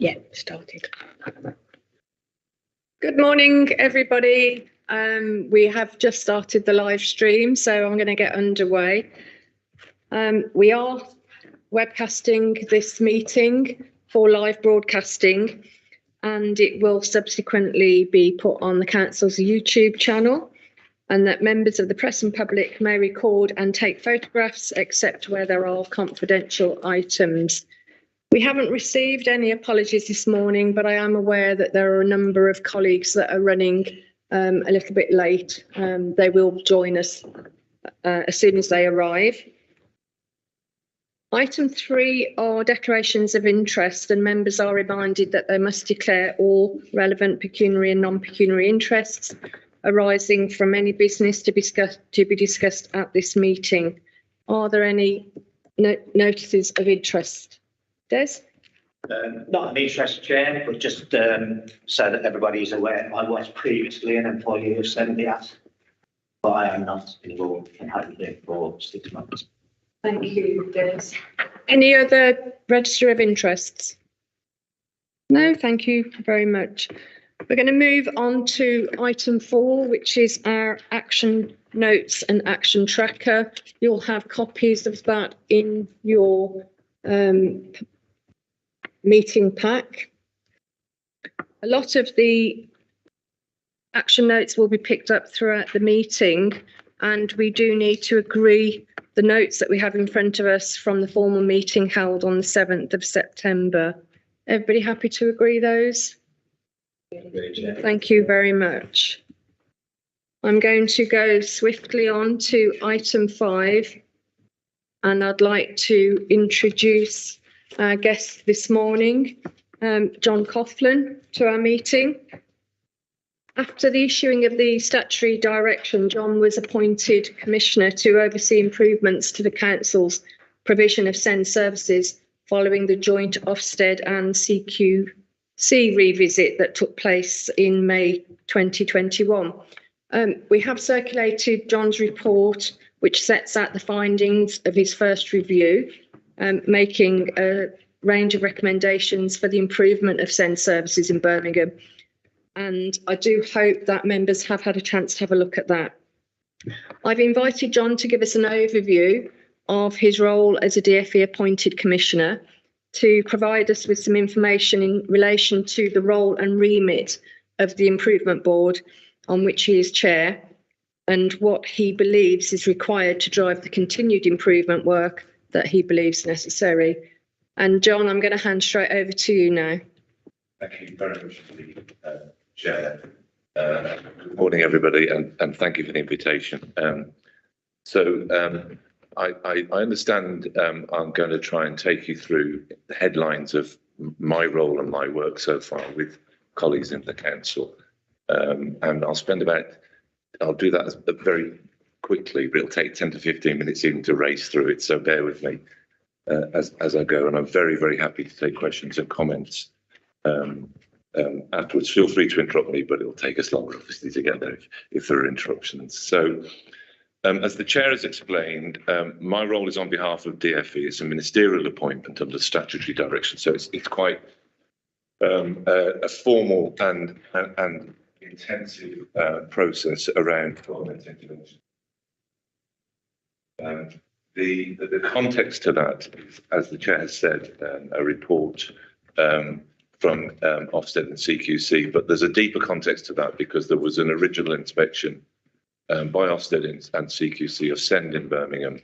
Yeah, started. Good morning, everybody. We have just started the live stream, so I'm going to get underway. We are webcasting this meeting for live broadcasting, and it will subsequently be put on the Council's YouTube channel, and that members of the press and public may record and take photographs except where there are confidential items. We haven't received any apologies this morning, but I am aware that there are a number of colleagues that are running a little bit late. They will join us as soon as they arrive. Item 3 are declarations of interest, and members are reminded that they must declare all relevant pecuniary and non-pecuniary interests arising from any business to be discussed at this meeting. Are there any notices of interest? Des? Not an interest, Chair, but just so that everybody is aware, I was previously an employee of Senvias, but I am not involved in having it for 6 months. Thank you, Des. Any other register of interests? No, thank you very much. We're going to move on to item 4, which is our action notes and action tracker. You'll have copies of that in your meeting pack. A lot of the action notes will be picked up throughout the meeting, and we do need to agree the notes that we have in front of us from the formal meeting held on the 7th of September. Everybody happy to agree those? Thank you very much. I'm going to go swiftly on to item 5, and I'd like to introduce our guest this morning, John Coughlin, to our meeting. After the issuing of the statutory direction, John was appointed Commissioner to oversee improvements to the Council's provision of SEND services following the joint Ofsted and CQC revisit that took place in May 2021. We have circulated John's report, which sets out the findings of his first review, making a range of recommendations for the improvement of SEND services in Birmingham. And I do hope that members have had a chance to have a look at that. I've invited John to give us an overview of his role as a DfE appointed Commissioner, to provide us with some information in relation to the role and remit of the Improvement Board on which he is Chair, and what he believes is required to drive the continued improvement work that he believes necessary. And John, I'm going to hand straight over to you now. Thank you very much indeed, Chair. Good morning, everybody, and thank you for the invitation. I understand I'm going to try and take you through the headlines of my role and my work so far with colleagues in the Council. And I'll do that very quickly, but it'll take 10 to 15 minutes even to race through it, so bear with me as I go. And I'm very, very happy to take questions and comments afterwards. Feel free to interrupt me, but it'll take us longer, obviously, to get there if there are interruptions. So, as the Chair has explained, my role is on behalf of DfE. It's a ministerial appointment under statutory direction, so it's quite a formal and intensive process around government intervention. The context to that is, as the Chair has said, a report from Ofsted and CQC, but there's a deeper context to that because there was an original inspection by Ofsted and CQC of SEND in Birmingham,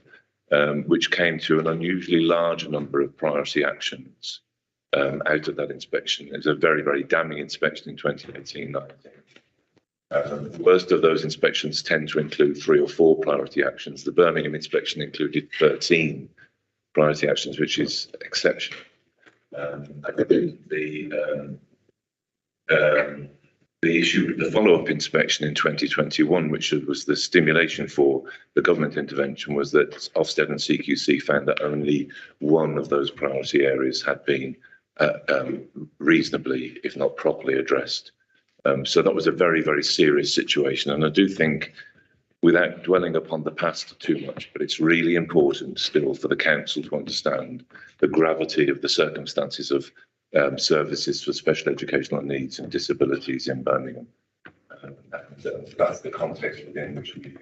which came to an unusually large number of priority actions out of that inspection. It was a very, very damning inspection in 2018-19. The worst of those inspections tend to include 3 or 4 priority actions. The Birmingham inspection included 13 priority actions, which is exceptional. The issue with the follow-up inspection in 2021, which was the stimulation for the government intervention, was that Ofsted and CQC found that only one of those priority areas had been reasonably, if not properly, addressed. So that was a very, very serious situation. And I do think, without dwelling upon the past too much, but it's really important still for the Council to understand the gravity of the circumstances of services for special educational needs and disabilities in Birmingham. That's the context within which we.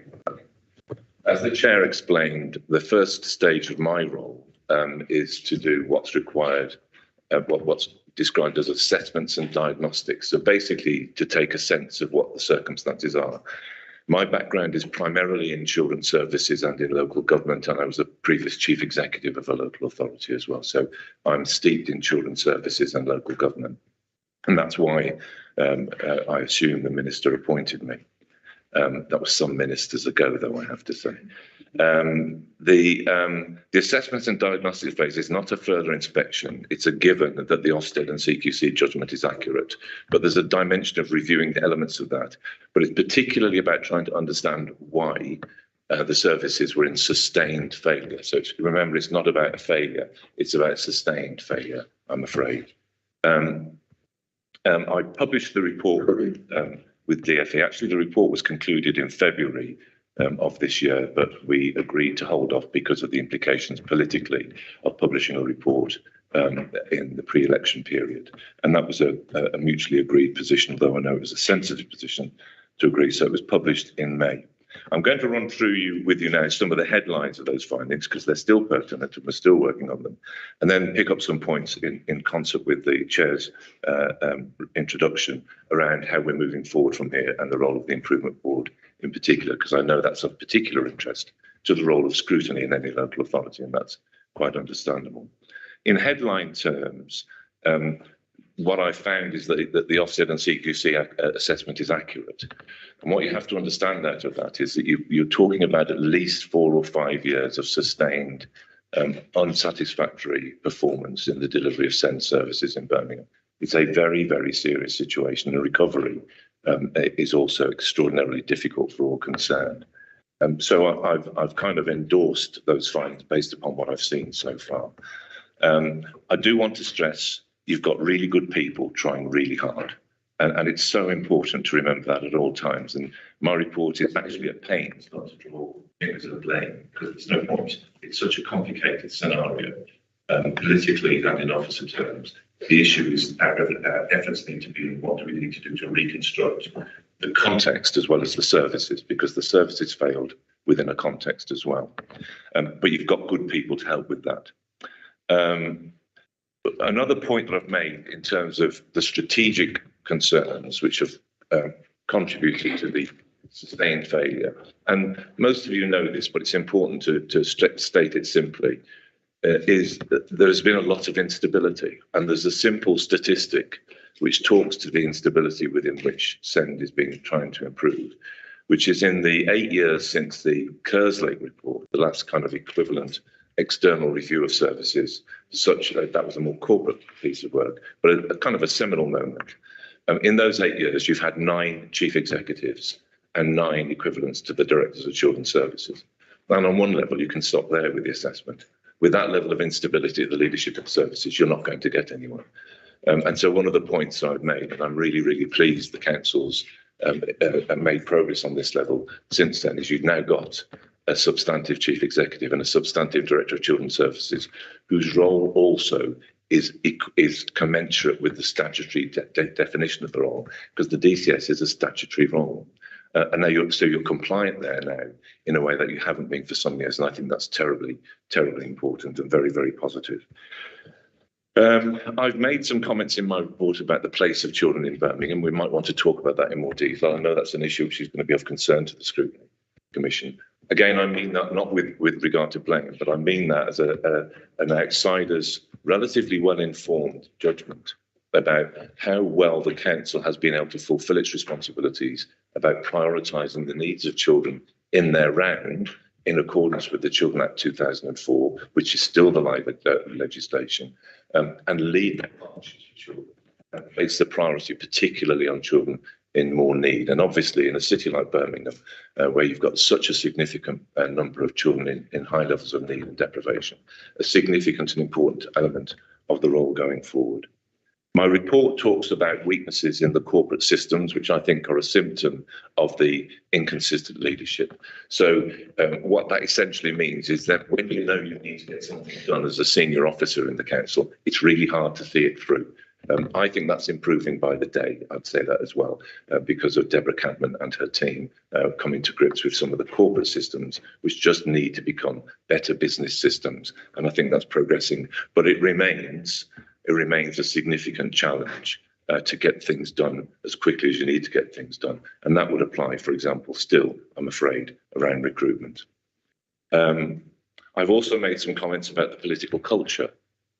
As the chair explained, the first stage of my role is to do what's required, what's described as assessments and diagnostics. So basically to take a sense of what the circumstances are. My background is primarily in children's services and in local government, and I was a previous chief executive of a local authority as well. So I'm steeped in children's services and local government. And that's why I assume the minister appointed me. That was some ministers ago, though, I have to say. The assessments and diagnostics phase is not a further inspection. It's a given that the Ofsted and CQC judgment is accurate, but there's a dimension of reviewing the elements of that. But it's particularly about trying to understand why the services were in sustained failure. So remember, it's not about a failure, it's about sustained failure, I'm afraid. I published the report with DFE. Actually, the report was concluded in February of this year, but we agreed to hold off because of the implications politically of publishing a report in the pre-election period. And that was a mutually agreed position, although I know it was a sensitive position to agree. So it was published in May. I'm going to run through with you now some of the headlines of those findings because they're still pertinent and we're still working on them, and then pick up some points in concert with the chair's introduction around how we're moving forward from here and the role of the Improvement Board in particular, because I know that's of particular interest to the role of scrutiny in any local authority, and that's quite understandable. In headline terms, what I found is that the Ofsted and CQC assessment is accurate. And what you have to understand out of that is that you're talking about at least 4 or 5 years of sustained unsatisfactory performance in the delivery of SEND services in Birmingham. It's a very, very serious situation, and recovery is also extraordinarily difficult for all concerned. So I've kind of endorsed those findings based upon what I've seen so far. I do want to stress you've got really good people trying really hard. And it's so important to remember that at all times. And my report is actually at pains not to draw fingers of blame, because there's no point. It's such a complicated scenario, politically and in officer terms. The issue is our efforts need to be in what do we need to do to reconstruct the context as well as the services, because the services failed within a context as well. But you've got good people to help with that. Another point that I've made in terms of the strategic concerns which have contributed to the sustained failure, and most of you know this, but it's important to state it simply, is that there's been a lot of instability, and there's a simple statistic which talks to the instability within which SEND is trying to improve, which is in the 8 years since the Kerslake report, the last kind of equivalent external review of services, such that was a more corporate piece of work, but a kind of a seminal moment. In those 8 years, you've had 9 chief executives and 9 equivalents to the directors of children's services. And on one level, you can stop there with the assessment. With that level of instability at the leadership of services, you're not going to get anyone. And so one of the points I've made, and I'm really, really pleased the council's made progress on this level since then, is you've now got a substantive chief executive and a substantive director of children's services, whose role also is commensurate with the statutory definition of the role, because the DCS is a statutory role. And now you're compliant there now in a way that you haven't been for some years, and I think that's terribly, terribly important and very, very positive. I've made some comments in my report about the place of children in Birmingham. We might want to talk about that in more detail. I know that's an issue which is going to be of concern to the Scrutiny Commission. Again, I mean that not with regard to blame, but I mean that as an outsider's relatively well-informed judgment about how well the council has been able to fulfil its responsibilities about prioritising the needs of children in their round in accordance with the Children Act 2004, which is still the live legislation, and lead that partnership with children. It's the priority, particularly on children in more need. And obviously in a city like Birmingham, where you've got such a significant number of children in high levels of need and deprivation, a significant and important element of the role going forward. My report talks about weaknesses in the corporate systems, which I think are a symptom of the inconsistent leadership. So what that essentially means is that when you know you need to get something done as a senior officer in the council, it's really hard to see it through. I think that's improving by the day. I'd say that as well, because of Deborah Cadman and her team coming to grips with some of the corporate systems, which just need to become better business systems. And I think that's progressing, but it remains a significant challenge to get things done as quickly as you need to get things done. And that would apply, for example, still, I'm afraid, around recruitment. I've also made some comments about the political culture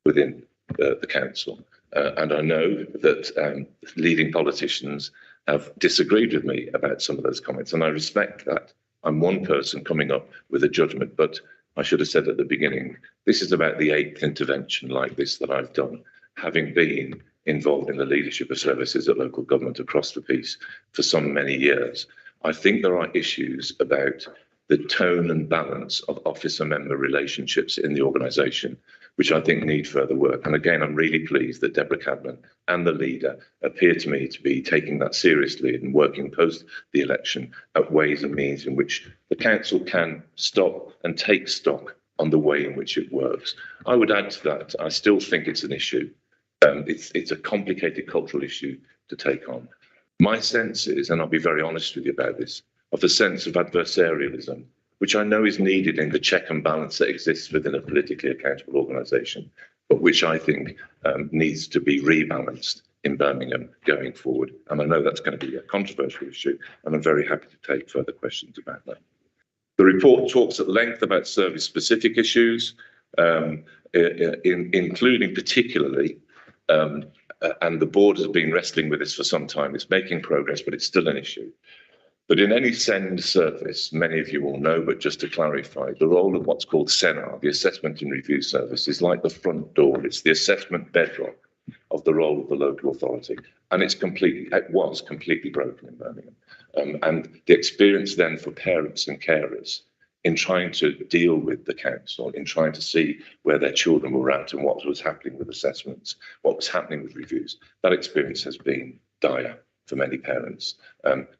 within the council. And I know that leading politicians have disagreed with me about some of those comments, and I respect that. I'm one person coming up with a judgment, but I should have said at the beginning, this is about the 8th intervention like this that I've done, having been involved in the leadership of services at local government across the piece for some many years. I think there are issues about the tone and balance of officer-member relationships in the organisation, which I think need further work. And again, I'm really pleased that Deborah Cadman and the leader appear to me to be taking that seriously and working post the election at ways and means in which the council can stop and take stock on the way in which it works. I would add to that, I still think it's an issue. It's a complicated cultural issue to take on. My sense is, and I'll be very honest with you about this, of the sense of adversarialism, which I know is needed in the check and balance that exists within a politically accountable organisation, but which I think needs to be rebalanced in Birmingham going forward. And I know that's going to be a controversial issue, and I'm very happy to take further questions about that. The report talks at length about service-specific issues, including particularly, and the board has been wrestling with this for some time, it's making progress, but it's still an issue. But in any SEND service, many of you will know, but just to clarify, the role of what's called SENAR, the Assessment and Review Service, is like the front door. It's the assessment bedrock of the role of the local authority. And it was completely broken in Birmingham. And the experience then for parents and carers in trying to deal with the council, in trying to see where their children were at and what was happening with assessments, what was happening with reviews, that experience has been dire for many parents.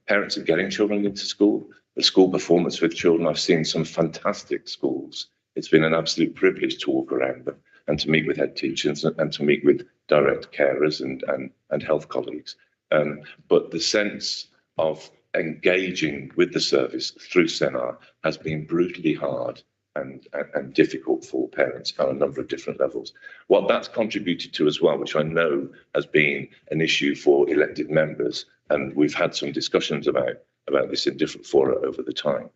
Parents are getting children into school, the school performance with children. I've seen some fantastic schools. It's been an absolute privilege to walk around them and to meet with head teachers and to meet with direct carers and health colleagues. But the sense of engaging with the service through SENAR has been brutally hard and difficult for parents on a number of different levels. What that's contributed to as well, which I know has been an issue for elected members, and we've had some discussions about this in different fora over the time,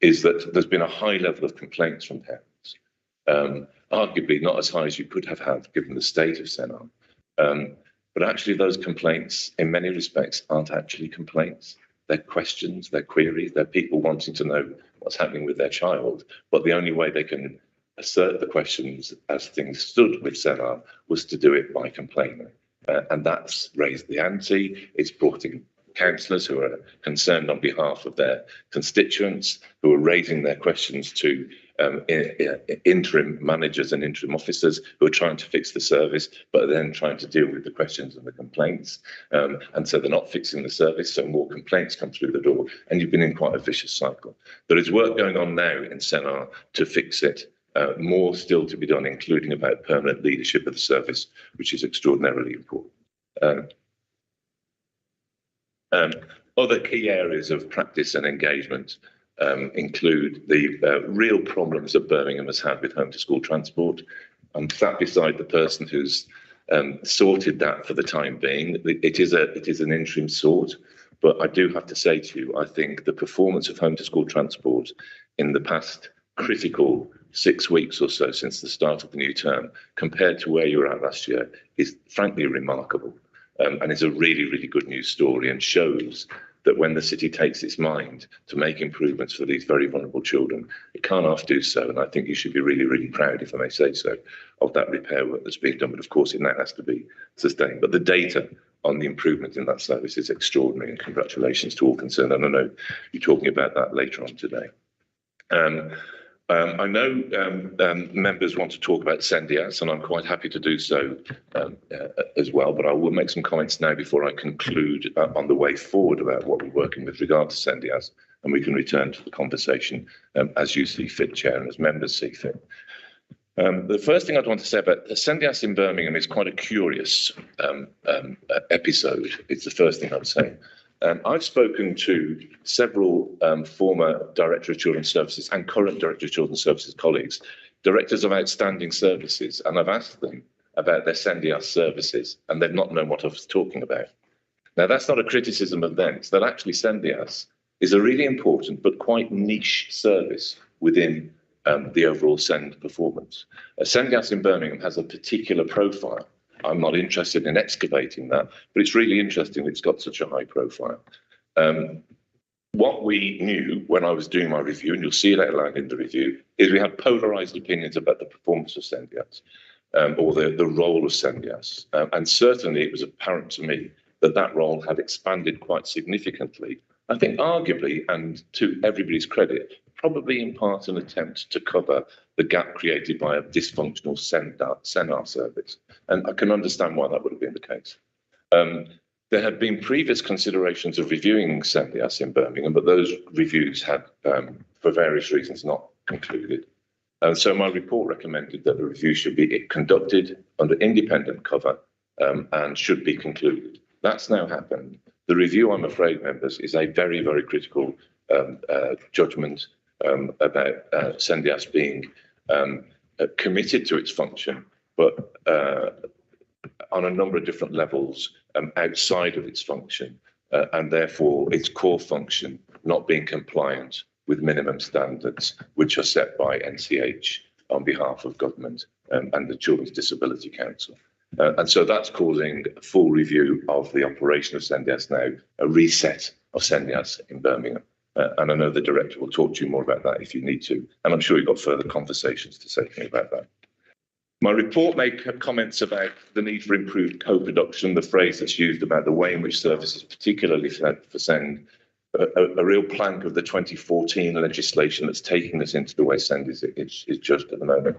is that there's been a high level of complaints from parents, arguably not as high as you could have had given the state of SENAR. But actually those complaints in many respects aren't actually complaints. They're questions, they're queries, they're people wanting to know what's happening with their child. But the only way they can assert the questions as things stood with SENAR was to do it by complaining. And that's raised the ante. It's brought in councillors who are concerned on behalf of their constituents, who are raising their questions to interim managers and interim officers who are trying to fix the service, but then trying to deal with the questions and the complaints. And so they're not fixing the service, so more complaints come through the door, and you've been in quite a vicious cycle. There is work going on now in SENAR to fix it. More still to be done, including about permanent leadership of the service, which is extraordinarily important. Other key areas of practice and engagement include the real problems that Birmingham has had with home to school transport. I'm sat beside the person who's sorted that for the time being. It is an interim sort, but I do have to say to you, I think the performance of home to school transport in the past critical 6 weeks or so since the start of the new term, compared to where you were at last year, is frankly remarkable. And it's a really, really good news story, and shows that when the city takes its mind to make improvements for these very vulnerable children, it can't half do so. And I think you should be really, really proud, if I may say so, of that repair work that's being done. But of course, it now has to be sustained. But the data on the improvement in that service is extraordinary, and congratulations to all concerned. And I know you're talking about that later on today. I know members want to talk about SENDIAS, and I'm quite happy to do so as well, but I will make some comments now before I conclude on the way forward about what we're working with regard to SENDIAS, and we can return to the conversation as you see fit, Chair, and as members see fit. The first thing I'd want to say about Sendias in Birmingham is quite a curious episode. It's the first thing I'd say. I've spoken to several former Director of Children's Services and current Director of Children's Services colleagues, directors of outstanding services, and I've asked them about their Sendias services, and they've not known what I was talking about. Now, that's not a criticism of them. It's that actually Sendias is a really important but quite niche service within the overall SEND performance. Sendias in Birmingham has a particular profile. I'm not interested in excavating that, but it's really interesting it's got such a high profile. What we knew when I was doing my review, and you'll see it outlined in the review, is we had polarised opinions about the performance of Sendias, or the role of Sendias. And certainly it was apparent to me that that role had expanded quite significantly. I think arguably, and to everybody's credit, probably in part an attempt to cover the gap created by a dysfunctional SENAR service. And I can understand why that would have been the case. There had been previous considerations of reviewing Sendias in Birmingham, but those reviews had, for various reasons, not concluded. And so my report recommended that the review should be conducted under independent cover and should be concluded. That's now happened. The review, I'm afraid, members, is a very, very critical judgment about Sendias being committed to its function, but on a number of different levels outside of its function, and therefore its core function not being compliant with minimum standards which are set by NCH on behalf of government and the Children's Disability Council. And so that's causing a full review of the operation of Sendias now, a reset of Sendias in Birmingham. And I know the director will talk to you more about that if you need to. And I'm sure you've got further conversations to say to me about that. My report made comments about the need for improved co-production, the phrase that's used about the way in which services, particularly for SEND, a real plank of the 2014 legislation that's taking us into the way SEND is judged at the moment.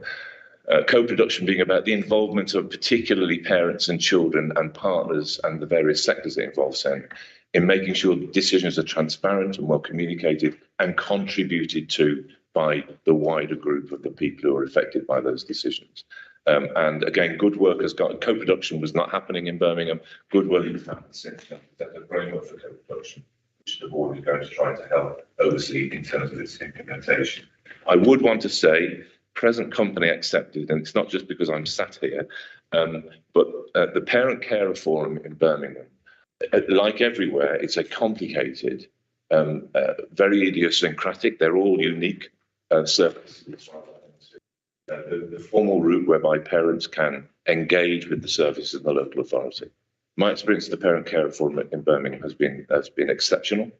Co-production being about the involvement of particularly parents and children and partners and the various sectors that involve SEND in making sure decisions are transparent and well communicated and contributed to by the wider group of the people who are affected by those decisions. And again, good work has got, co-production was not happening in Birmingham. Good work has happened since that the framework for co-production, which the board is going to try to help oversee in terms of its implementation. I would want to say, present company accepted, and it's not just because I'm sat here, but the Parent Carer Forum in Birmingham, like everywhere, it's a complicated, very idiosyncratic, they're all unique services. The formal route whereby parents can engage with the services in the local authority. My experience of the Parent Carer Forum in Birmingham has been exceptional.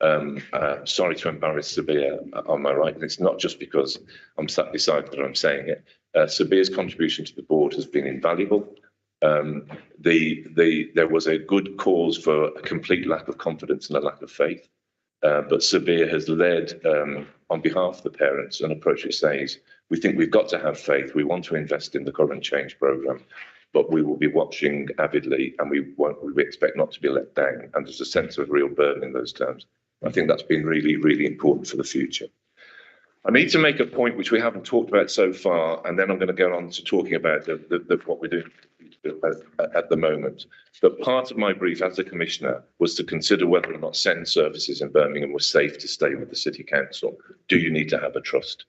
Sorry to embarrass Sabir on my right, and it's not just because I'm sat beside her that I'm saying it. Sabir's contribution to the board has been invaluable. There was a good cause for a complete lack of confidence and a lack of faith, but Sabir has led on behalf of the parents an approach which says, we think we've got to have faith, we want to invest in the current change programme, but we will be watching avidly and we expect not to be let down, and there's a sense of real burden in those terms. I think that's been really, really important for the future. I need to make a point which we haven't talked about so far, and then I'm going to go on to talking about what we're doing at the moment. But part of my brief as a commissioner was to consider whether or not SEND services in Birmingham were safe to stay with the City Council. Do you need to have a trust?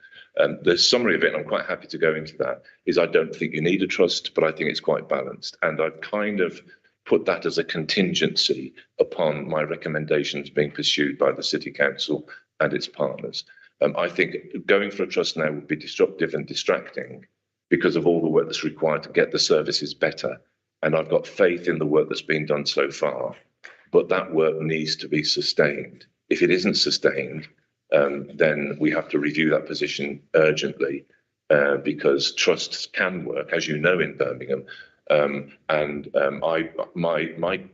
The summary of it, and I'm quite happy to go into that, is I don't think you need a trust, but I think it's quite balanced. And I've kind of put that as a contingency upon my recommendations being pursued by the City Council and its partners. I think going for a trust now would be disruptive and distracting because of all the work that's required to get the services better. And I've got faith in the work that's been done so far, but that work needs to be sustained. If it isn't sustained, then we have to review that position urgently because trusts can work, as you know, in Birmingham.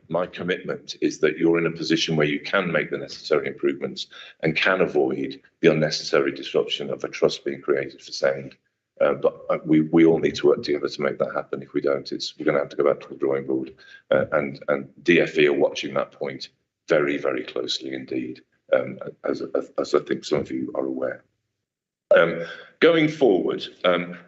My commitment is that you're in a position where you can make the necessary improvements and can avoid the unnecessary disruption of a trust being created for SEND. But we all need to work together to make that happen. If we don't, we're going to have to go back to the drawing board. And DFE are watching that point very, very closely indeed, as I think some of you are aware. Going forward,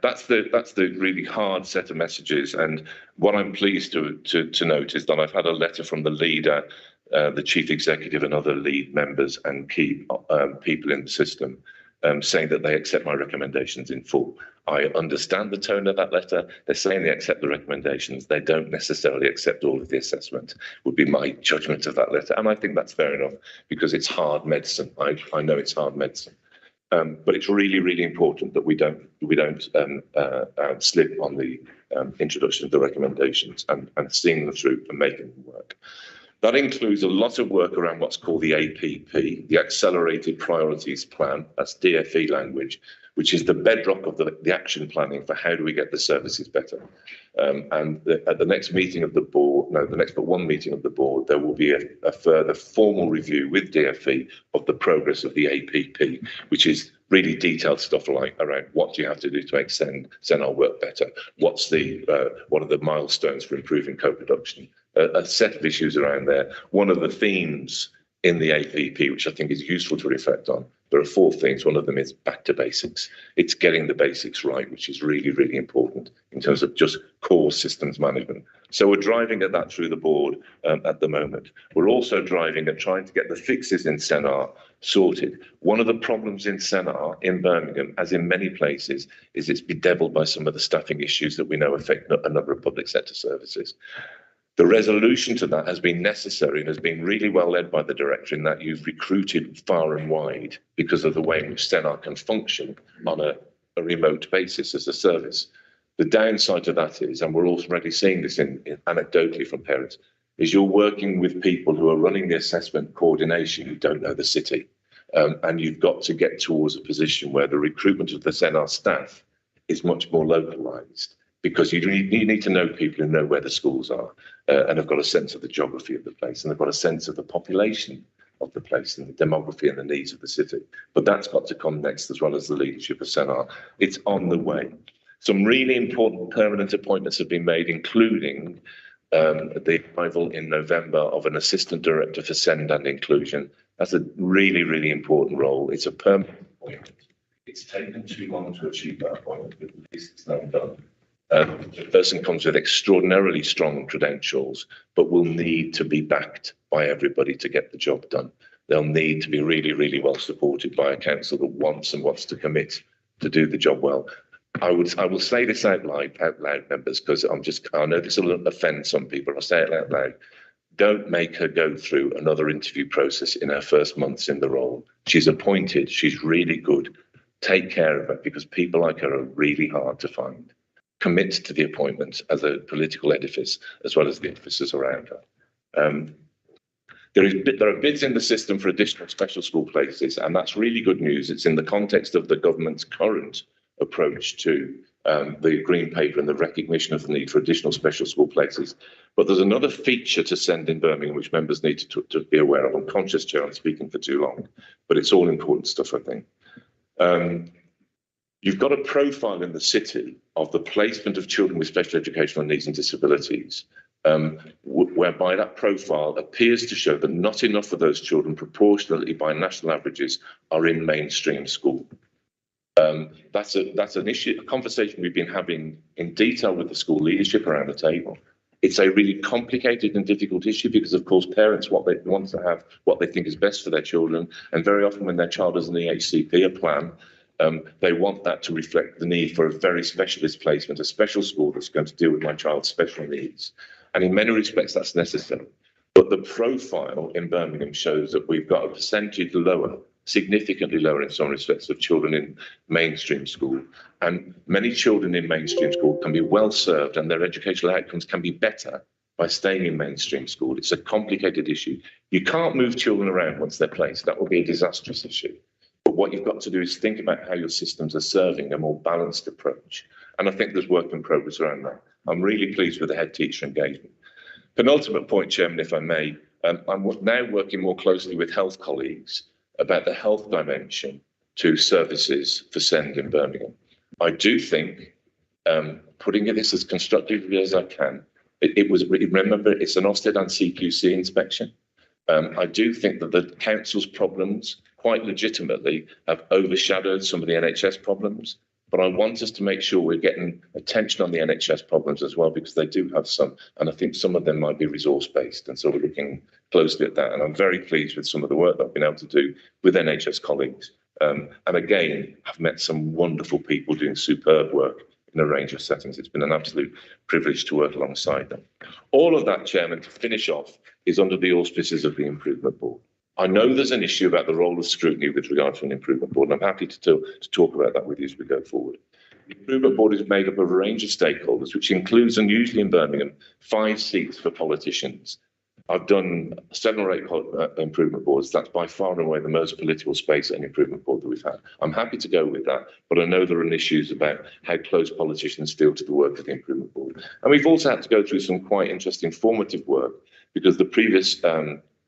that's the really hard set of messages. And what I'm pleased to note is that I've had a letter from the leader, the chief executive, and other lead members and key people in the system, saying that they accept my recommendations in full. I understand the tone of that letter. They're saying they accept the recommendations. They don't necessarily accept all of the assessment, would be my judgment of that letter. And I think that's fair enough, because it's hard medicine. I know it's hard medicine. But it's really, really important that we don't slip on the introduction of the recommendations and seeing them through and making them work. That includes a lot of work around what's called the APP, the Accelerated Priorities Plan. That's DFE language, which is the bedrock of the action planning for how do we get the services better. At the next meeting of the board, the next but one meeting of the board, there will be a further formal review with DFE of the progress of the APP, which is really detailed stuff like around what do you have to do to make Senar work better? What are the milestones for improving co-production? A set of issues around there. One of the themes in the APP, which I think is useful to reflect on, there are 4 things. One of them is back to basics. It's getting the basics right, which is really, really important in terms of just core systems management. So we're driving at that through the board at the moment. We're also driving at trying to get the fixes in Senar sorted. One of the problems in Senar in Birmingham, as in many places, is it's bedeviled by some of the staffing issues that we know affect a number of public sector services. The resolution to that has been necessary and has been really well led by the director, in that you've recruited far and wide because of the way in which Senar can function on a remote basis as a service. The downside to that is, and we're already seeing this in anecdotally from parents, is you're working with people who are running the assessment coordination who don't know the city. And you've got to get towards a position where the recruitment of the Senar staff is much more localised, because you need to know people who know where the schools are and have got a sense of the geography of the place, and they've got a sense of the population of the place and the demography and the needs of the city. But that's got to come next, as well as the leadership of Senar. It's on the way. Some really important permanent appointments have been made, including the arrival in November of an assistant director for SEND and inclusion. That's a really, really important role. It's a permanent appointment. It's taken too long to achieve that appointment, but at least it's now done. The person comes with extraordinarily strong credentials, but will need to be backed by everybody to get the job done. They'll need to be really, really well supported by a council that wants to commit to do the job well. I will say this out loud, members, because I know this will offend some people. I'll say it out loud. Don't make her go through another interview process in her first months in the role. She's appointed. She's really good. Take care of her, because people like her are really hard to find. Commit to the appointment as a political edifice, as well as the edifices around her. There are bids in the system for additional special school places, and that's really good news. It's in the context of the government's current approach to the Green Paper and the recognition of the need for additional special school places. But there's another feature to SEND in Birmingham which members need to be aware of. I'm conscious, Chair, I'm speaking for too long, but it's all important stuff, I think. You've got a profile in the city of the placement of children with special educational needs and disabilities, whereby that profile appears to show that not enough of those children, proportionally by national averages, are in mainstream school. That's an issue, a conversation we've been having in detail with the school leadership around the table. It's a really complicated and difficult issue because, of course, parents want to have what they think is best for their children, and very often when their child has an EHCP, a plan, they want that to reflect the need for a very specialist placement, a special school that's going to deal with my child's special needs. And in many respects, that's necessary. But the profile in Birmingham shows that we've got a percentage lower, significantly lower in some respects, of children in mainstream school. And many children in mainstream school can be well served, and their educational outcomes can be better by staying in mainstream school. It's a complicated issue. You can't move children around once they're placed. That would be a disastrous issue. But what you've got to do is think about how your systems are serving a more balanced approach. And I think there's work in progress around that. I'm really pleased with the head teacher engagement. Penultimate point, Chairman, if I may, I'm now working more closely with health colleagues about the health dimension to services for SEND in Birmingham. I do think, putting this as constructively as I can, remember, it's an Ofsted and CQC inspection. I do think that the council's problems quite legitimately have overshadowed some of the NHS problems. But I want us to make sure we're getting attention on the NHS problems as well, because they do have some, and I think some of them might be resource-based. And so we're looking closely at that. And I'm very pleased with some of the work that I've been able to do with NHS colleagues. And again, I've met some wonderful people doing superb work in a range of settings. It's been an absolute privilege to work alongside them. All of that, Chairman, to finish off, is under the auspices of the Improvement Board. I know there's an issue about the role of scrutiny with regard to an Improvement Board, and I'm happy to talk about that with you as we go forward. The Improvement Board is made up of a range of stakeholders, which includes, and usually in Birmingham, 5 seats for politicians. I've done 7 or 8 Improvement Boards. That's by far and away the most political space at an Improvement Board that we've had. I'm happy to go with that, but I know there are issues about how close politicians feel to the work of the Improvement Board. And we've also had to go through some quite interesting formative work, because the previous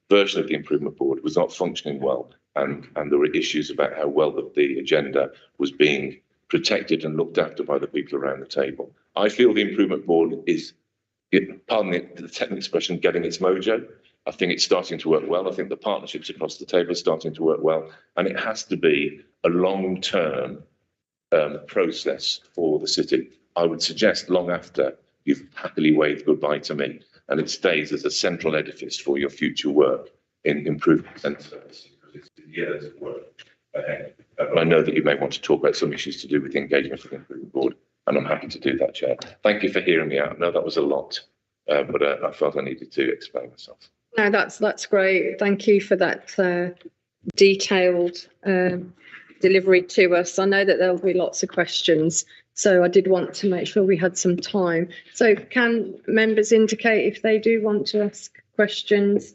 version of the Improvement Board was not functioning well, and there were issues about how well the agenda was being protected and looked after by the people around the table. I feel the Improvement Board is, pardon the technical expression, getting its mojo. I think it's starting to work well. I think the partnerships across the table are starting to work well, and it has to be a long-term process for the city. I would suggest long after you've happily waved goodbye to me, and it stays as a central edifice for your future work in improvement and services, because it's years of work ahead. But I know that you may want to talk about some issues to do with the engagement of the Improvement Board, and I'm happy to do that, Chair. Thank you for hearing me out. I know that was a lot, but I felt I needed to explain myself. No, that's great. Thank you for that detailed delivery to us. I know that there'll be lots of questions, so I did want to make sure we had some time. So can members indicate if they do want to ask questions?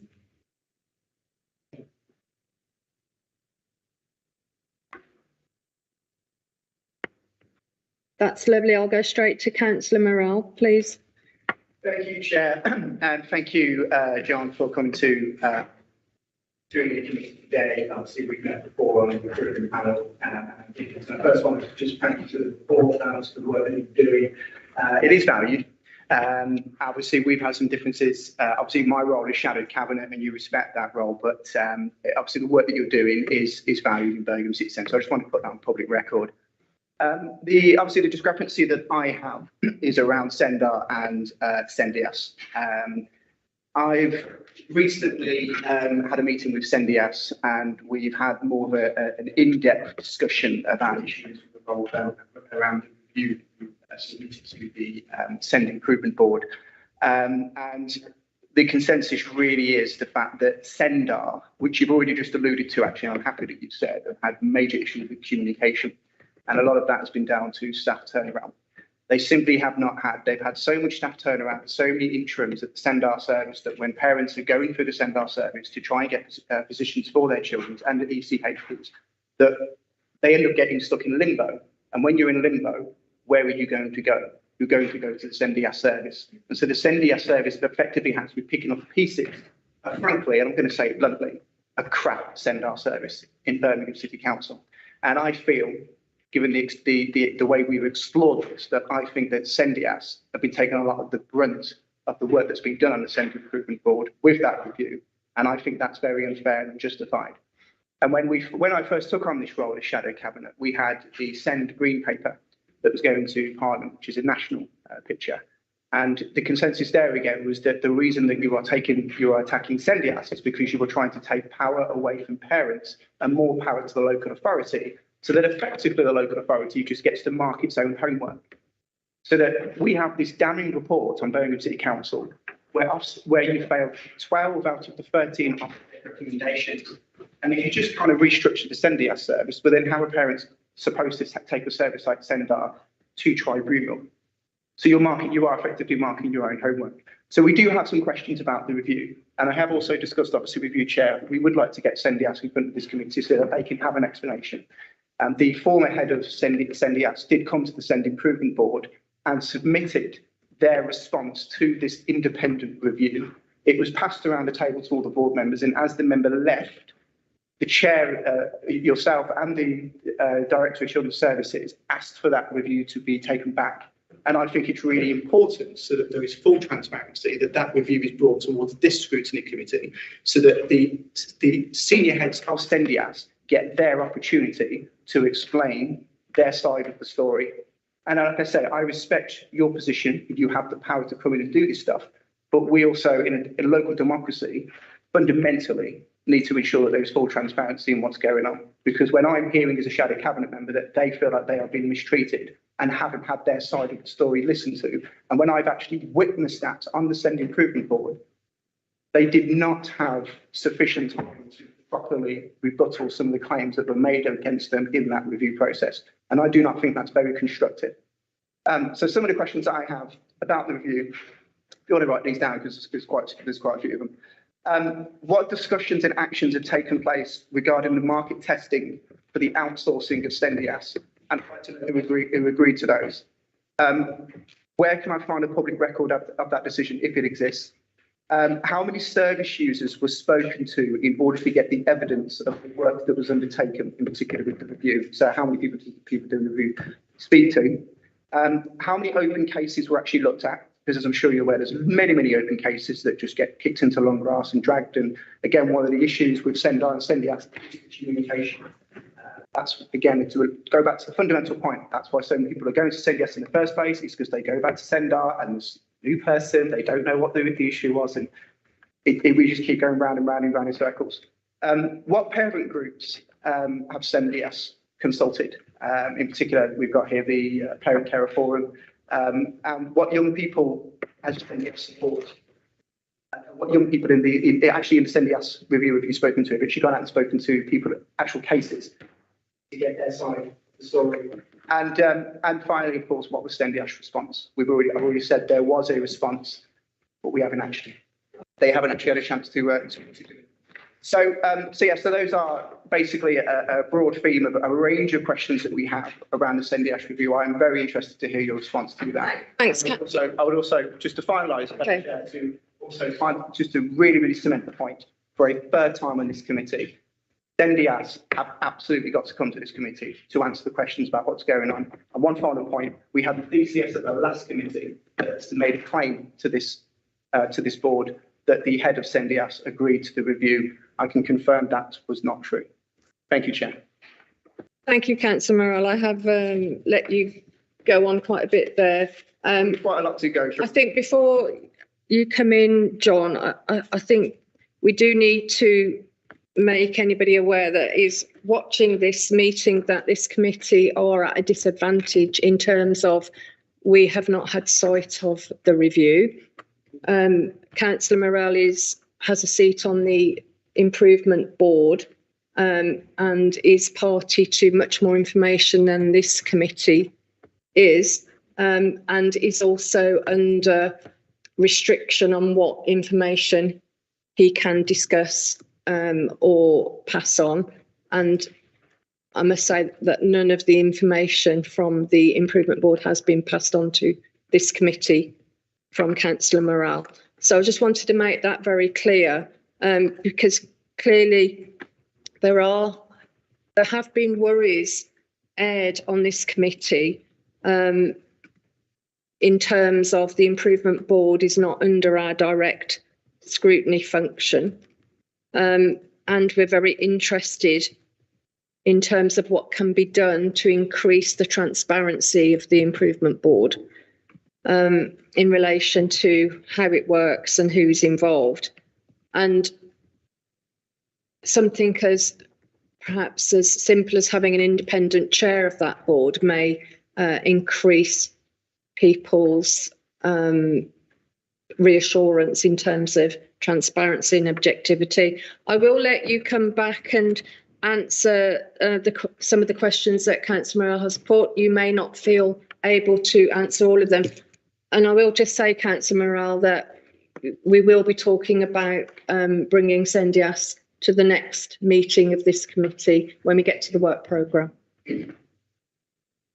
That's lovely. I'll go straight to Councillor Morrell, please. Thank you, Chair, and thank you, John, for coming to during the committee today. Obviously, we've met before on the recruitment panel. So first one, just thank you to the board for the work that you're doing. It is valued. Obviously, we've had some differences. Obviously, my role is shadow cabinet, and you respect that role. But obviously, the work that you're doing is valued in Birmingham City Centre. So I just want to put that on public record. Obviously, the discrepancy that I have is around SENDAR and SENDIAS. I've recently had a meeting with SENDIAS, and we've had more of an in-depth discussion about issues around the review submitted to the SEND Improvement Board. And the consensus really is the fact that SENDAR, which you've already just alluded to, actually, I'm happy that you've said, have had major issues with communication. And a lot of that has been down to staff turnaround. They simply have not had, they've had so much staff turnaround, so many interims at the SENDAR service, that when parents are going through the SENDAR service to try and get positions for their children and the ECHPs, that they end up getting stuck in limbo. And when you're in limbo, where are you going to go? You're going to go to the SENDIAS service. And so the SENDIAS service effectively has to be picking up pieces, frankly, and I'm going to say it bluntly, a crap SENDAR service in Birmingham City Council. And I feel, given the way we've explored this, that I think that SENDIAS have been taking a lot of the brunt of the work that's been done on the SEND Improvement Board with that review. And I think that's very unfair and unjustified. And when I first took on this role as shadow cabinet, we had the SEND Green Paper that was going to Parliament, which is a national picture. And the consensus there again was that the reason that you are attacking SENDIAS is because you were trying to take power away from parents and more power to the local authority, so that effectively the local authority just gets to mark its own homework. So that we have this damning report on Birmingham City Council where you failed 12 out of the 13 recommendations. And if you just kind of restructure the SENDIAS service, but then how are parents supposed to take a service like SENDAR to tribunal? So you are effectively marking your own homework. So we do have some questions about the review. And I have also discussed, obviously, with you, Chair, we would like to get SENDIAS in front of this committee so that they can have an explanation. The former head of SENDIAS did come to the SEND Improvement Board and submitted their response to this independent review. It was passed around the table to all the board members, and as the member left, the chair, yourself and the Director of Children's Services asked for that review to be taken back. And I think it's really important, so that there is full transparency, that review is brought towards this scrutiny committee, so that the senior heads of SENDIAS get their opportunity to explain their side of the story. And like I say, I respect your position. You have the power to come in and do this stuff. But we also, in a local democracy, fundamentally need to ensure that there's full transparency in what's going on. Because when I'm hearing as a shadow cabinet member that they feel like they are being mistreated and haven't had their side of the story listened to, and when I've actually witnessed that on the Send Improvement Board, they did not have sufficient time to properly rebuttal some of the claims that were made against them in that review process. And I do not think that's very constructive. So some of the questions that I have about the review, if you want to write these down, because there's quite a few of them. What discussions and actions have taken place regarding the market testing for the outsourcing of Sendias? And I'd like to know who agreed to those. Where can I find a public record of that decision, if it exists? How many service users were spoken to in order to get the evidence of the work that was undertaken, in particular with the review? So how many people did people doing the review speak to? How many open cases were actually looked at? Because as I'm sure you're aware, there's many open cases that just get kicked into long grass and dragged. And again, one of the issues with Sendai and Sendias is communication. That's, again, to go back to the fundamental point, that's why so many people are going to Sendias in the first place. It's because they go back to Sendai and there's a new person, they don't know what the issue was, and we just keep going round and round and round in circles. What parent groups have Sendias consulted? In particular, we've got here the Parent Carer Forum. And what young people has Sendias support? What young people in the Sendias review have you spoken to? Have you gone out and spoken to people at actual cases to get their side of the story? And finally, of course, what was Sendias' response? I've already said there was a response, but they haven't actually had a chance to do it. So those are basically a broad theme of a range of questions that we have around the Sendias review. I'm very interested to hear your response to that. Thanks, I would also, just to finalise, just to really cement the point for a third time on this committee, Sendias have absolutely got to come to this committee to answer the questions about what's going on. And one final point, we had the DCS at the last committee that made a claim to this board that the head of Sendias agreed to the review. I can confirm that was not true. Thank you, Chair. Thank you, Councillor Morrell. I have let you go on quite a bit there. Quite a lot to go through. I think before you come in, John, I think we do need to make anybody aware that is watching this meeting that this committee are at a disadvantage in terms of we have not had sight of the review. Councillor Morrell has a seat on the Improvement Board and is party to much more information than this committee is, and is also under restriction on what information he can discuss or pass on. And I must say that none of the information from the Improvement Board has been passed on to this committee from Councillor Morrell. So I just wanted to make that very clear, because clearly there have been worries aired on this committee in terms of the Improvement Board is not under our direct scrutiny function. And we're very interested in terms of what can be done to increase the transparency of the Improvement Board in relation to how it works and who's involved. And something as perhaps as simple as having an independent chair of that board may increase people's reassurance in terms of transparency and objectivity. I will let you come back and answer some of the questions that Councillor Morrell has put. You may not feel able to answer all of them. And I will just say, Councillor Morrell, that we will be talking about bringing Sendias to the next meeting of this committee when we get to the work programme.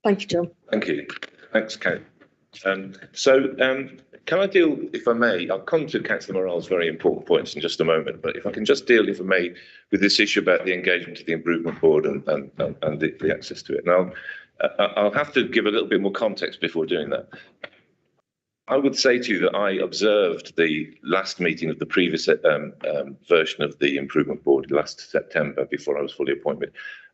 Thank you, John. Thank you. Thanks, Kate. Can I deal, if I may, I'll come to Councillor Morrell's very important points in just a moment, but if I can just deal, if I may, with this issue about the engagement of the Improvement Board and the access to it. Now, I'll have to give a little bit more context before doing that. I would say to you that I observed the last meeting of the previous version of the Improvement Board last September before I was fully appointed.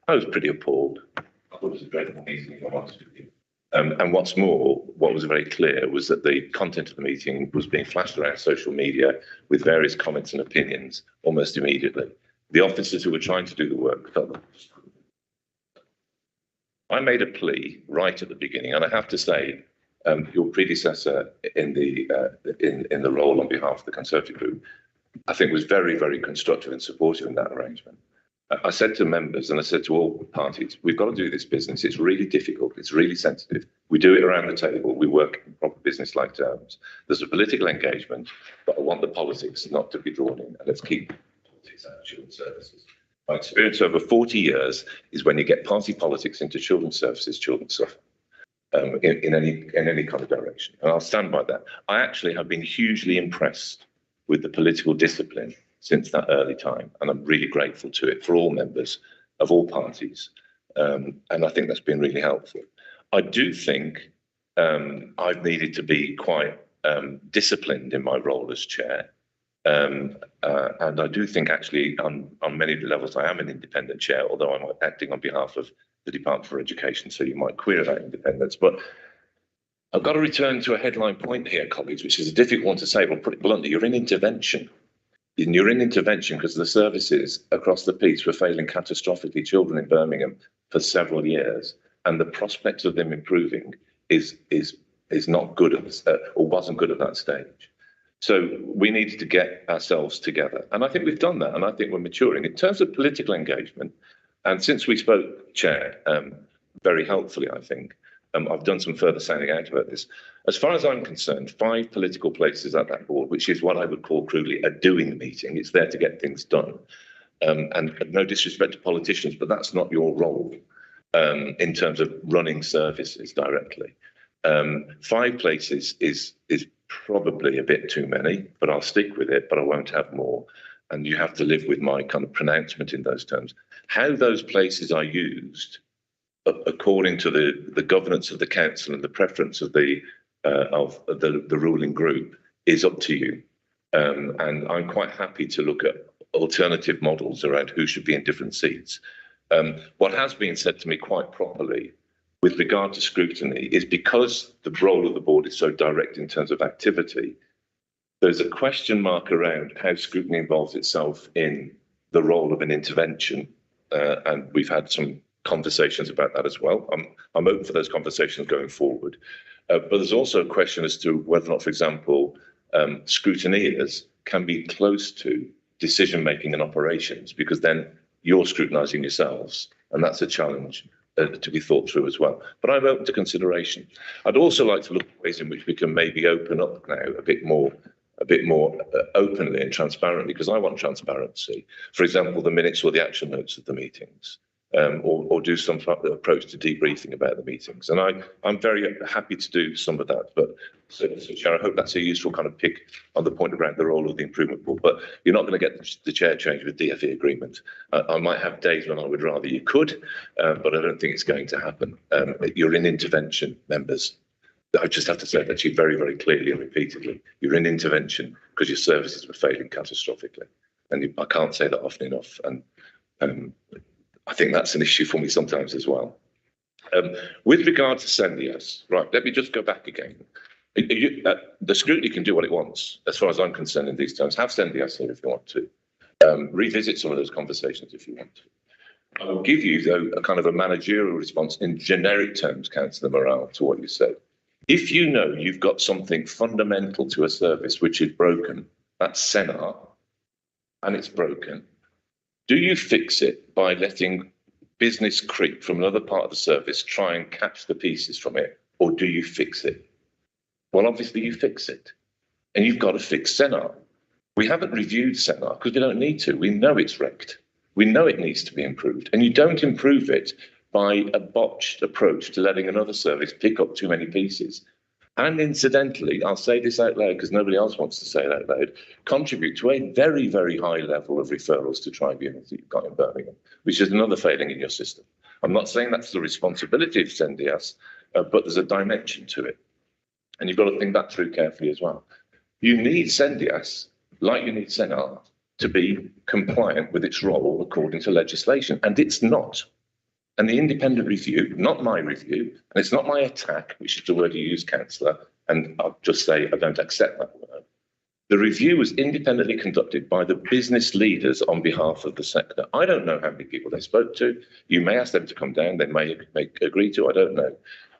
I was pretty appalled. I thought it was a dreadful meeting, if I'm honest with you. And what's more, what was very clear was that the content of the meeting was being flashed around social media with various comments and opinions almost immediately. The officers who were trying to do the work felt that. I made a plea right at the beginning, and I have to say, your predecessor in the role on behalf of the Conservative Group, I think was very, very constructive and supportive in that arrangement. I said to members and I said to all parties, we've got to do this business. It's really difficult. It's really sensitive. We do it around the table. We work in proper business-like terms. There's a political engagement, but I want the politics not to be drawn in. And let's keep politics out of children's services. My experience over 40 years is when you get party politics into children's services, children suffer. In any kind of direction. And I'll stand by that. I actually have been hugely impressed with the political discipline since that early time, and I'm really grateful to it for all members of all parties. And I think that's been really helpful. I do think I've needed to be quite disciplined in my role as chair. And I do think actually on many levels I am an independent chair, although I'm acting on behalf of the Department for Education, so you might query that independence. But I've got to return to a headline point here, colleagues, which is a difficult one to say, but put it bluntly, you're in intervention. And you're in intervention because the services across the piece were failing catastrophically children in Birmingham for several years, and the prospects of them improving is not good or wasn't good at that stage. So we needed to get ourselves together, and I think we've done that, and I think we're maturing in terms of political engagement. And since we spoke, Chair, very helpfully, I think, I've done some further sounding out about this. As far as I'm concerned, 5 political places at that board, which is what I would call crudely a doing meeting. It's there to get things done. And no disrespect to politicians, but that's not your role in terms of running services directly. 5 places is probably a bit too many, but I'll stick with it, but I won't have more. And you have to live with my kind of pronouncement in those terms. How those places are used according to the governance of the council and the preference of the ruling group is up to you. And I'm quite happy to look at alternative models around who should be in different seats. What has been said to me quite properly with regard to scrutiny is because the role of the board is so direct in terms of activity, there's a question mark around how scrutiny involves itself in the role of an intervention. And we've had some conversations about that as well. I'm open for those conversations going forward. But there's also a question as to whether or not, for example, scrutineers can be close to decision-making and operations, because then you're scrutinising yourselves. And that's a challenge to be thought through as well. But I'm open to consideration. I'd also like to look at ways in which we can maybe open up now a bit more openly and transparently, because I want transparency. For example, the minutes or the action notes of the meetings, or do some approach to debriefing about the meetings. And I'm very happy to do some of that. But so Chair, I hope that's a useful kind of pick on the point around the role of the Improvement Board. But you're not going to get the chair change with DFE agreement. I might have days when I would rather you could, but I don't think it's going to happen. You're in intervention, members. I just have to say that to you very, very clearly and repeatedly. You're in intervention because your services were failing catastrophically. And I can't say that often enough. And I think that's an issue for me sometimes as well. With regard to Sendias, right, let me just go back again. The scrutiny can do what it wants, as far as I'm concerned in these terms. Have Sendias here if you want to. Revisit some of those conversations if you want to. I will give you, though, a kind of a managerial response in generic terms, Councillor Morale, to what you said. If you know you've got something fundamental to a service which is broken, that's Senar, and it's broken, do you fix it by letting business creep from another part of the service try and catch the pieces from it, or do you fix it? Well, obviously you fix it, and you've got to fix Senar. We haven't reviewed Senar because we don't need to. We know it's wrecked. We know it needs to be improved, and you don't improve it by a botched approach to letting another service pick up too many pieces. And incidentally, I'll say this out loud because nobody else wants to say it out loud, contribute to a very, very high level of referrals to tribunals that you've got in Birmingham, which is another failing in your system. I'm not saying that's the responsibility of Sendias, but there's a dimension to it. And you've got to think that through carefully as well. You need Sendias, like you need Senar, to be compliant with its role according to legislation, and it's not. And the independent review, not my review, and it's not my attack, which is the word you use, Councillor, and I'll just say I don't accept that word. The review was independently conducted by the business leaders on behalf of the sector. I don't know how many people they spoke to. You may ask them to come down, they may agree to, I don't know.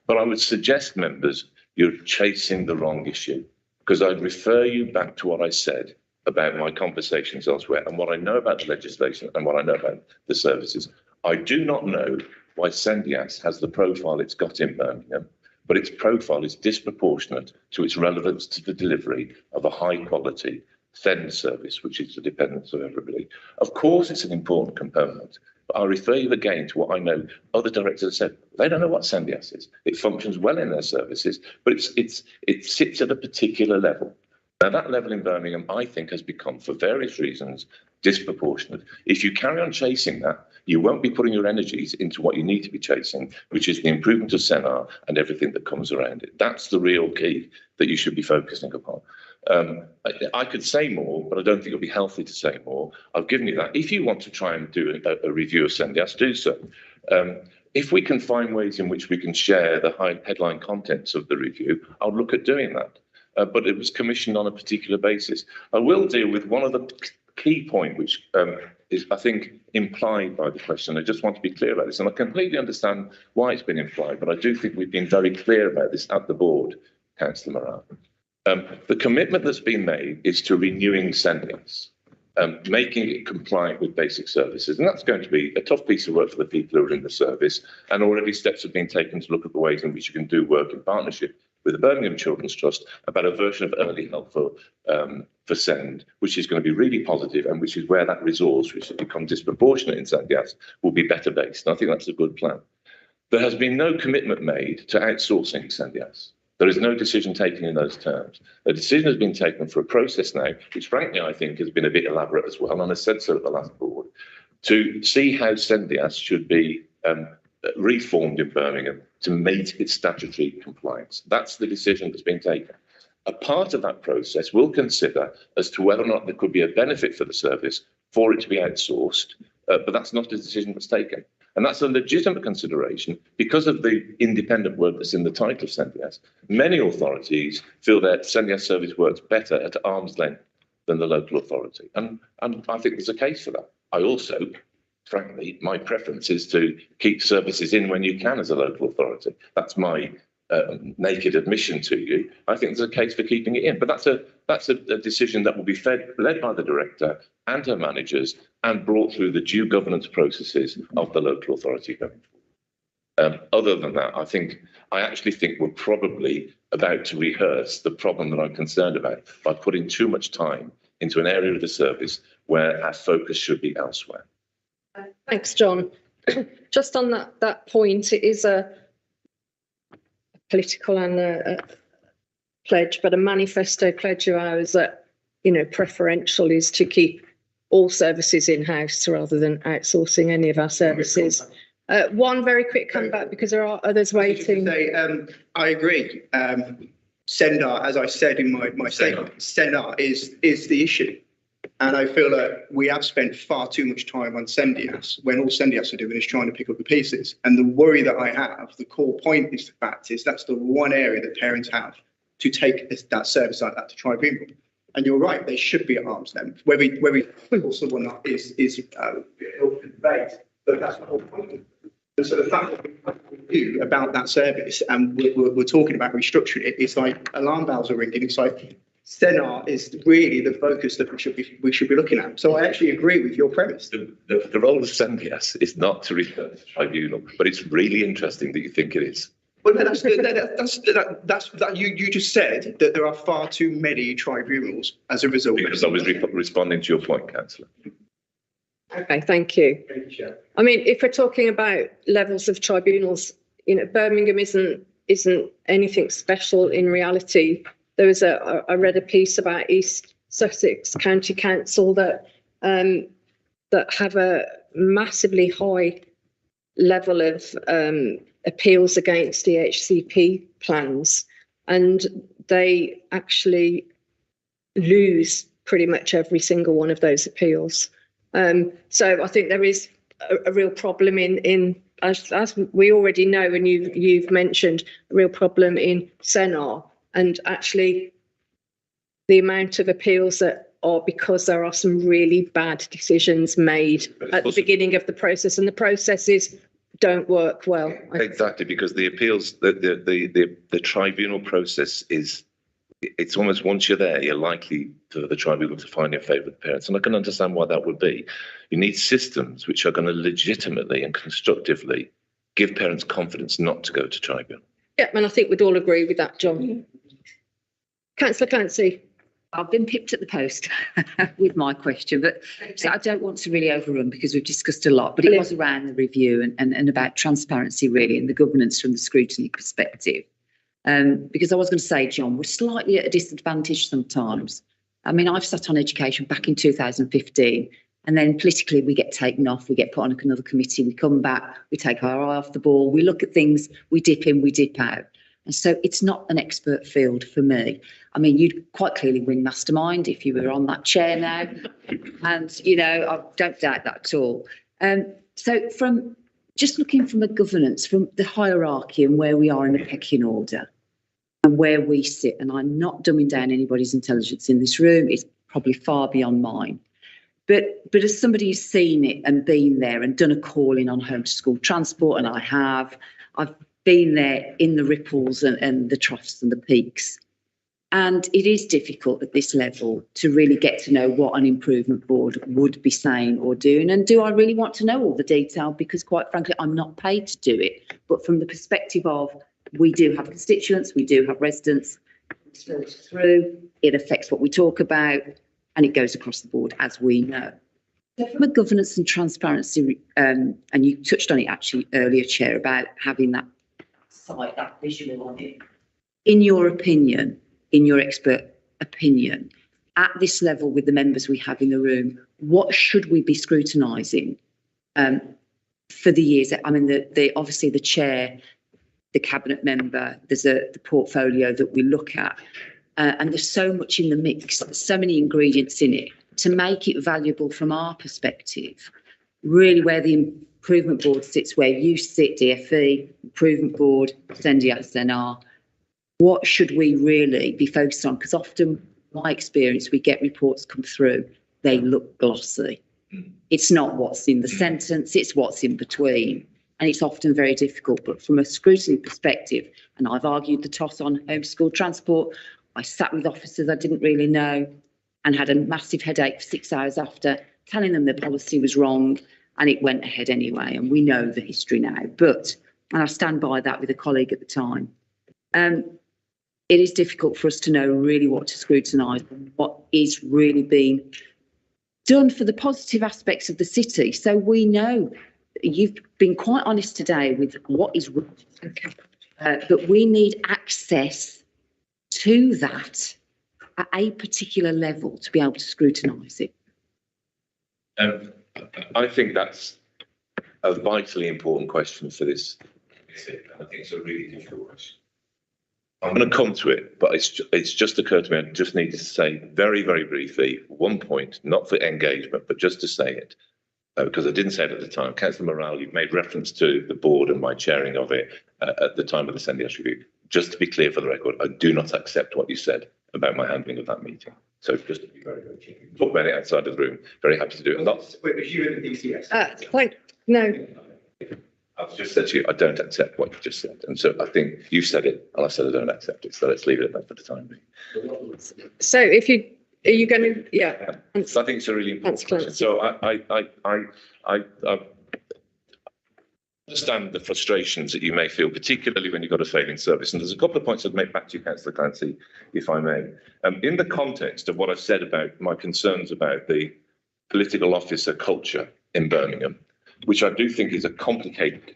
But I would suggest, members, you're chasing the wrong issue, because I'd refer you back to what I said about my conversations elsewhere and what I know about the legislation and what I know about the services. I do not know why Sendias has the profile it's got in Birmingham, but its profile is disproportionate to its relevance to the delivery of a high quality SEND service, which is the dependence of everybody. Of course, it's an important component, but I'll refer you again to what I know other directors have said. They don't know what Sendias is. It functions well in their services, but it sits at a particular level. Now, that level in Birmingham, I think, has become, for various reasons, disproportionate. If you carry on chasing that, you won't be putting your energies into what you need to be chasing, which is the improvement of Senar and everything that comes around it. That's the real key that you should be focusing upon. I could say more, but I don't think it'll be healthy to say more. I've given you that. If you want to try and do a review of Sendias, do so. If we can find ways in which we can share the high headline contents of the review, I'll look at doing that. But it was commissioned on a particular basis. I will deal with one of the key point, which is, I think, implied by the question. I just want to be clear about this, and I completely understand why it's been implied, but I do think we've been very clear about this at the board, Councillor Moran. The commitment that's been made is to renewing Sendias, making it compliant with basic services, and that's going to be a tough piece of work for the people who are in the service, and already steps have been taken to look at the ways in which you can do work in partnership with the Birmingham Children's Trust about a version of early help for SEND, which is going to be really positive, and which is where that resource, which has become disproportionate in Sendias, will be better based. And I think that's a good plan. There has been no commitment made to outsourcing Sendias. There is no decision taken in those terms. A decision has been taken for a process now, which frankly I think has been a bit elaborate as well, and I said so at the last board, to see how Sendias should be reformed in Birmingham to meet its statutory compliance. That's the decision that's been taken. A part of that process will consider as to whether or not there could be a benefit for the service for it to be outsourced, but that's not a decision that's taken. And that's a legitimate consideration because of the independent word that's in the title of Sendias. Many authorities feel that Sendias service works better at arm's length than the local authority. And I think there's a case for that. I also, frankly, my preference is to keep services in when you can as a local authority. That's my naked admission to you. I think there's a case for keeping it in, but that's a decision that will be led by the director and her managers and brought through the due governance processes of the local authority going forward. Other than that, I actually think we're probably about to rehearse the problem that I'm concerned about by putting too much time into an area of the service where our focus should be elsewhere. Thanks, John. Just on that point, it is a political and a pledge, but a manifesto pledge of ours that, preferential is to keep all services in-house rather than outsourcing any of our services. One very quick comeback, because there are others waiting. I agree. Sendar, as I said in my statement, Sendar is the issue. And I feel that we have spent far too much time on Sendias when all Sendias are doing is trying to pick up the pieces. And the worry that I have, the core point is the fact is that's the one area that parents have to take that service like that to tribunal. And you're right, they should be at arm's length. Whether also or not is open debate, but that's the whole point. And so the fact that we do about that service and we're talking about restructuring it, it's like alarm bells are ringing. It's like Senar is really the focus that we should be looking at. So I actually agree with your premise. The role of Sendias is not to refer to the tribunal, but it's really interesting that you think it is. Well, that's you just said that there are far too many tribunals as a result. Because I was responding to your point, Councillor. Okay, thank you. I mean, if we're talking about levels of tribunals, Birmingham isn't anything special in reality. There was I read a piece about East Sussex County Council that have a massively high level of appeals against DHCP plans, and they actually lose pretty much every single one of those appeals. So I think there is a real problem in as we already know, and you've mentioned, a real problem in Sennar, and actually the amount of appeals that are because there are some really bad decisions made at the beginning of the process, and the processes don't work well. Exactly, because the appeals, the tribunal process it's almost, once you're there, you're likely for the tribunal to find in favour of the parents. And I can understand why that would be. You need systems which are going to legitimately and constructively give parents confidence not to go to tribunal. Yeah, and I think we'd all agree with that, John. Councillor Clancy. I've been pipped at the post with my question, but so I don't want to really overrun because we've discussed a lot, but it was around the review and about transparency really and the governance from the scrutiny perspective. Because I was going to say, John, we're slightly at a disadvantage sometimes. I mean, I've sat on education back in 2015 and then politically we get taken off, we get put on another committee, we come back, we take our eye off the ball, we look at things, we dip in, we dip out. And so it's not an expert field for me. I mean, you'd quite clearly win mastermind if you were on that chair now. And, you know, I don't doubt that at all. So from just looking from a governance, from the hierarchy and where we are in the pecking order and where we sit, and I'm not dumbing down anybody's intelligence in this room, it's probably far beyond mine. But as somebody who's seen it and been there and done a call-in on home to school transport, and I've been there in the ripples and the troughs and the peaks. And it is difficult at this level to really get to know what an improvement board would be saying or doing. And do I really want to know all the detail? Because quite frankly, I'm not paid to do it. But from the perspective of we do have constituents, we do have residents, it's filters through, it affects what we talk about, and it goes across the board, as we know. So from a governance and transparency, and you touched on it actually earlier, Chair, about having that site, that visual on it. In your opinion, in your expert opinion, at this level with the members we have in the room, what should we be scrutinising for the years? I mean, obviously the chair, the cabinet member, there's the portfolio that we look at, and there's so much in the mix, there's so many ingredients in it to make it valuable from our perspective. Really, where the improvement board sits, where you sit, DFE, improvement board, Sendia, SNR. What should we really be focused on? Because often, my experience, we get reports come through, they look glossy. It's not what's in the sentence, it's what's in between. And it's often very difficult. But from a scrutiny perspective, and I've argued the toss on homeschool transport, I sat with officers I didn't really know and had a massive headache for 6 hours after, telling them the policy was wrong, and it went ahead anyway. And we know the history now. But, and I stand by that with a colleague at the time, it is difficult for us to know really what to scrutinise and what is really being done for the positive aspects of the city. So we know you've been quite honest today with what is wrong, but we need access to that at a particular level to be able to scrutinise it. I think that's a vitally important question for this. I think it's a really difficult question. I'm going to come to it, but it's just occurred to me. I just need to say very, very briefly one point, not for engagement, but just to say it, because I didn't say it at the time. Councillor Morale, you've made reference to the board and my chairing of it at the time of the Sendias review. Just to be clear for the record, I do not accept what you said about my handling of that meeting. So just to be very, very clear. Talk about it outside of the room. Very happy to do it. Wait, was you in the DCS? No. I've just said to you, I don't accept what you just said. And so I think you said it, and I said I don't accept it. So let's leave it at that for the time being. So are you going to, yeah. So I think it's a really important question. So I understand the frustrations that you may feel, particularly when you've got a failing service. And there's a couple of points I'd make back to you, Councillor Clancy, if I may. In the context of what I've said about my concerns about the political officer culture in Birmingham, which I do think is a complicated,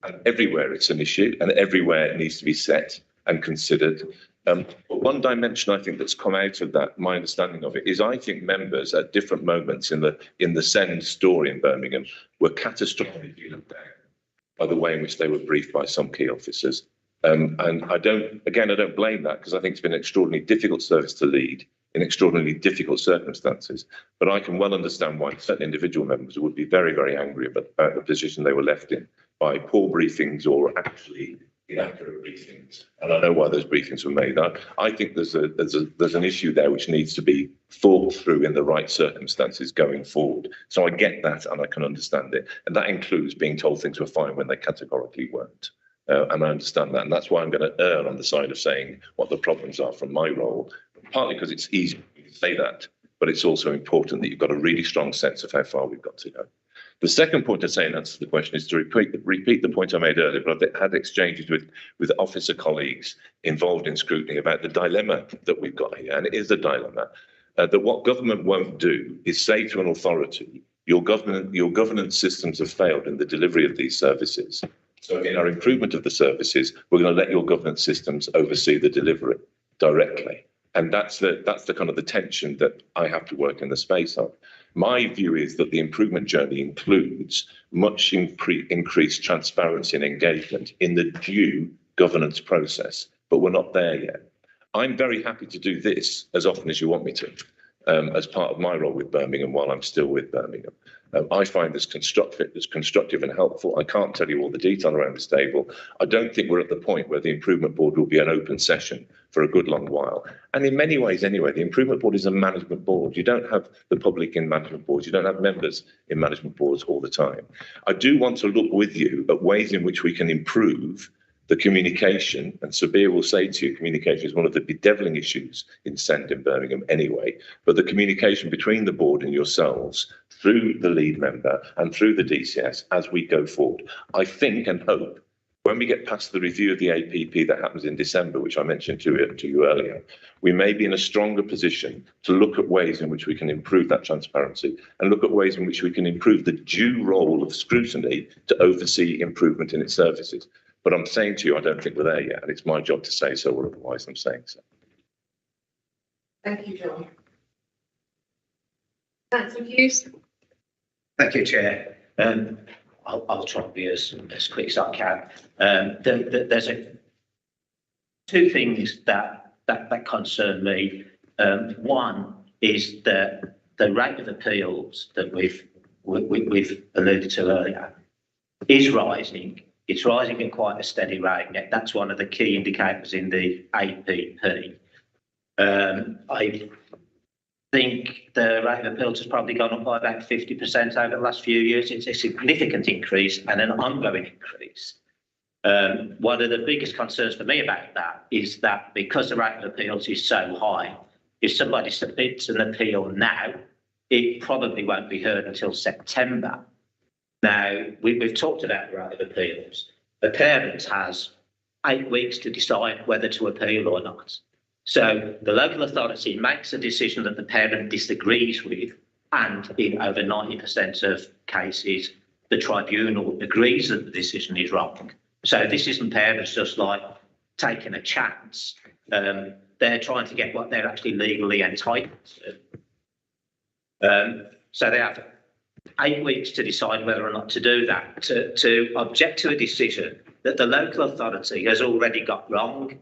and everywhere it's an issue and everywhere it needs to be set and considered. But one dimension I think that's come out of that, my understanding of it, is I think members at different moments in the Send story in Birmingham were catastrophically looked down by the way in which they were briefed by some key officers. And I don't blame that, because I think it's been an extraordinarily difficult service to lead in extraordinarily difficult circumstances. But I can well understand why certain individual members would be very, very angry about the position they were left in by poor briefings or actually inaccurate briefings. And I know why those briefings were made. I think there's an issue there which needs to be thought through in the right circumstances going forward. So I get that and I can understand it. And that includes being told things were fine when they categorically weren't. And I understand that. And that's why I'm going to err on the side of saying what the problems are from my role, partly because it's easy to say that, but it's also important that you've got a really strong sense of how far we've got to go. The second point to say in answer to the question is to repeat the point I made earlier, but I've had exchanges with officer colleagues involved in scrutiny about the dilemma that we've got here. And it is a dilemma that what government won't do is say to an authority, your governance systems have failed in the delivery of these services. So in our improvement of the services, we're going to let your governance systems oversee the delivery directly. And that's the kind of the tension that I have to work in the space of. My view is that the improvement journey includes much increased transparency and engagement in the due governance process, but we're not there yet. I'm very happy to do this as often as you want me to, as part of my role with Birmingham while I'm still with Birmingham. I find this constructive and helpful. I can't tell you all the detail around this table. I don't think we're at the point where the Improvement Board will be an open session for a good long while. And in many ways anyway, the Improvement Board is a management board. You don't have the public in management boards. You don't have members in management boards all the time. I do want to look with you at ways in which we can improve the communication, and Sabir will say to you, communication is one of the bedeviling issues in SEND in Birmingham anyway, but the communication between the board and yourselves through the lead member and through the DCS as we go forward. I think and hope when we get past the review of the APP that happens in December, which I mentioned to you earlier, we may be in a stronger position to look at ways in which we can improve that transparency and look at ways in which we can improve the due role of scrutiny to oversee improvement in its services. But I'm saying to you, I don't think we're there yet, and it's my job to say so, or otherwise I'm saying so. Thank you, John. Councillor Hughes. Thank you, Chair. I'll try and be as quick as I can. There's two things that concern me. One is the rate of appeals that we've alluded to earlier is rising. It's rising at quite a steady rate. That's one of the key indicators in the APP. I think the rate of appeals has probably gone up by about 50% over the last few years. It's a significant increase and an ongoing increase. One of the biggest concerns for me about that is that because the rate of appeals is so high, if somebody submits an appeal now, it probably won't be heard until September. Now, we've talked about the rate of appeals. The parent has 8 weeks to decide whether to appeal or not. So the local authority makes a decision that the parent disagrees with, and in over 90% of cases, the tribunal agrees that the decision is wrong. So this isn't parents just like taking a chance. They're trying to get what they're actually legally entitled to. So they have 8 weeks to decide whether or not to do that, to object to a decision that the local authority has already got wrong.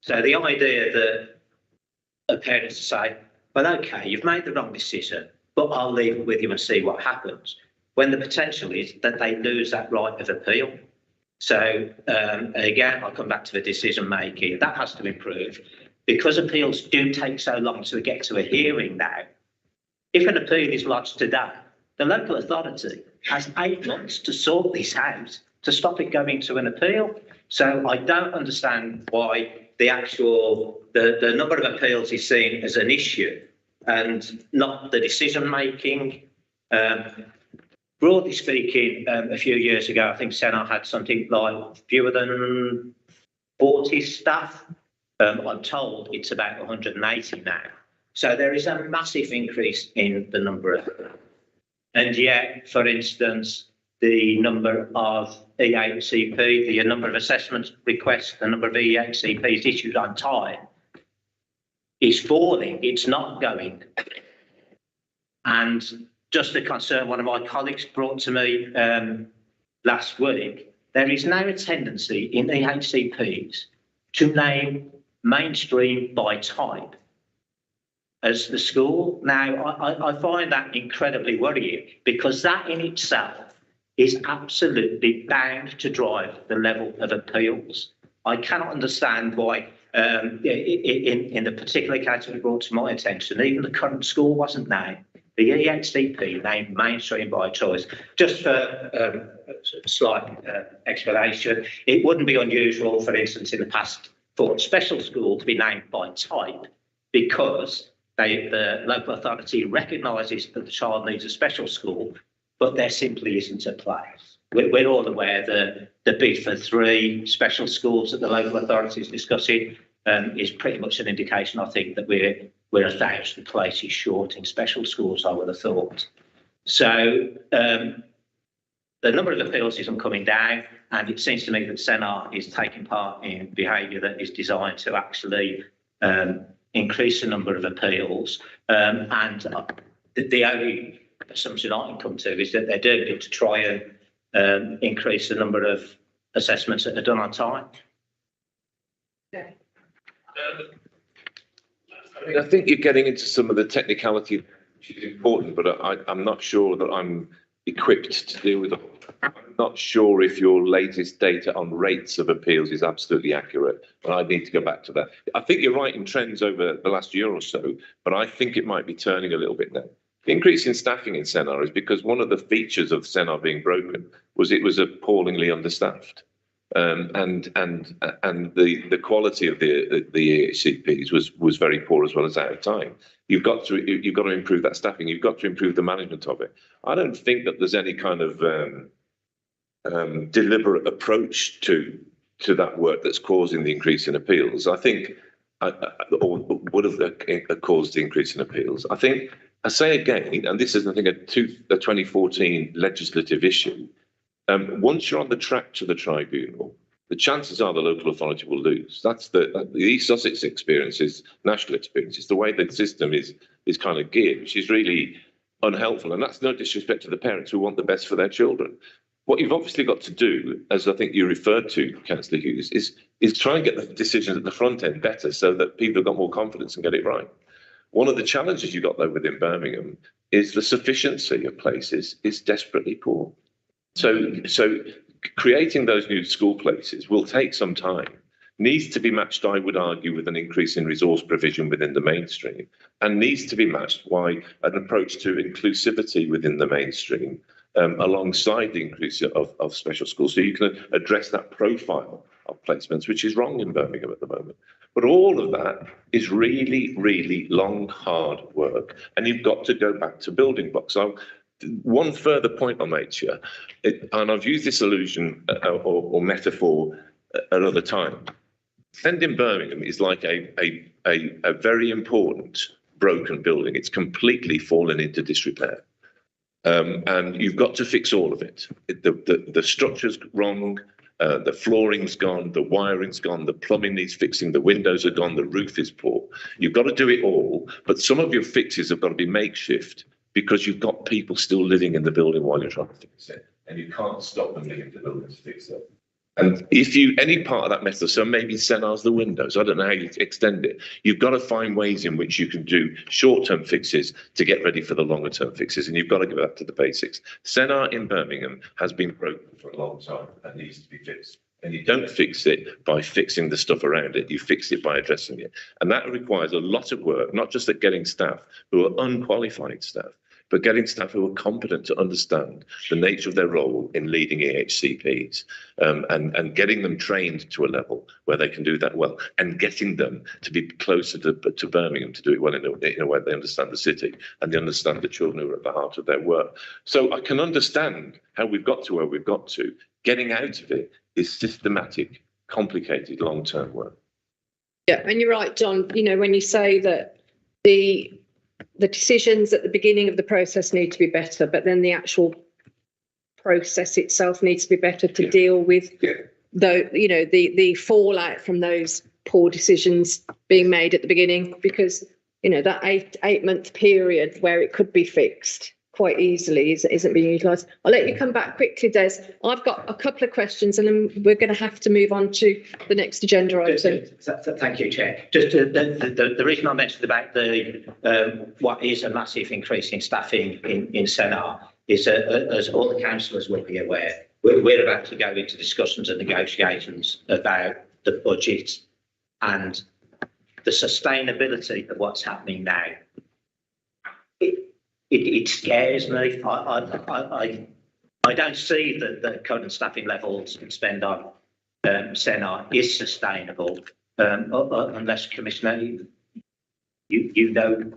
So the idea that a parent to say, well, OK, you've made the wrong decision, but I'll leave it with you and see what happens, when the potential is that they lose that right of appeal. So again, I'll come back to the decision making. That has to improve. Because appeals do take so long to get to a hearing now, if an appeal is lodged today, the local authority has 8 months to sort this out, to stop it going to an appeal. So I don't understand why the number of appeals is seen as an issue and not the decision making. Broadly speaking, a few years ago, I think Senna had something like fewer than 40 staff. I'm told it's about 180 now. So there is a massive increase in the number of, and yet, for instance, the number of EHCP, the number of assessment requests, the number of EHCPs issued on time is falling. It's not going. And just a concern one of my colleagues brought to me last week there is now a tendency in EHCPs to name mainstream by type as the school. Now, I find that incredibly worrying, because that in itself is absolutely bound to drive the level of appeals. I cannot understand why, in the particular case that brought to my attention, even the current school wasn't named. The EHCP named mainstream by choice. Just for a slight explanation, it wouldn't be unusual, for instance, in the past, for special school to be named by type, because the local authority recognises that the child needs a special school, but there simply isn't a place. We're all aware that the bid for 3 special schools that the local authority is discussing is pretty much an indication, I think, that we're 1,000 places short in special schools, I would have thought. So the number of appeals isn't coming down, and it seems to me that CENAR is taking part in behaviour that is designed to actually increase the number of appeals. And the only assumption I can come to is that they're doing it to try and increase the number of assessments that are done on time. I think you're getting into some of the technicality, which is important, but I'm not sure that I'm equipped to deal with it. I'm not sure if your latest data on rates of appeals is absolutely accurate, but I need to go back to that. I think you're right in trends over the last year or so, but I think it might be turning a little bit now. The increase in staffing in CENAR is because one of the features of CENAR being broken was it was appallingly understaffed. And the quality of the EHCPs was very poor, as well as out of time. You've got to improve that staffing. You've got to improve the management of it. I don't think that there's any kind of deliberate approach to that work that's causing the increase in appeals. I think, or would have caused the increase in appeals. I think, I say again, and this is, I think, a 2014 legislative issue. Once you're on the track to the tribunal, the chances are the local authority will lose. That's the East Sussex experience, is national experience. It's the way the system is kind of geared, which is really unhelpful. And that's no disrespect to the parents who want the best for their children. What you've obviously got to do, as I think you referred to, Councillor Hughes, is try and get the decisions at the front end better, so that people have got more confidence and get it right. One of the challenges you've got, though, within Birmingham is the sufficiency of places is desperately poor. So creating those new school places will take some time, needs to be matched, I would argue, with an increase in resource provision within the mainstream, and needs to be matched by an approach to inclusivity within the mainstream, alongside the increase of special schools, so you can address that profile of placements, which is wrong in Birmingham at the moment. But all of that is really, really long, hard work, and you've got to go back to building blocks. So one further point I'll make here, and I've used this allusion or metaphor another time. Sending Birmingham is like a very important broken building. It's completely fallen into disrepair. And you've got to fix all of it. The structure's wrong, the flooring's gone, the wiring's gone, the plumbing needs fixing, the windows are gone, the roof is poor. You've got to do it all, but some of your fixes have got to be makeshift, because you've got people still living in the building while you're trying to fix it, and you can't stop them living in the building to fix it. And if any part of that method, so maybe CENAR's the windows, I don't know how you extend it. You've got to find ways in which you can do short-term fixes to get ready for the longer-term fixes, and you've got to go back to the basics. CENAR in Birmingham has been broken for a long time and needs to be fixed. And you don't fix it by fixing the stuff around it. You fix it by addressing it. And that requires a lot of work, not just at getting staff who are unqualified staff, but getting staff who are competent to understand the nature of their role in leading EHCPs, and getting them trained to a level where they can do that well, and getting them to be closer to Birmingham to do it well in a way they understand the city and they understand the children who are at the heart of their work. So I can understand how we've got to where we've got to. Getting out of it is systematic, complicated, long-term work. Yeah, and you're right, John. You know, when you say that the decisions at the beginning of the process need to be better, but then the actual process itself needs to be better to deal with the fallout from those poor decisions being made at the beginning, because that eight-month period where it could be fixed quite easily isn't being utilised. I'll let you come back quickly, Des. I've got a couple of questions and then we're going to have to move on to the next agenda item. Thank you, Chair. Just the reason I mentioned about the what is a massive increase in staffing in Sennar is as all the councillors will be aware, we're about to go into discussions and negotiations about the budget and the sustainability of what's happening now. It scares me. I don't see that the current staffing levels and spend on Sennar is sustainable unless, Commissioner, you know.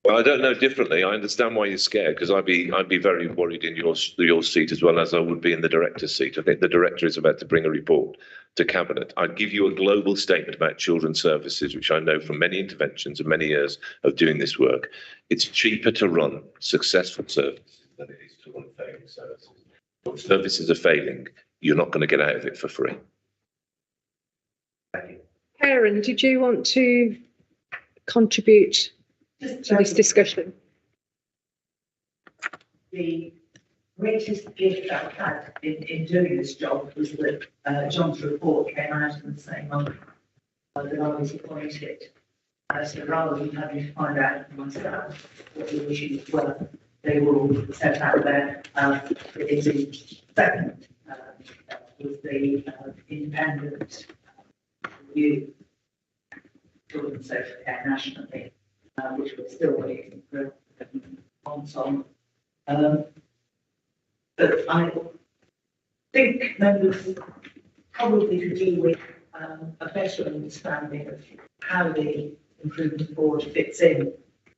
Well, I don't know differently. I understand why you're scared, because I'd be very worried in your seat as well as I would be in the director's seat. I think the director is about to bring a report to Cabinet. I'd give you a global statement about children's services, which I know from many interventions and many years of doing this work. It's cheaper to run successful services than it is to run failing services. If services are failing, you're not going to get out of it for free. Karen, did you want to contribute to this discussion? The greatest gift I've had in doing this job was that John's report came out in the same month that I was appointed. So rather than having to find out for myself what the issues were, they were all set out there. The second was the independent review children's social care nationally, which we're still waiting for on. But I think members probably could do with a better understanding of how the improvement board fits in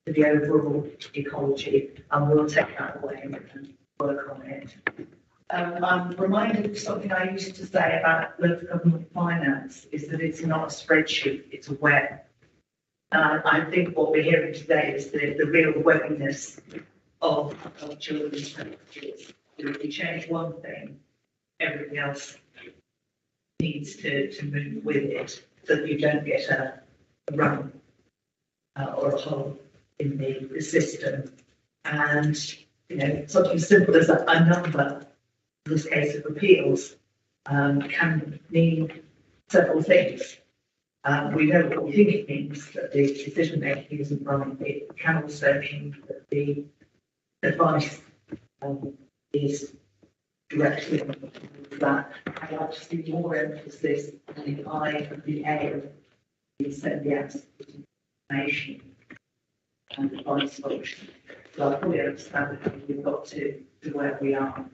to the overall ecology, and we'll take that away and work on it. I'm reminded of something I used to say about local government finance, is that it's not a spreadsheet, it's a web. I think what we're hearing today is the real webbiness of children's services. If we change one thing, everything else needs to move with it, so that you don't get a run or a hole in the system. And, something as simple as a number, in this case of appeals, can mean several things. We know what we think it means, that the decision making isn't right. It can also mean that the advice is directly that. I'd like to see more emphasis on the I and the A of the yes information and advice function. So I fully understand how we've got to where we are.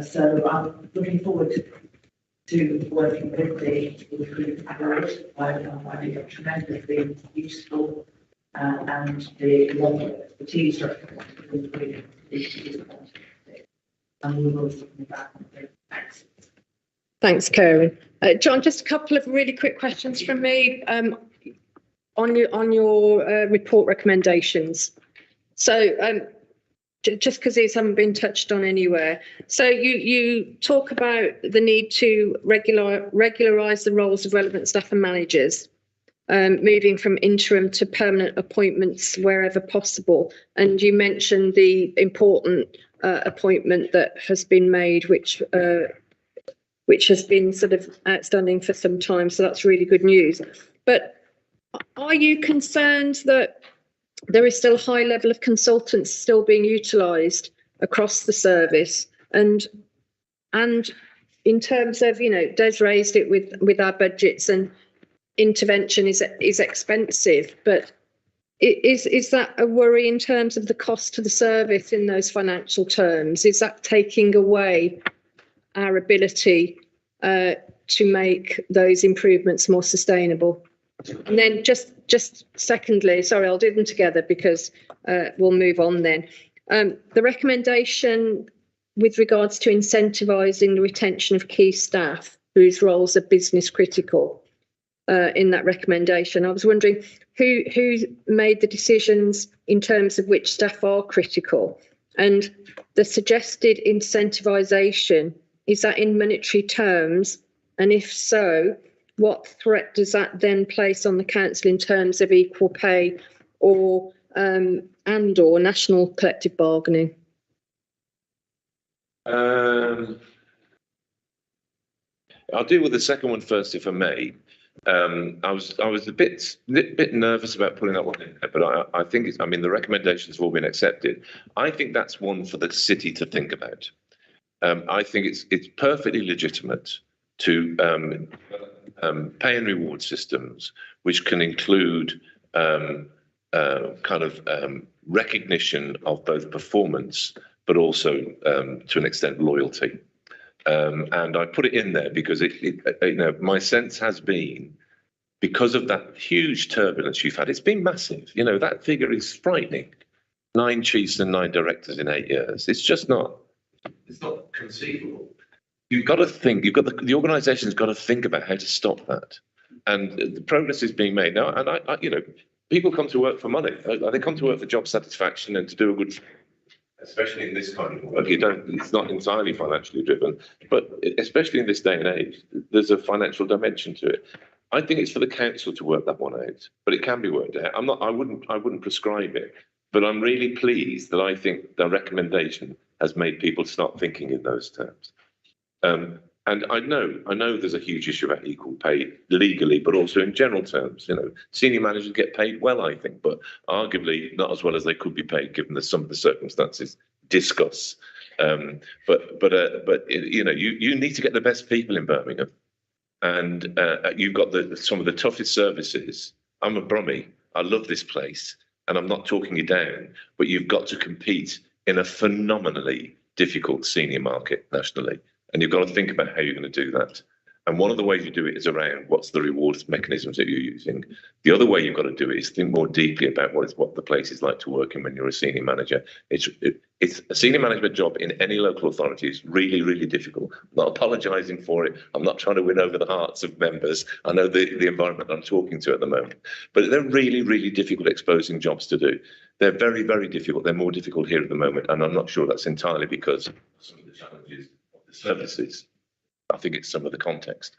So I'm looking forward to working with the recruitment board. I find it tremendously useful, and the level of expertise represented is and we will see that. Thanks. Thanks, Karen. John, just a couple of really quick questions from me on your report recommendations. So just because these haven't been touched on anywhere. So you talk about the need to regularise the roles of relevant staff and managers, moving from interim to permanent appointments wherever possible. And you mentioned the important appointment that has been made, which has been sort of outstanding for some time. So that's really good news. But are you concerned that there is still a high level of consultants still being utilised across the service? And in terms of, Des raised it with our budgets, and intervention is expensive, but is that a worry in terms of the cost to the service in those financial terms? Is that taking away our ability to make those improvements more sustainable? And then just secondly, sorry, I'll do them together because we'll move on then. The recommendation with regards to incentivising the retention of key staff whose roles are business critical in that recommendation. I was wondering who made the decisions in terms of which staff are critical, and the suggested incentivisation, is that in monetary terms? And if so, what threat does that then place on the council in terms of equal pay or and or national collective bargaining? I'll deal with the second one first, if I may. I was a bit nervous about putting that one in there, but I think it's, I mean, the recommendations have all been accepted. I think that's one for the city to think about. I think it's perfectly legitimate to pay and reward systems which can include recognition of both performance, but also to an extent loyalty. And I put it in there because my sense has been, because of that huge turbulence you've had, it's been massive. You know, that figure is frightening. 9 chiefs and 9 directors in 8 years. It's just not, it's not conceivable. You've got to think, the organisation's got to think about how to stop that. And the progress is being made now. And I people come to work for money. They come to work for job satisfaction and to do a good, especially in this kind of work. It's not entirely financially driven, but especially in this day and age, there's a financial dimension to it. I think it's for the council to work that one out, but it can be worked out. I wouldn't prescribe it, but I'm really pleased that I think the recommendation has made people start thinking in those terms. And I know there's a huge issue about equal pay legally, but also in general terms. You know, senior managers get paid well, I think, but arguably not as well as they could be paid given some of the circumstances discuss. But you know, you need to get the best people in Birmingham, and you've got some of the toughest services. I'm a Brummie. I love this place, and I'm not talking you down, but you've got to compete in a phenomenally difficult senior market nationally. And you've got to think about how you're going to do that. And one of the ways you do it is around what's the rewards mechanisms that you're using. The other way you've got to do it is think more deeply about what the place is like to work in when you're a senior manager. It's a senior management job in any local authority is really, really difficult. I'm not apologising for it. I'm not trying to win over the hearts of members. I know the environment I'm talking to at the moment, but they're really, really difficult, exposing jobs to do. They're very, very difficult. They're more difficult here at the moment, and I'm not sure that's entirely because of some of the challenges services. I think it's some of the context.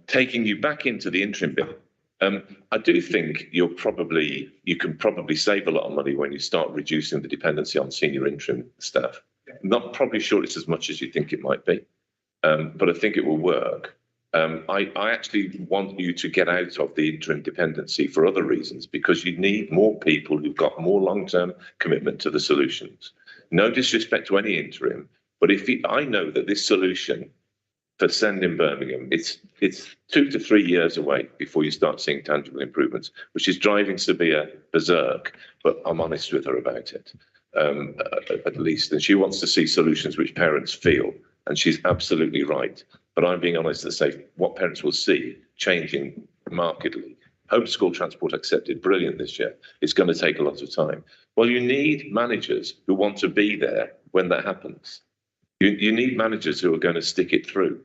Taking you back into the interim bit, I do think you can probably save a lot of money when you start reducing the dependency on senior interim staff. Not probably sure it's as much as you think it might be, but I think it will work. I actually want you to get out of the interim dependency for other reasons, because you need more people who've got more long-term commitment to the solutions. No disrespect to any interim, but I know that this solution for SEND in Birmingham, it's 2 to 3 years away before you start seeing tangible improvements, which is driving Sabia berserk. But I'm honest with her about it, at least, and she wants to see solutions which parents feel, and she's absolutely right. But I'm being honest to say what parents will see changing markedly. Homeschool transport accepted, brilliant this year. It's going to take a lot of time. Well, you need managers who want to be there when that happens. You need managers who are going to stick it through.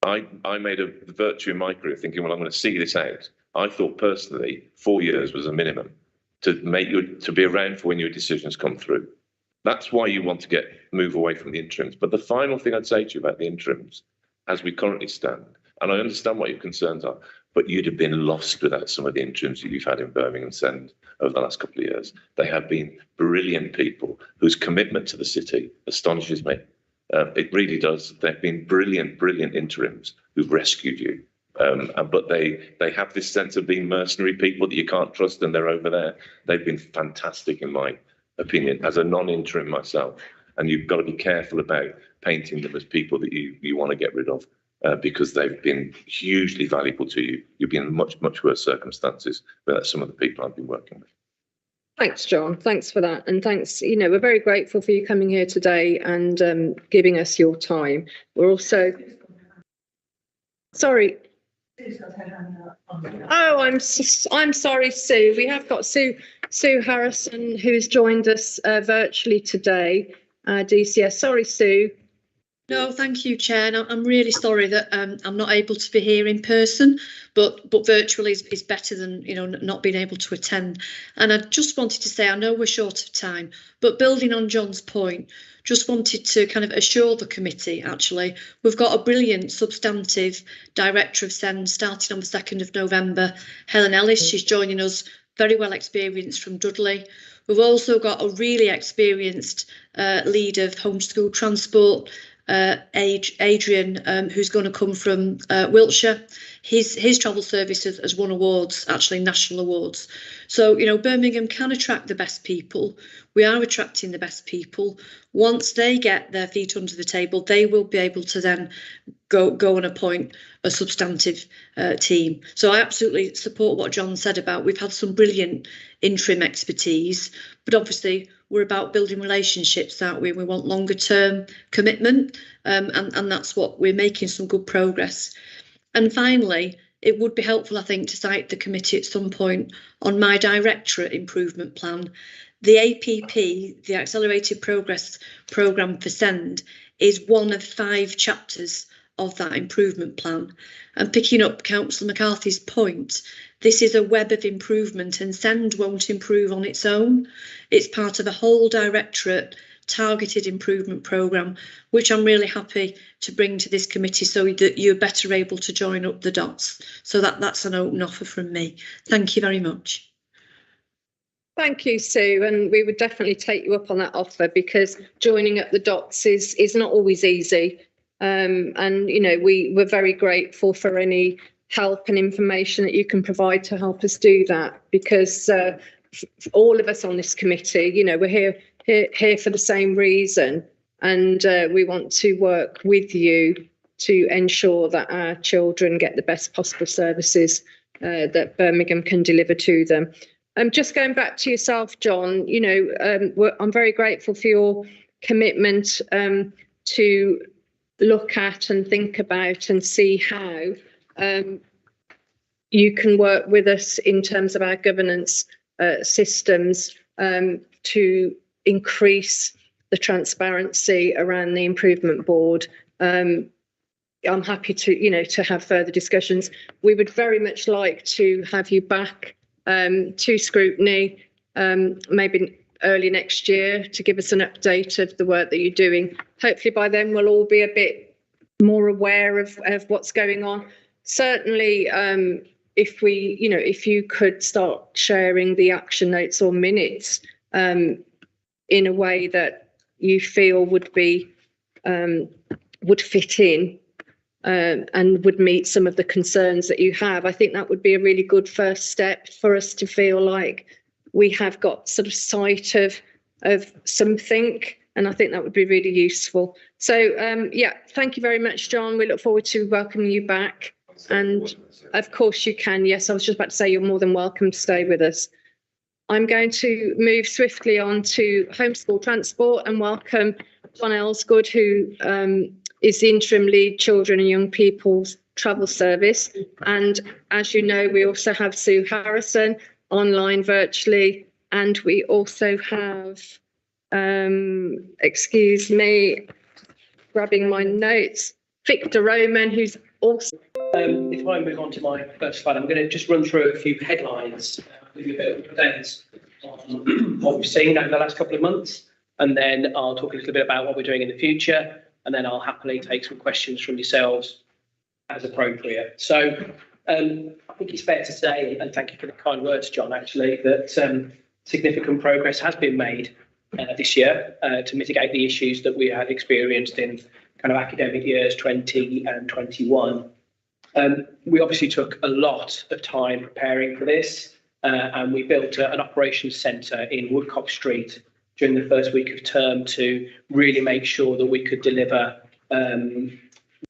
I made a virtue in my career thinking, well, I'm going to see this out. I thought personally 4 years was a minimum to be around for when your decisions come through. That's why you want to move away from the interims. But the final thing I'd say to you about the interims, as we currently stand, and I understand what your concerns are, but you'd have been lost without some of the interims that you've had in Birmingham SEND over the last couple of years. They have been brilliant people whose commitment to the city astonishes me. It really does. They've been brilliant, brilliant interims who've rescued you. But they have this sense of being mercenary people that you can't trust, and they're over there. They've been fantastic, in my opinion, as a non-interim myself. And you've got to be careful about painting them as people that you want to get rid of, because they've been hugely valuable to you. You've been in much, much worse circumstances without some of the people I've been working with. Thanks, John. Thanks for that. And thanks, we're very grateful for you coming here today and giving us your time. We're also... Sorry. Oh, I'm sorry, Sue. We have got Sue Harrison, who's joined us virtually today, DCS. Sorry, Sue. No, thank you, Chair. And I'm really sorry that I'm not able to be here in person, but virtually is better than not being able to attend. And I just wanted to say, I know we're short of time, but building on John's point, just wanted to kind of assure the committee, actually, we've got a brilliant substantive director of SEND starting on the 2nd of November, Helen Ellis. She's joining us very well experienced from Dudley. We've also got a really experienced lead of homeschool transport, Adrian, who's going to come from Wiltshire. His travel service has won awards, actually national awards. So, you know, Birmingham can attract the best people. We are attracting the best people. Once they get their feet under the table, they will be able to then go and appoint a substantive team. So I absolutely support what John said about we've had some brilliant interim expertise, but obviously we're about building relationships, aren't we? We want longer term commitment, and that's what we're making some good progress. And finally, it would be helpful, I think, to cite the committee at some point on my directorate improvement plan. The APP, the Accelerated Progress Programme for SEND, is one of 5 chapters of that improvement plan. And picking up Councillor McCarthy's point, this is a web of improvement, and SEND won't improve on its own. It's part of a whole directorate targeted improvement programme, which I'm really happy to bring to this committee so that you're better able to join up the dots. So that's an open offer from me. Thank you very much. Thank you, Sue, and we would definitely take you up on that offer, because joining up the dots is not always easy. And, you know, we're very grateful for any help and information that you can provide to help us do that, because all of us on this committee, you know, we're here for the same reason, and we want to work with you to ensure that our children get the best possible services that Birmingham can deliver to them. Just going back to yourself, John, you know, I'm very grateful for your commitment to look at and think about and see how you can work with us in terms of our governance systems to increase the transparency around the improvement board. I'm happy to, you know, to have further discussions. We would very much like to have you back to scrutiny, maybe early next year, to give us an update of the work that you're doing. Hopefully by then we'll all be a bit more aware of what's going on. Certainly, if we, you know, if you could start sharing the action notes or minutes in a way that you feel would be would fit in and would meet some of the concerns that you have, I think that would be a really good first step for us to feel like we have got sort of sight of something, and I think that would be really useful. So yeah, thank you very much, John. We look forward to welcoming you back, and of course you can. Yes, I was just about to say you're more than welcome to stay with us. I'm going to move swiftly on to homeschool transport and welcome John Elsgood, who is the interim lead children and young people's travel service. And as you know, we also have Sue Harrison online virtually, and we also have, excuse me, grabbing my notes, Victor Roman, who's also. If I move on to my first slide, I'm going to just run through a few headlines, give you a bit of updates on what we've seen over the last couple of months, and then I'll talk a little bit about what we're doing in the future, and then I'll happily take some questions from yourselves as appropriate. So I think it's fair to say, and thank you for the kind words, John, actually, that significant progress has been made this year to mitigate the issues that we had experienced in kind of academic years 20 and 21. We obviously took a lot of time preparing for this, and we built an operations centre in Woodcock Street during the first week of term to really make sure that we could deliver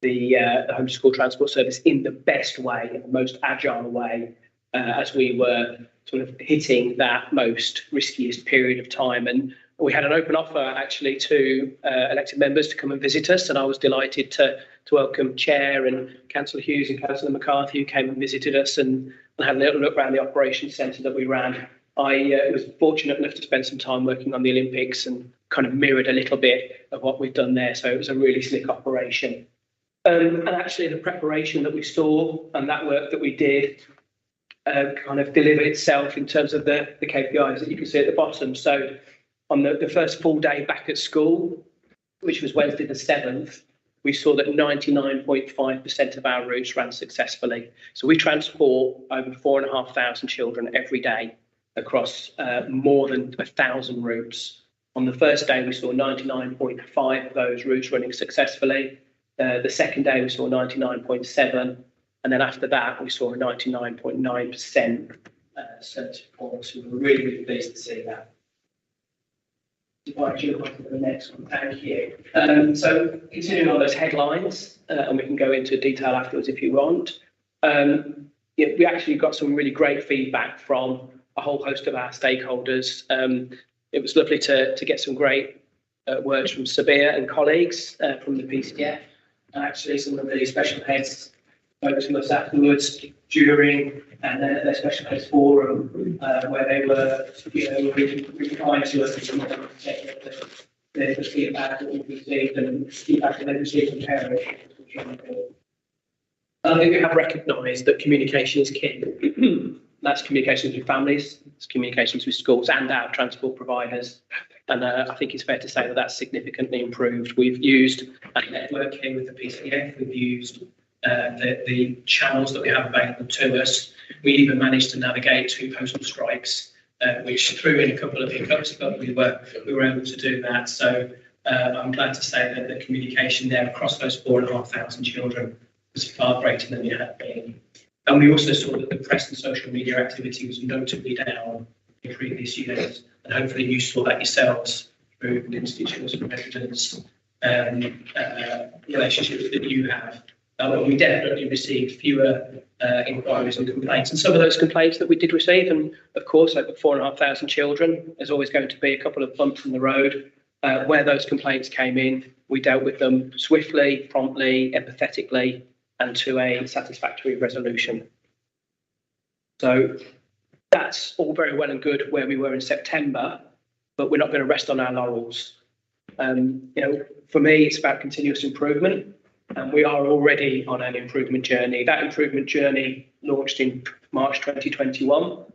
the homeschool transport service in the best way, the most agile way, as we were sort of hitting that most riskiest period of time. And we had an open offer actually to elected members to come and visit us, and I was delighted to welcome Chair and Councillor Hughes and Councillor McCarthy, who came and visited us and had a little look around the operations centre that we ran. I was fortunate enough to spend some time working on the Olympics and kind of mirrored a little bit of what we've done there, so it was a really slick operation. And actually the preparation that we saw and that work that we did kind of delivered itself in terms of the KPIs that you can see at the bottom. So on the first full day back at school, which was Wednesday the 7th, we saw that 99.5% of our routes ran successfully. So we transport over 4,500 children every day across more than 1,000 routes. On the first day, we saw 99.5 of those routes running successfully. The second day, we saw 99.7. And then after that, we saw a 99.9% service performance. So we're really, really pleased to see that. If I jump on to the next one, thank you. So continuing on those headlines, and we can go into detail afterwards if you want. Yeah, we actually got some really great feedback from a whole host of our stakeholders. It was lovely to get some great words from Sabir and colleagues from the PCF. And actually, some of the special heads spoke to us afterwards during their special heads forum, where they were, really kind to us and the feedback that we received and feedback that they received from parents. I think we have recognised that communication is key. That's communications with families, it's communications with schools and our transport providers. And I think it's fair to say that that's significantly improved. We've used a network here with the PCF. We've used the channels that we have available to us. We even managed to navigate 2 postal strikes, which threw in a couple of hiccups, but we were able to do that. So I'm glad to say that the communication there across those 4,500 children was far greater than it had been. And we also saw that the press and social media activity was notably down in previous years. And hopefully you saw that yourselves through the constituents and residents relationships that you have. We definitely received fewer inquiries and complaints. And some of those complaints that we did receive, and of course, over 4,500 children, there's always going to be a couple of bumps in the road. Where those complaints came in, we dealt with them swiftly, promptly, empathetically, and to a satisfactory resolution. So that's all very well and good where we were in September, but we're not going to rest on our laurels. For me, it's about continuous improvement, and we are already on an improvement journey. That improvement journey launched in March 2021,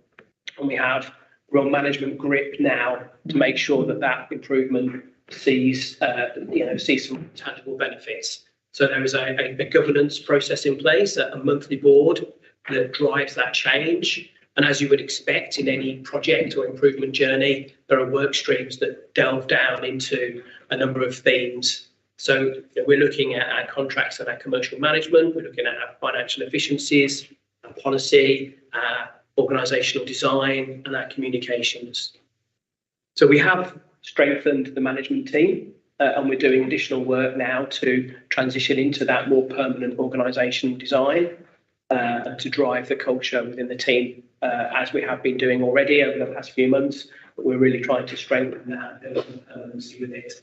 and we have real management grip now to make sure that that improvement sees some tangible benefits. So there is a governance process in place, a monthly board that drives that change. And as you would expect in any project or improvement journey, there are work streams that delve down into a number of themes. So we're looking at our contracts and our commercial management, we're looking at our financial efficiencies, our policy, our organisational design, and our communications. So we have strengthened the management team. And we're doing additional work now to transition into that more permanent organisation design and to drive the culture within the team, as we have been doing already over the past few months. But we're really trying to strengthen that and build permanency with it.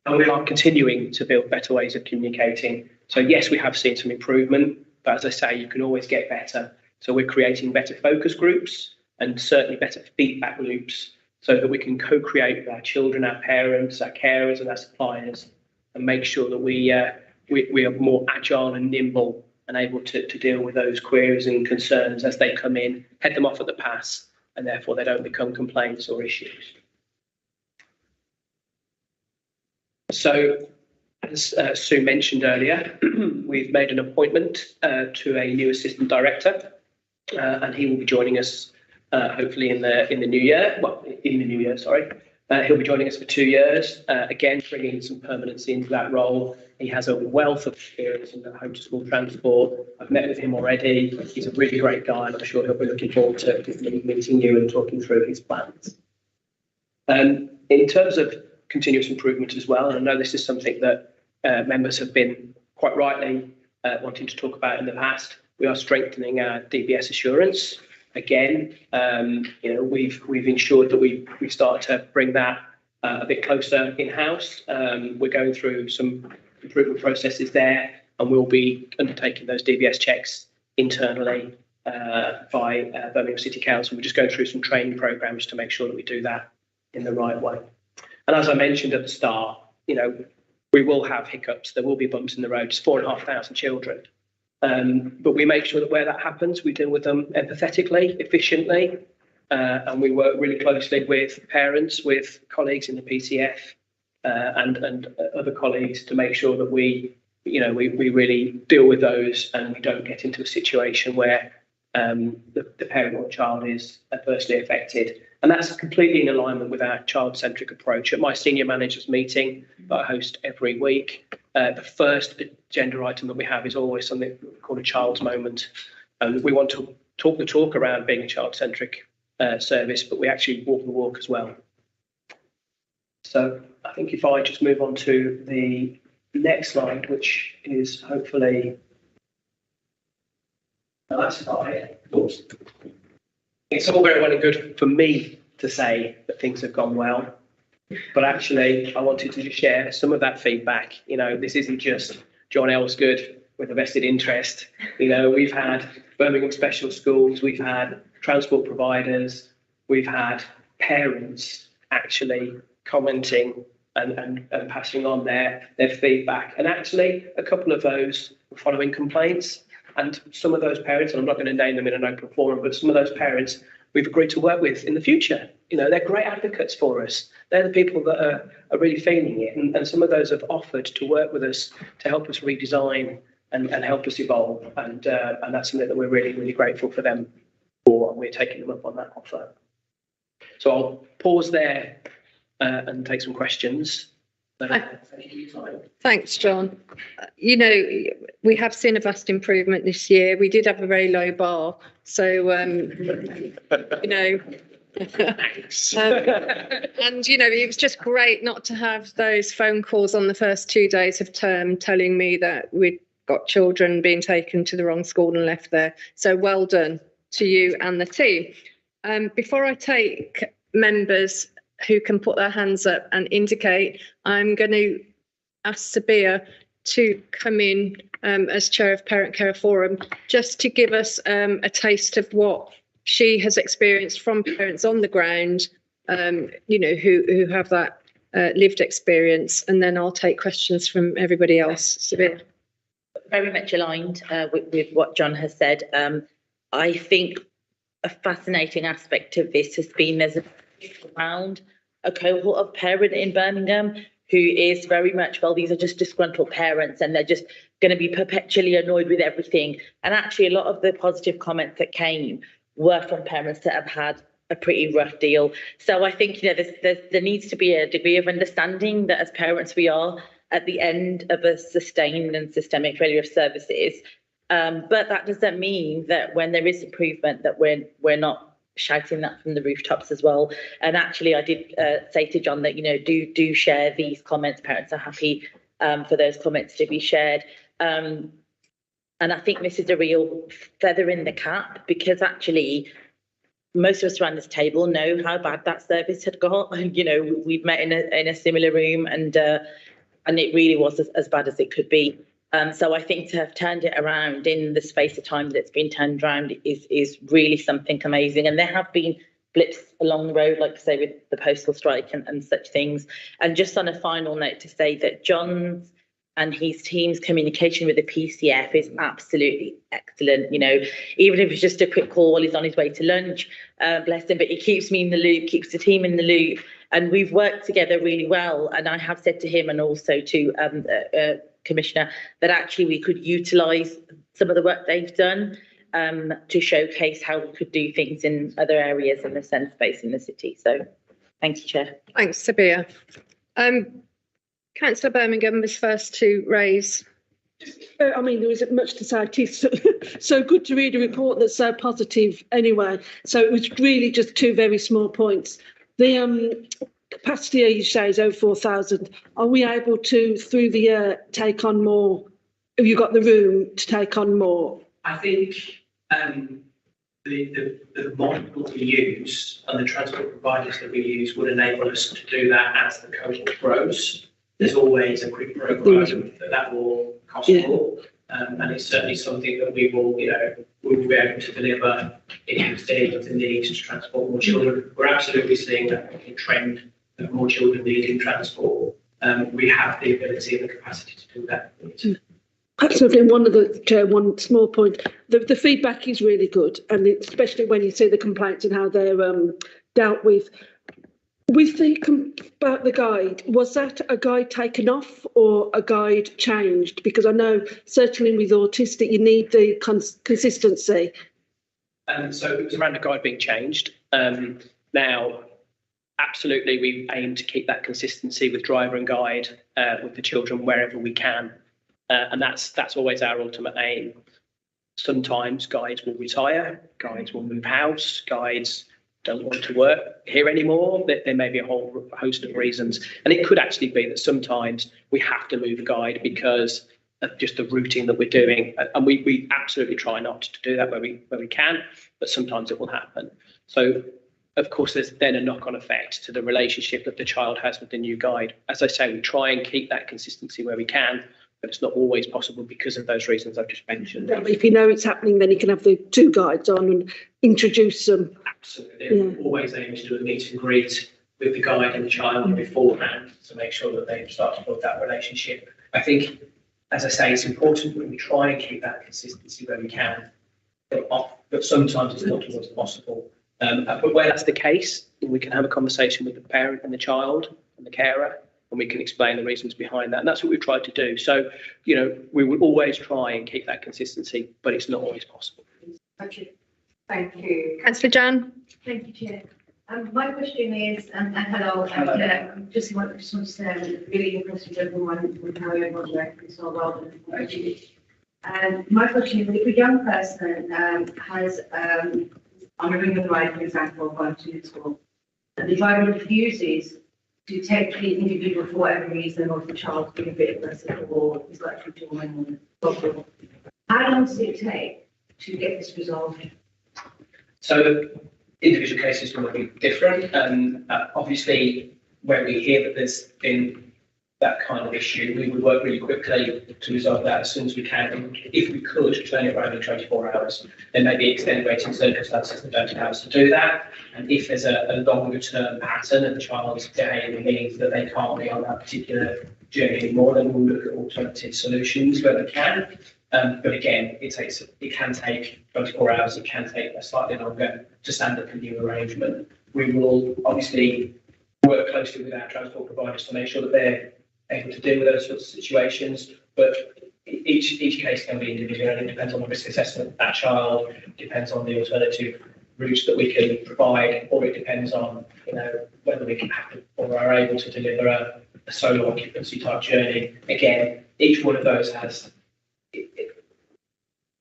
And we are continuing to build better ways of communicating. So yes, we have seen some improvement, but as I say, you can always get better. So we're creating better focus groups and certainly better feedback loops, so that we can co-create with our children, our parents, our carers and our suppliers, and make sure that we are more agile and nimble and able to deal with those queries and concerns as they come in, head them off at the pass, and therefore they don't become complaints or issues. So, as Sue mentioned earlier, we've made an appointment to a new assistant director, and he will be joining us hopefully in the new year. Well, in the new year, sorry. He'll be joining us for 2 years, again bringing some permanency into that role. He has a wealth of experience in the home to school transport. I've met with him already. He's a really great guy, and I'm sure he'll be looking forward to meeting you and talking through his plans. In terms of continuous improvement as well, and I know this is something that members have been quite rightly wanting to talk about in the past, we are strengthening our DBS assurance. Again, we've ensured that we start to bring that a bit closer in-house. We're going through some improvement processes there, and we'll be undertaking those DBS checks internally by Birmingham City Council. We're just going through some training programs to make sure that we do that in the right way. And as I mentioned at the start, we will have hiccups. There will be bumps in the road. It's 4,500 children. But we make sure that where that happens, we deal with them empathetically, efficiently, and we work really closely with parents, with colleagues in the PCF, and other colleagues to make sure that we really deal with those and we don't get into a situation where the parent or child is adversely affected. And that's completely in alignment with our child-centric approach. At my senior managers meeting that I host every week, the first agenda item that we have is always something called a child's moment. And we want to talk the talk around being a child-centric service, but we actually walk the walk as well. So I think if I just move on to the next slide, which is hopefully the last slide. It's all very well and good for me to say that things have gone well, but actually I wanted to just share some of that feedback. You know, this isn't just John Elsgood with a vested interest. You know, we've had Birmingham Special Schools, we've had transport providers, we've had parents actually commenting and passing on their feedback. And actually a couple of those were following complaints. And some of those parents, and I'm not going to name them in an open forum, but some of those parents we've agreed to work with in the future. You know, they're great advocates for us. They're the people that are really feeling it. And some of those have offered to work with us to help us redesign and help us evolve. And that's something that we're really, really grateful for them for. And we're taking them up on that offer. So I'll pause there and take some questions. Thank you for your time. Thanks, John. You know, we have seen a vast improvement this year. We did have a very low bar, so you know. And you know, it was just great not to have those phone calls on the first 2 days of term telling me that we'd got children being taken to the wrong school and left there. So well done to you and the team. Before I take members who can put their hands up and indicate, I'm going to ask Sabia to come in as chair of Parent Care Forum, just to give us a taste of what she has experienced from parents on the ground, you know, who have that lived experience, and then I'll take questions from everybody else. Sabia. Very much aligned with what John has said. I think a fascinating aspect of this has been there's around a cohort of parent in Birmingham who is very much, well, these are just disgruntled parents and they're just going to be perpetually annoyed with everything. And actually a lot of the positive comments that came were from parents that have had a pretty rough deal. So I think, you know, there needs to be a degree of understanding that as parents we are at the end of a sustained and systemic failure of services. But that doesn't mean that when there is improvement that we're not shouting that from the rooftops as well. And actually I did say to John that, you know, do share these comments. Parents are happy for those comments to be shared. And I think this is a real feather in the cap, because actually most of us around this table know how bad that service had got. You know, we've met in a similar room, and it really was as bad as it could be. So I think to have turned it around in the space of time that it's been turned around is really something amazing. And there have been blips along the road, like I say, with the postal strike and such things. And just on a final note to say that John's and his team's communication with the PCF is absolutely excellent. You know, even if it's just a quick call while he's on his way to lunch, bless him, but he keeps me in the loop, keeps the team in the loop. And we've worked together really well. And I have said to him and also to Commissioner that actually we could utilise some of the work they've done to showcase how we could do things in other areas in the SEND space in the city. So thank you, Chair. Thanks, Sabia. Councillor Birmingham was first to raise. I mean, there isn't much to say. It is so good to read a report that's so positive anyway. So it was really just two very small points. The capacity, you say, is over 4,000. Are we able to, through the year, take on more? Have you got the room to take on more? I think the model that we use and the transport providers that we use would enable us to do that as the cohort grows. There's always a quick program that will cost more, and it's certainly something that we will be able to deliver in the needs to transport more children. We're absolutely seeing a trend of more children needing transport. We have the ability and the capacity to do that. Perhaps one small point. The feedback is really good, and especially when you see the complaints and how they're dealt with. With about the guide, was that a guide taken off or a guide changed? Because I know certainly with autistic you need the consistency. So it was around the guide being changed. Now, absolutely, we aim to keep that consistency with driver and guide with the children wherever we can. And that's always our ultimate aim. Sometimes guides will retire, guides will move house, guides don't want to work here anymore. There may be a whole host of reasons. And it could actually be that sometimes we have to move a guide because of just the routing that we're doing. And we absolutely try not to do that where we can, but sometimes it will happen. So, of course, there's then a knock-on effect to the relationship that the child has with the new guide. As I say, we try and keep that consistency where we can, but it's not always possible because of those reasons I've just mentioned. If you know it's happening, then you can have the two guides on and introduce them. Absolutely. Yeah. Always aim to do a meet and greet with the guide and the child beforehand to make sure that they start to build that relationship. I think, as I say, it's important that we try and keep that consistency where we can, but sometimes it's not always possible. But where that's the case, we can have a conversation with the parent and the child and the carer, and we can explain the reasons behind that. And that's what we've tried to do. So, we would always try and keep that consistency, but it's not always possible. Okay. Thank you. Councillor Jan? Thank you, Chair. My question is, and hello, and just want to say I'm really impressed with everyone with how everyone's working so well. And my question is, if a young person has, I'm going to provide an example of going to the school, and the driver refuses to take the individual for whatever reason, or if the child's being a bit aggressive or is likely to win, how long does it take to get this resolved? So individual cases will be different. Obviously, when we hear that there's been that kind of issue, we would work really quickly to resolve that as soon as we can. If we could turn it around in 24 hours, there may be extenuating circumstances that don't allow us to do that. And if there's a longer term pattern and the child's behaviour means that they can't be on that particular journey anymore, then we'll look at alternative solutions where we can. But again, it can take 24 hours, it can take a slightly longer to stand up a new arrangement. We will obviously work closely with our transport providers to make sure that they're able to deal with those sorts of situations, but each case can be individual, and it depends on the risk assessment of that child, depends on the alternative routes that we can provide, or it depends on whether we can have to, or are able to deliver a solo occupancy type journey. Again, each one of those has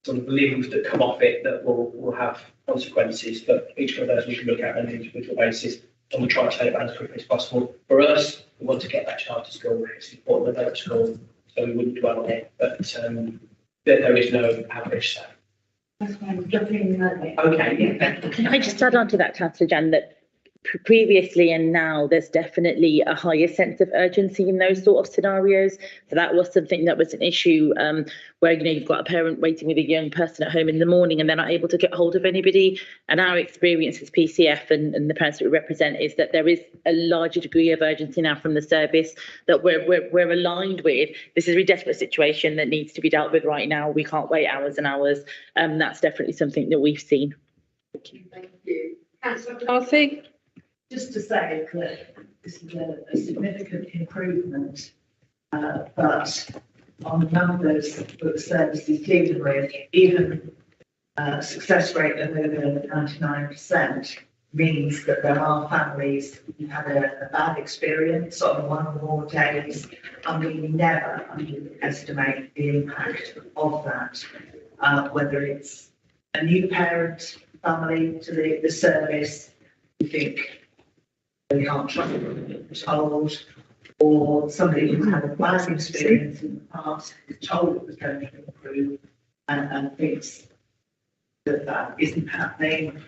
sort of limbs that come off it that will have consequences, but each one of those we can look at on an individual basis, and we try to take it as quickly as possible. For us, we want to get that child to school. It's important that they're at school, so we wouldn't dwell on it, but there is no average. That's fine. Jumping in. Okay, yeah. Can I just add on to that, Councillor Jan, that previously and now there's definitely a higher sense of urgency in those sort of scenarios. So that was something that was an issue where you've got a parent waiting with a young person at home in the morning and they're not able to get hold of anybody. And our experience as PCF and the parents that we represent is that there is a larger degree of urgency now from the service that we're aligned with. This is a desperate situation that needs to be dealt with right now. We can't wait hours and hours. That's definitely something that we've seen. Thank you. Councillor Arthur? Just to say that this is a significant improvement, but on the numbers that the service is dealing with, even success rate of over 99% means that there are families who had a bad experience on one or more days, and we never underestimate the impact of that, whether it's a new parent family to the service, we think they can't trust them, told, or somebody who's had a bad experience in the past, is told it was going to improve, and thinks that isn't happening.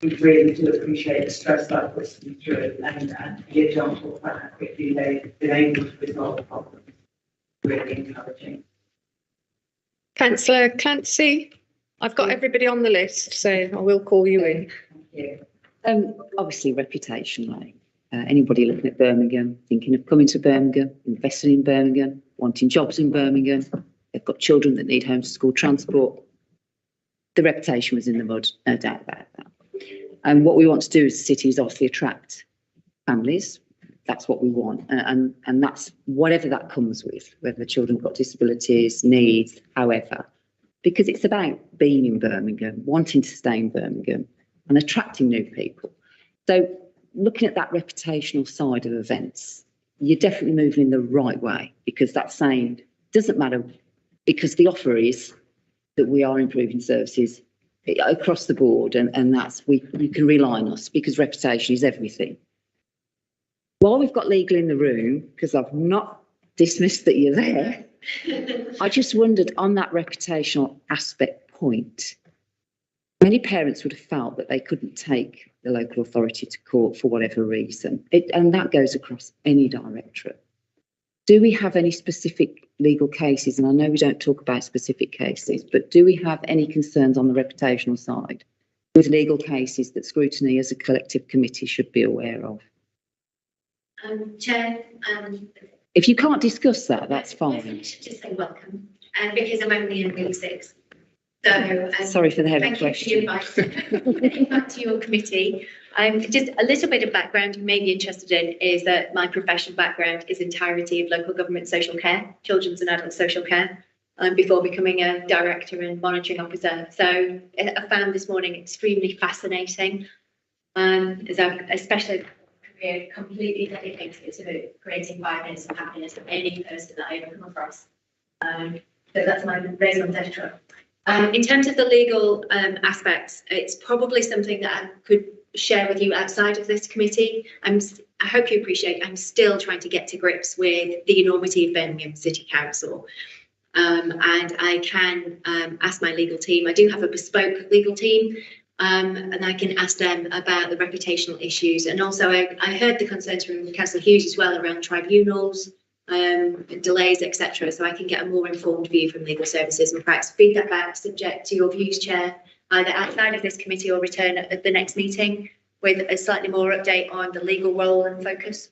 We really do appreciate the stress that puts them through, and hear John talk about how quickly they've been able to resolve the problem. Really encouraging. Councillor Clancy? I've got everybody on the list, so I will call you in. Thank you. Obviously, reputationally, anybody looking at Birmingham, thinking of coming to Birmingham, investing in Birmingham, wanting jobs in Birmingham, they've got children that need home to school transport. The reputation was in the mud, no doubt about that. And what we want to do as a city is obviously attract families. That's what we want. And that's whatever that comes with, whether the children have got disabilities, needs, however. because it's about being in Birmingham, wanting to stay in Birmingham and attracting new people. So looking at that reputational side of events, you're definitely moving in the right way, because that's saying doesn't matter, because the offer is that we are improving services across the board, and that's you can rely on us, because reputation is everything. While we've got legal in the room, because I've not dismissed that you're there, I just wondered on that reputational aspect point, many parents would have felt that they couldn't take the local authority to court for whatever reason, and that goes across any directorate. Do we have any specific legal cases? And I know we don't talk about specific cases, but do we have any concerns on the reputational side with legal cases that scrutiny as a collective committee should be aware of? Chair, if you can't discuss that, that's fine. Just say welcome, because I'm only in week 6. So sorry for the heavy question. Thank you for the invite back to your committee. Just a little bit of background you may be interested in is that my professional background is entirety of local government social care, children's and adult social care, before becoming a director and monitoring officer. So I found this morning extremely fascinating, as I've especially career completely dedicated to creating vibrance and happiness for any person that I ever come across. So that's my raison d'etre. In terms of the legal aspects, it's probably something that I could share with you outside of this committee. I hope you appreciate I'm still trying to get to grips with the enormity of Birmingham City Council. And I can ask my legal team. I do have a bespoke legal team, and I can ask them about the reputational issues. And also I heard the concerns from Councillor Hughes as well around tribunals, delays, etc. So I can get a more informed view from legal services and perhaps feed that back, subject to your views, Chair, either outside of this committee or return at the next meeting with a slightly more update on the legal role and focus.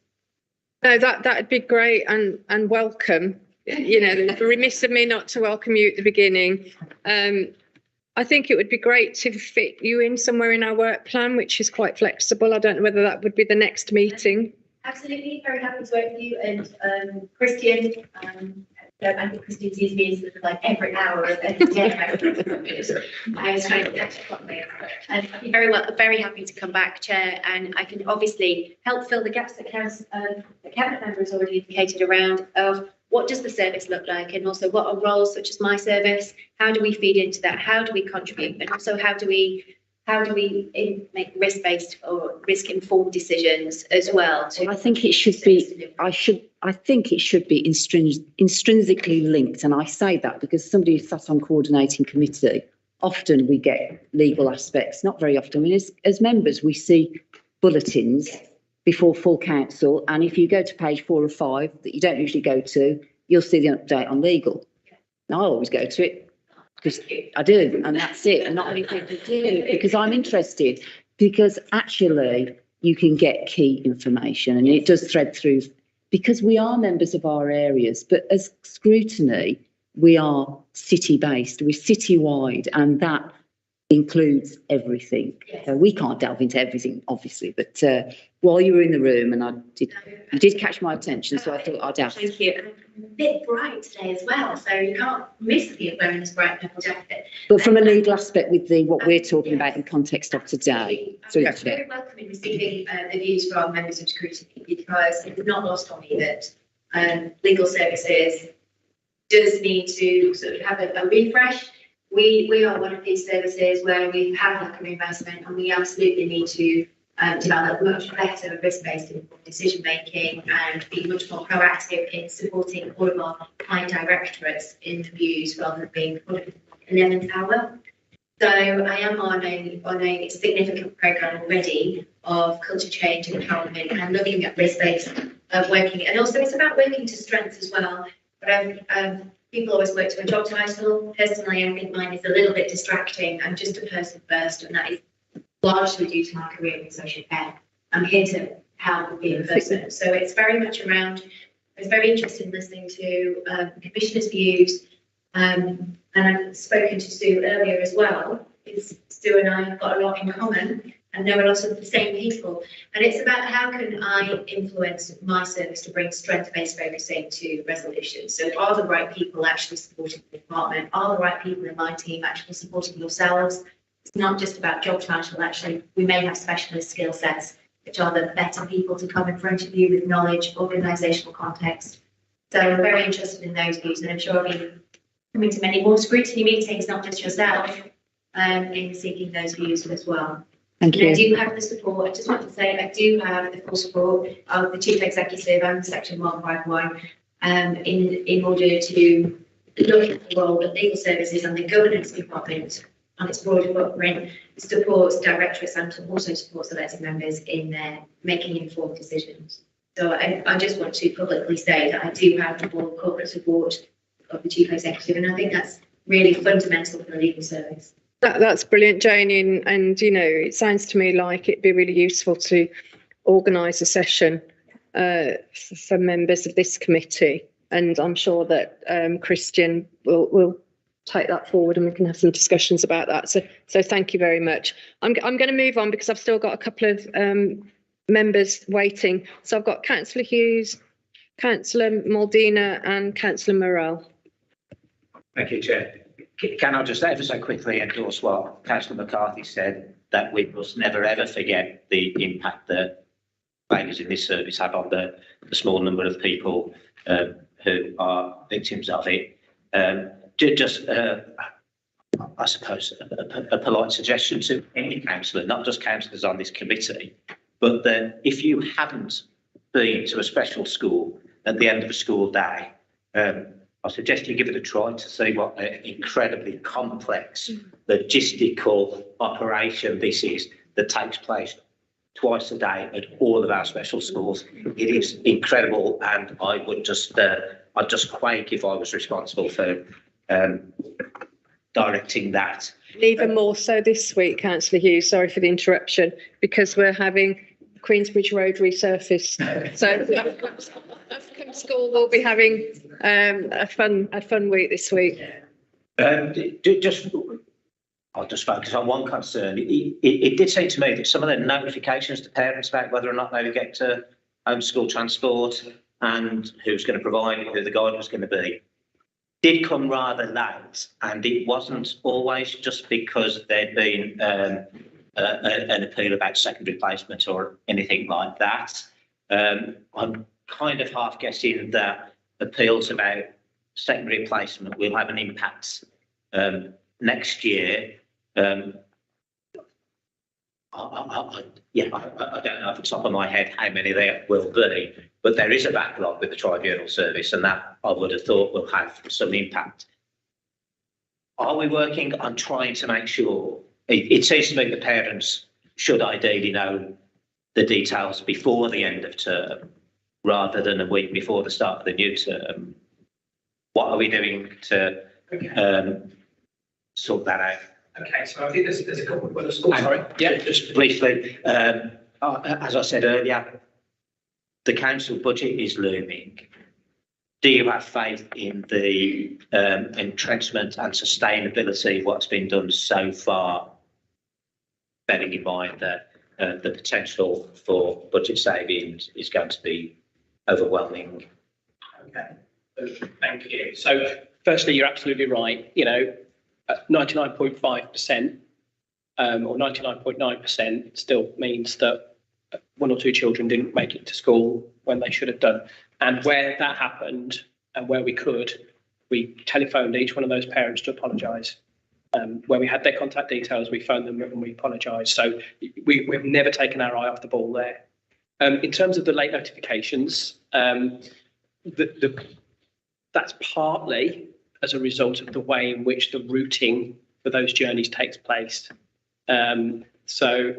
No, that'd be great and welcome. You know, remiss of me not to welcome you at the beginning. I think it would be great to fit you in somewhere in our work plan, which is quite flexible. I don't know whether that would be the next meeting. Absolutely, very happy to work with you. And Christian, I think Christian sees me sort of like every hour of every day. I was trying to catch up on me. And I'd be very happy to come back, Chair, and I can obviously help fill the gaps that the Cabinet member has already indicated around of what does the service look like, and also what are roles such as my service, how do we feed into that, how do we contribute, and also how do we make risk-based or risk-informed decisions as well? I think it should be. I think it should be intrinsically linked, and I say that because somebody who sat on coordinating committee, often we get legal aspects. Not very often. I mean, as members, we see bulletins before full council, and if you go to page 4 or 5 that you don't usually go to, you'll see the update on legal. Now I always go to it, because I do, and that's it. And not many people do, because I'm interested, because actually you can get key information, and it does thread through, because we are members of our areas, but as scrutiny, we are city-based, we're city-wide, and that includes everything. We can't delve into everything, obviously, but while you were in the room, and you did catch my attention, so I thought I'd ask. Thank you. And I'm a bit bright today as well, so you can't miss me wearing this bright purple jacket. But from a legal aspect, with what we're talking about in context of today. I'm very welcome in receiving the views from members of scrutiny, because it was not lost on me that legal services does need to sort of have a refresh. We are one of these services where we have lack of investment, and we absolutely need to develop much better risk-based decision making and be much more proactive in supporting all of our client directorates in the views rather than being put at the 11th hour. So I am on a significant programme already of culture change and empowerment and looking at risk-based working, and also it's about working to strengths as well. But people always work to a job title. Personally, I think mine is a little bit distracting. I'm just a person first, and that is largely due to my career in social care. I'm here to help be a person. So it's very much around, I was very interested in listening to the Commissioner's views, and I've spoken to Sue earlier as well. Sue and I have got a lot in common, and and know a lot of the same people. And it's about how can I influence my service to bring strength-based focusing to resolution. So are the right people actually supporting the department? Are the right people in my team actually supporting yourselves? It's not just about job title. Actually, we may have specialist skill sets, which are the better people to come in front of you with knowledge, organisational context. So I'm very interested in those views, and I'm sure I'll be coming to many more scrutiny meetings, not just yourself, in seeking those views as well. Thank And I you. do have the support, I just want to say, I do have the full support of the Chief Executive and Section 151 in order to look at the role that legal services and the governance department on its broader footprint supports directorates and also supports elected members in their making informed decisions. So I just want to publicly say that I do have the full corporate support of the Chief Executive, and I think that's really fundamental for the legal service. That's brilliant, Jane. And, you know, it sounds to me like it'd be really useful to organise a session for members of this committee. And I'm sure that Christian will take that forward and we can have some discussions about that. So thank you very much. I'm going to move on because I've still got a couple of members waiting. So I've got Councillor Hughes, Councillor Maldina and Councillor Morell. Thank you, Chair. Can I just ever so quickly endorse what Councillor McCarthy said, that we must never ever forget the impact that failures in this service have on the small number of people who are victims of it. I suppose, a polite suggestion to any councillor, not just councillors on this committee, but that if you haven't been to a special school at the end of a school day, I suggest you give it a try to see what an incredibly complex logistical operation this is that takes place twice a day at all of our special schools. It is incredible, and I would I'd just quake if I was responsible for directing that. Even more so this week, Councillor Hughes, sorry for the interruption, because we're having Queensbridge Road resurfaced. So Uffculme School will be having a fun week this week. I'll just focus on one concern. It did seem to me that some of the notifications to parents about whether or not they would get to homeschool transport and who's going to provide it, who the guide was going to be, did come rather late, and it wasn't always just because there'd been an appeal about secondary placement or anything like that. I'm kind of half guessing that appeals about secondary placement will have an impact next year. I don't know off the top of my head how many there will be, but there is a backlog with the tribunal service, and that I would have thought will have some impact. Are we working on trying to make sure, it seems to me the parents should ideally know the details before the end of term rather than a week before the start of the new term. What are we doing to sort that out? Okay, so I think there's a couple of schools. Sorry, yeah, just briefly. As I said earlier, the council budget is looming. Do you have faith in the entrenchment and sustainability of what's been done so far, bearing in mind that the potential for budget savings is going to be overwhelming? Okay, thank you. So firstly, you're absolutely right. 99.5% or 99.9% still means that one or two children didn't make it to school when they should have done. And where that happened and where we could, we telephoned each one of those parents to apologise. Where we had their contact details, we phoned them and we apologised. So we've never taken our eye off the ball there. In terms of the late notifications, that's partly as a result of the way in which the routing for those journeys takes place. So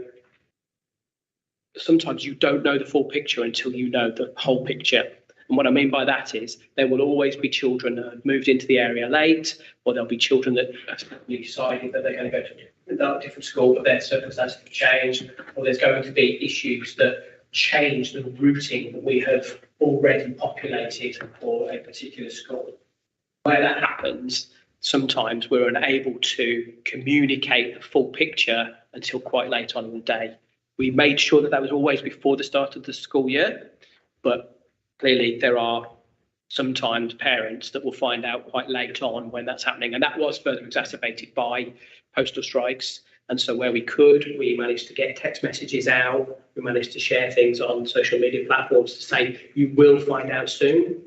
sometimes you don't know the full picture until you know the whole picture. And what I mean by that is there will always be children that have moved into the area late, or there'll be children that have decided that they're going to go to a different school, but their circumstances have changed, or there's going to be issues that change the routing that we have already populated for a particular school. Where that happens, sometimes we're unable to communicate the full picture until quite late on in the day. We made sure that that was always before the start of the school year, but clearly there are sometimes parents that will find out quite late on when that's happening, and that was further exacerbated by postal strikes. And so where we could, we managed to get text messages out, we managed to share things on social media platforms to say, you will find out soon.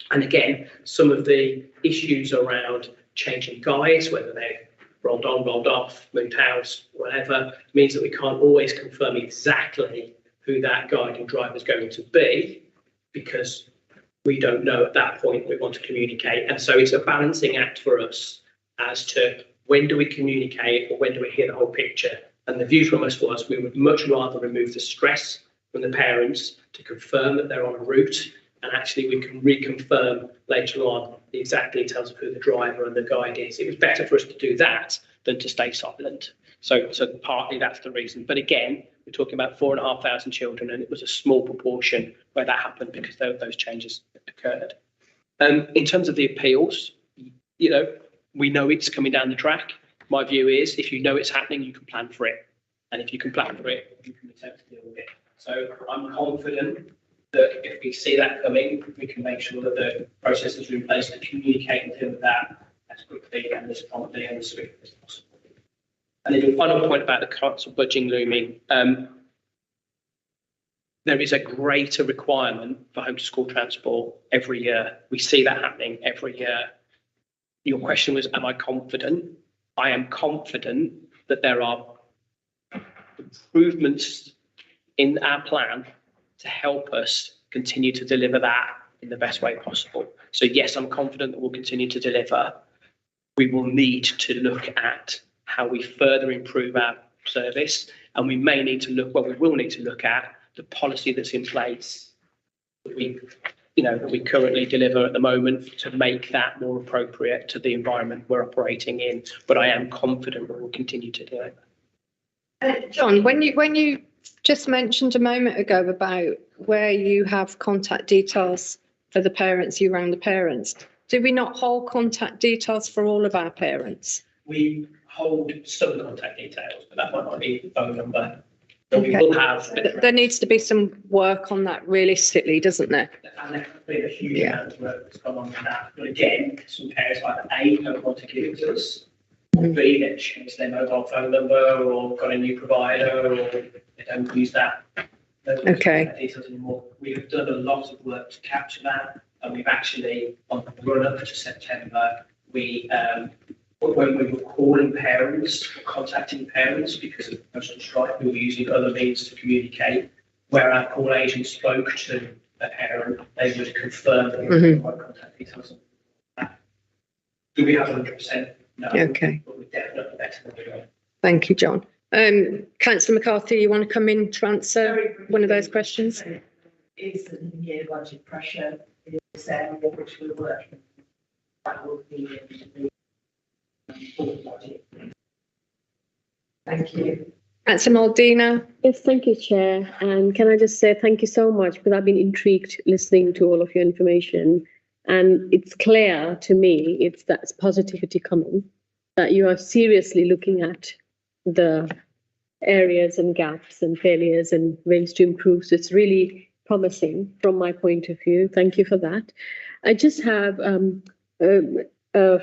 And again, some of the issues around changing guides, whether they're rolled on, rolled off, moved house, whatever, means that we can't always confirm exactly who that guide and driver is going to be, because we don't know at that point. We want to communicate. And so it's a balancing act for us as to when do we communicate or when do we hear the whole picture. And the view from us was we would much rather remove the stress from the parents to confirm that they're on a route, and actually we can reconfirm later on the exact details of who the driver and the guide is. It was better for us to do that than to stay silent. So partly that's the reason. But again, we're talking about 4,500 children, and it was a small proportion where that happened because those changes occurred. In terms of the appeals, we know it's coming down the track. My view is if you know it's happening, you can plan for it. And if you can plan for it, you can attempt to deal with it. So I'm confident that if we see that coming, we can make sure that the processes are in place to communicate and deal with that as quickly and as promptly and as swiftly as possible. And then the final point about the council budging looming, there is a greater requirement for home to school transport every year. We see that happening every year. Your question was, am I confident? I am confident that there are improvements in our plan to help us continue to deliver that in the best way possible. So yes, I'm confident that we'll continue to deliver. We will need to look at how we further improve our service, and we may need to look, well, we will need to look at the policy that's in place that we currently deliver at the moment to make that more appropriate to the environment we're operating in. But I am confident that we'll continue to do it. John, when you just mentioned a moment ago about where you have contact details for the parents, you rang the parents, do we not hold contact details for all of our parents? We hold some contact details, but that might not be the phone number. But we will have. There needs to be some work on that realistically, doesn't there? And there has been a huge amount of work that's gone on with that. But again, some parents either A, don't want to give it to us, or B, they've changed their mobile phone number or got a new provider, or they don't use that. Details anymore. We've done a lot of work to capture that, and we've actually, on the run up to September, when we were calling parents or contacting parents because of the postal strike, we were using other means to communicate. Where our call agent spoke to a parent, they would confirm that we had the right contact details. Do we have 100%? No. Okay. But we're definitely better than we were. Thank you, John. Councillor McCarthy, you want to come in to answer one of those questions? Is the new budget pressure in this area which we're working? That will be in the full budget. Thank you. Councillor Maldina. Yes, thank you, Chair. And can I just say thank you so much, because I've been intrigued listening to all of your information. And it's clear to me, that's positivity coming, that you are seriously looking at the areas and gaps and failures and ways to improve. So it's really promising from my point of view. Thank you for that. I just have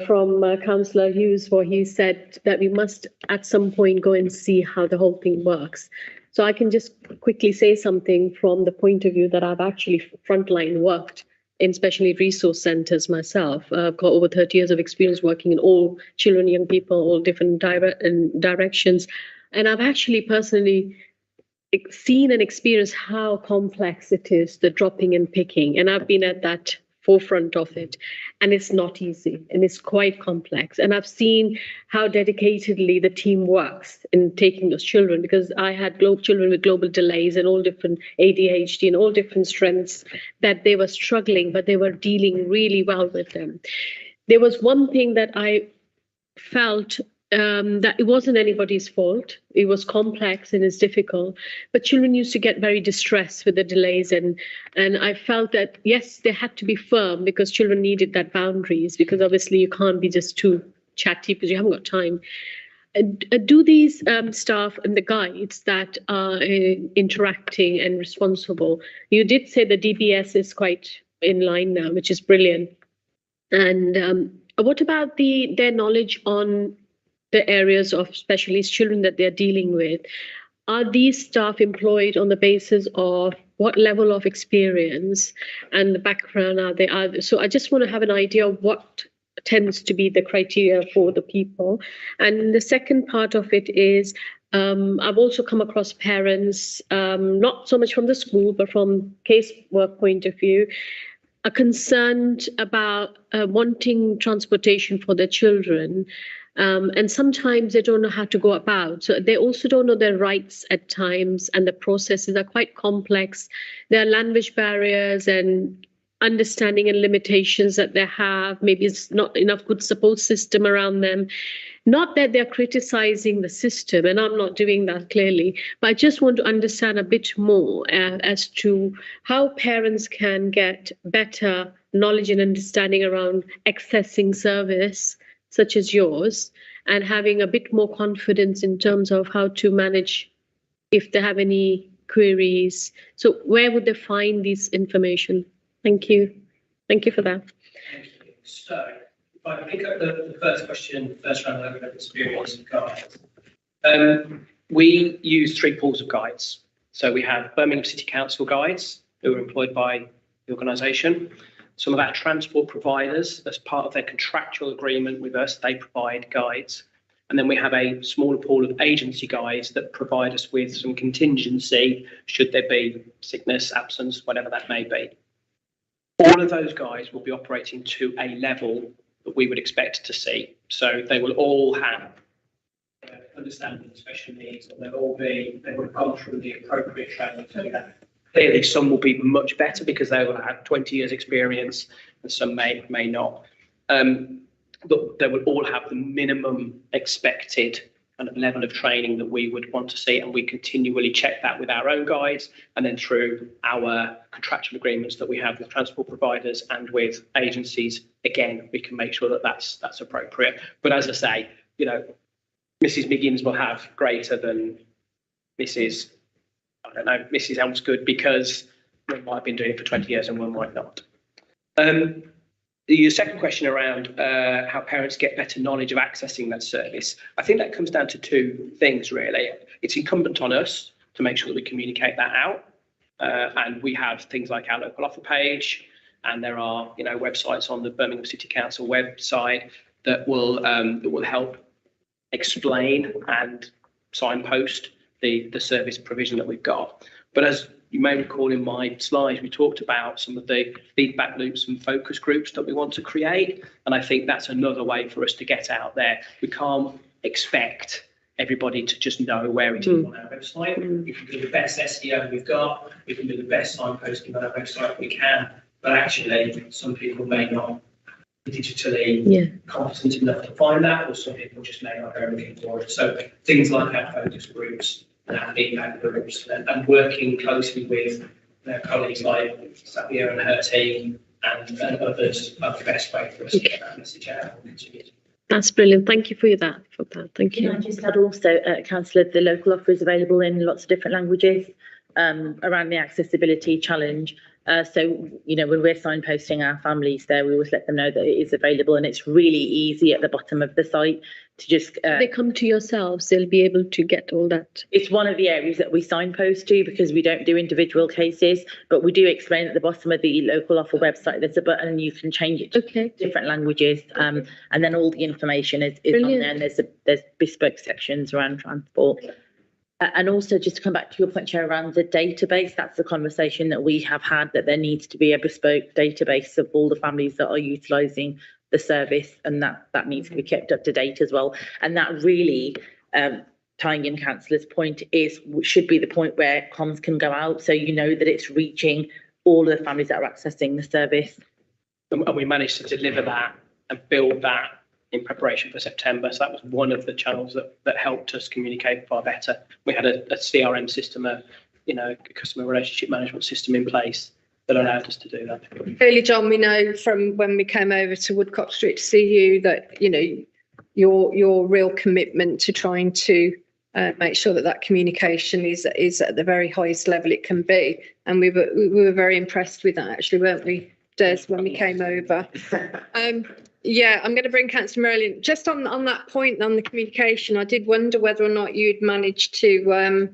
from Councillor Hughes, where he said that we must at some point go and see how the whole thing works. So I can just quickly say something from the point of view that I've actually frontline worked in special need resource centres myself. I've got over 30 years of experience working in all children, young people, all different directions. And I've actually personally seen and experienced how complex it is, the dropping and picking. And I've been at that forefront of it, and it's not easy, and it's quite complex. And I've seen how dedicatedly the team works in taking those children, because I had children with global delays and all different ADHD and all different strengths, that they were struggling, but they were dealing really well with them. There was one thing that I felt that it wasn't anybody's fault. It was complex and it's difficult, but children used to get very distressed with the delays, and I felt that yes, they had to be firm, because children needed that boundaries, because obviously you can't be just too chatty because you haven't got time. Do these staff and the guides that are interacting and responsible, you did say the DBS is quite in line now, which is brilliant. And what about their knowledge on the areas of special needs children that they're dealing with? Are these staff employed on the basis of what level of experience and the background are they? So I just want to have an idea of what tends to be the criteria for the people. And the second part of it is, I've also come across parents, not so much from the school, but from casework point of view, are concerned about wanting transportation for their children. And sometimes they don't know how to go about. So they also don't know their rights at times, and the processes are quite complex. There are language barriers and understanding and limitations that they have. Maybe it's not enough good support system around them. Not that they're criticizing the system, and I'm not doing that clearly, but I just want to understand a bit more as to how parents can get better knowledge and understanding around accessing service such as yours, and having a bit more confidence in terms of how to manage if they have any queries. So where would they find this information? Thank you. Thank you for that. Thank you. So if I pick up the first question, first round of experience of guides. We use 3 pools of guides. So we have Birmingham City Council guides who are employed by the organisation. Some of our transport providers, as part of their contractual agreement with us, they provide guides. And then we have a smaller pool of agency guides that provide us with some contingency should there be sickness, absence, whatever that may be. All of those guides will be operating to a level that we would expect to see. So they will all have understanding of special needs, and they will have gone through the appropriate training to do that. Clearly, some will be much better because they will have 20 years experience, and some may not. But they will all have the minimum expected kind of level of training that we would want to see, and we continually check that with our own guides and then through our contractual agreements that we have with transport providers and with agencies. Again, we can make sure that that's appropriate. But as I say, you know, Mrs. Miggins will have greater than Mrs. Elmsgood because one might have been doing it for 20 years and one might not. Your second question around how parents get better knowledge of accessing that service, I think that comes down to 2 things, really. It's incumbent on us to make sure that we communicate that out. And we have things like our local offer page, and there are, you know, websites on the Birmingham City Council website that will help explain and signpost the service provision that we've got. But as you may recall in my slides, we talked about some of the feedback loops and focus groups that we want to create. And I think that's another way for us to get out there. We can't expect everybody to just know where it is on our website. We can do the best SEO we've got. We can do the best signposting on our website we can. But actually, some people may not be digitally competent enough to find that, or some people just may not go looking for it. So things like our focus groups and our feedback groups, and working closely with their colleagues like Savia and her team and others are the best way for us to get that message out. That's brilliant. Thank you for that. Thank you. Can I just add also, Councillor, the local offer is available in lots of different languages around the accessibility challenge. So, you know, when we're signposting our families there, we always let them know that it is available, and it's really easy at the bottom of the site to just... they come to yourselves, they'll be able to get all that. It's one of the areas that we signpost to because we don't do individual cases, but we do explain at the bottom of the local offer website, there's a button and you can change it to different languages. And then all the information is on there, and there's bespoke sections around transport. And also, just to come back to your point, Chair, around the database, that's the conversation that we have had, that there needs to be a bespoke database of all the families that are utilising the service, and that needs to be kept up to date as well. And that really, tying in Councillor's point, should be the point where comms can go out, so you know that it's reaching all of the families that are accessing the service. And we managed to deliver that and build that in preparation for September. So that was one of the channels that helped us communicate far better. We had a CRM system, a customer relationship management system in place that allowed us to do that. Clearly, John, we know from when we came over to Woodcock Street to see you that, you know, your real commitment to trying to make sure that that communication is at the very highest level it can be. And we were very impressed with that, actually, weren't we, Des, when we came over? Yeah, I'm going to bring Councillor Merlin. Just on that point, on the communication, I did wonder whether or not you'd managed to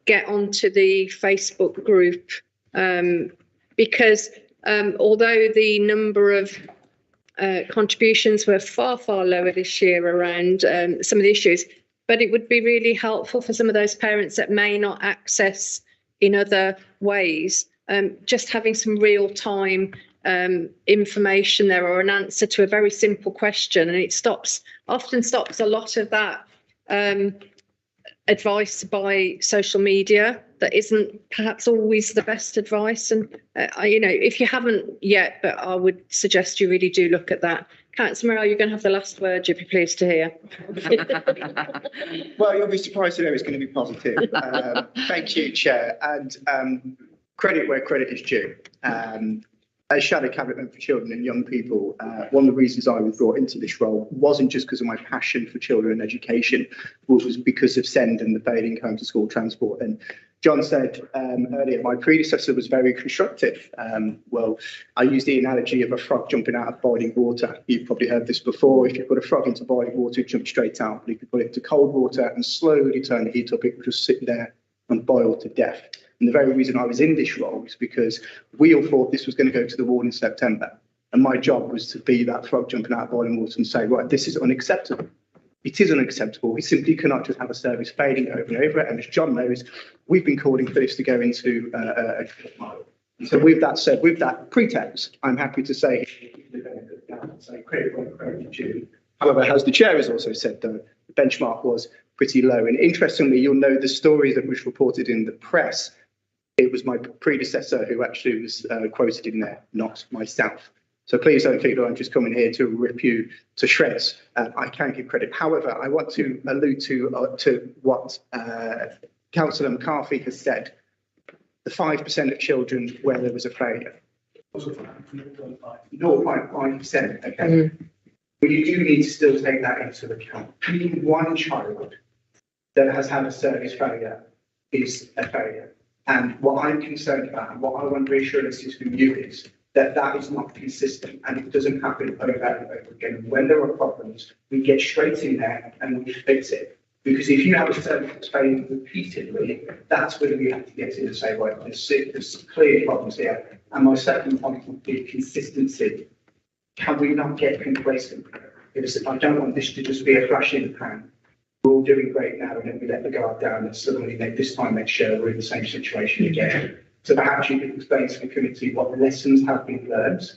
get onto the Facebook group, because although the number of contributions were far lower this year around some of the issues, but it would be really helpful for some of those parents that may not access in other ways, just having some real-time information there, or an answer to a very simple question, and it often stops a lot of that advice by social media that isn't perhaps always the best advice. And if you haven't yet, but I would suggest you really do look at that. Councillor Morrell, you're going to have the last word, you'll be pleased to hear. Well, you'll be surprised to know it's going to be positive. Thank you, Chair, and credit where credit is due. As Shadow Cabinet Member for Children and Young People, one of the reasons I was brought into this role wasn't just because of my passion for children and education, but was because of SEND and the failing home to school transport. And John said earlier, my predecessor was very constructive. Well, I used the analogy of a frog jumping out of boiling water. You've probably heard this before. If you put a frog into boiling water, it jumps straight out. But if you put it into cold water and slowly turn the heat up, it will just sit there and boil to death. And the very reason I was in this role is because we all thought this was going to go to the wall in September. And my job was to be that frog jumping out of boiling water and say, right, this is unacceptable. It is unacceptable. We simply cannot just have a service failing over and over. And as John knows, we've been calling for this to go into a so with that said, with that pretext, I'm happy to say, credit where credit is due. However, as the chair has also said, though, the benchmark was pretty low. And interestingly, you'll know the story that was reported in the press. It was my predecessor who actually was quoted in there, not myself. So please don't think that I'm just coming here to rip you to shreds. I can give credit. However, I want to allude to what Councillor McCarthy has said. The 5% of children where there was a failure. 0.5%. Okay. But you do need to still take that into account. Even one child that has had a service failure is a failure. And what I'm concerned about, and what I want reassurances from you is that that is not consistent and it doesn't happen over and over again. When there are problems, we get straight in there and we fix it. Because if you have a service that's failing repeatedly, that's when we have to get in and say, right, there's clear problems here. And my second point would be consistency. Can we not get complacent? Because I don't want this to just be a flash in the pan. We're all doing great now, and then we let the guard down, and suddenly this time next year we're in the same situation again. So perhaps you could explain to the committee what lessons have been learned,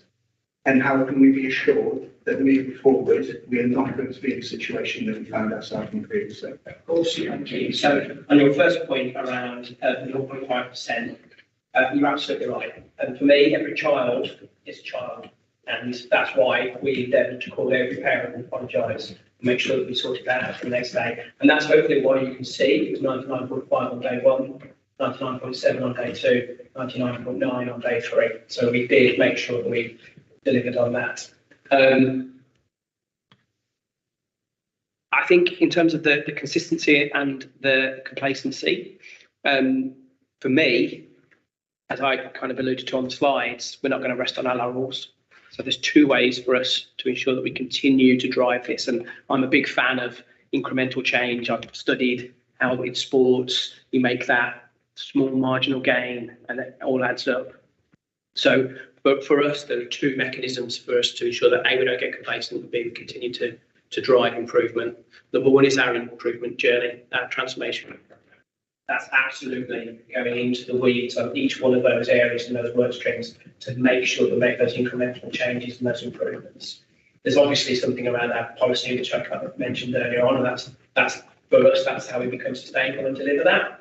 and how can we be assured that moving forward we are not going to be in a situation that we found ourselves in previously. Of course, thank you. So on your first point around 0.5%, you're absolutely right. And for me, every child is a child. And that's why we endeavour to call every parent and apologise and make sure that we sorted that out for the next day. And that's hopefully why you can see it was 99.5 on day 1, 99.7 on day 2, 99.9 on day 3. So we did make sure that we delivered on that. I think in terms of the consistency and the complacency, for me, as I kind of alluded to on the slides, we're not going to rest on our laurels. So there's two ways for us to ensure that we continue to drive this. And I'm a big fan of incremental change. I've studied how in sports you make that small marginal gain and it all adds up. So, but for us, there are two mechanisms for us to ensure that A, we don't get complacent, but B, we continue to drive improvement. Number one is our improvement journey, our transformation. That's absolutely going into the weeds on each one of those areas and those work streams to make sure that we make those incremental changes and those improvements. There's obviously something around our policy, which I kind of mentioned earlier on, and that's for us, that's how we become sustainable and deliver that.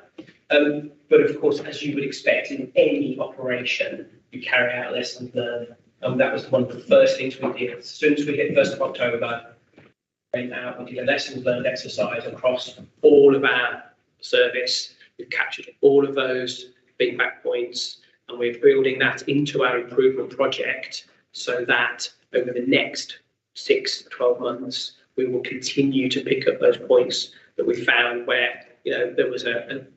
But of course, as you would expect in any operation, you carry out lessons learned. And that was one of the first things we did. As soon as we hit 1st of October, we did a lessons learned exercise across all of our service. We've captured all of those feedback points and we're building that into our improvement project so that over the next 6 to 12 months, we will continue to pick up those points that we found where, there was an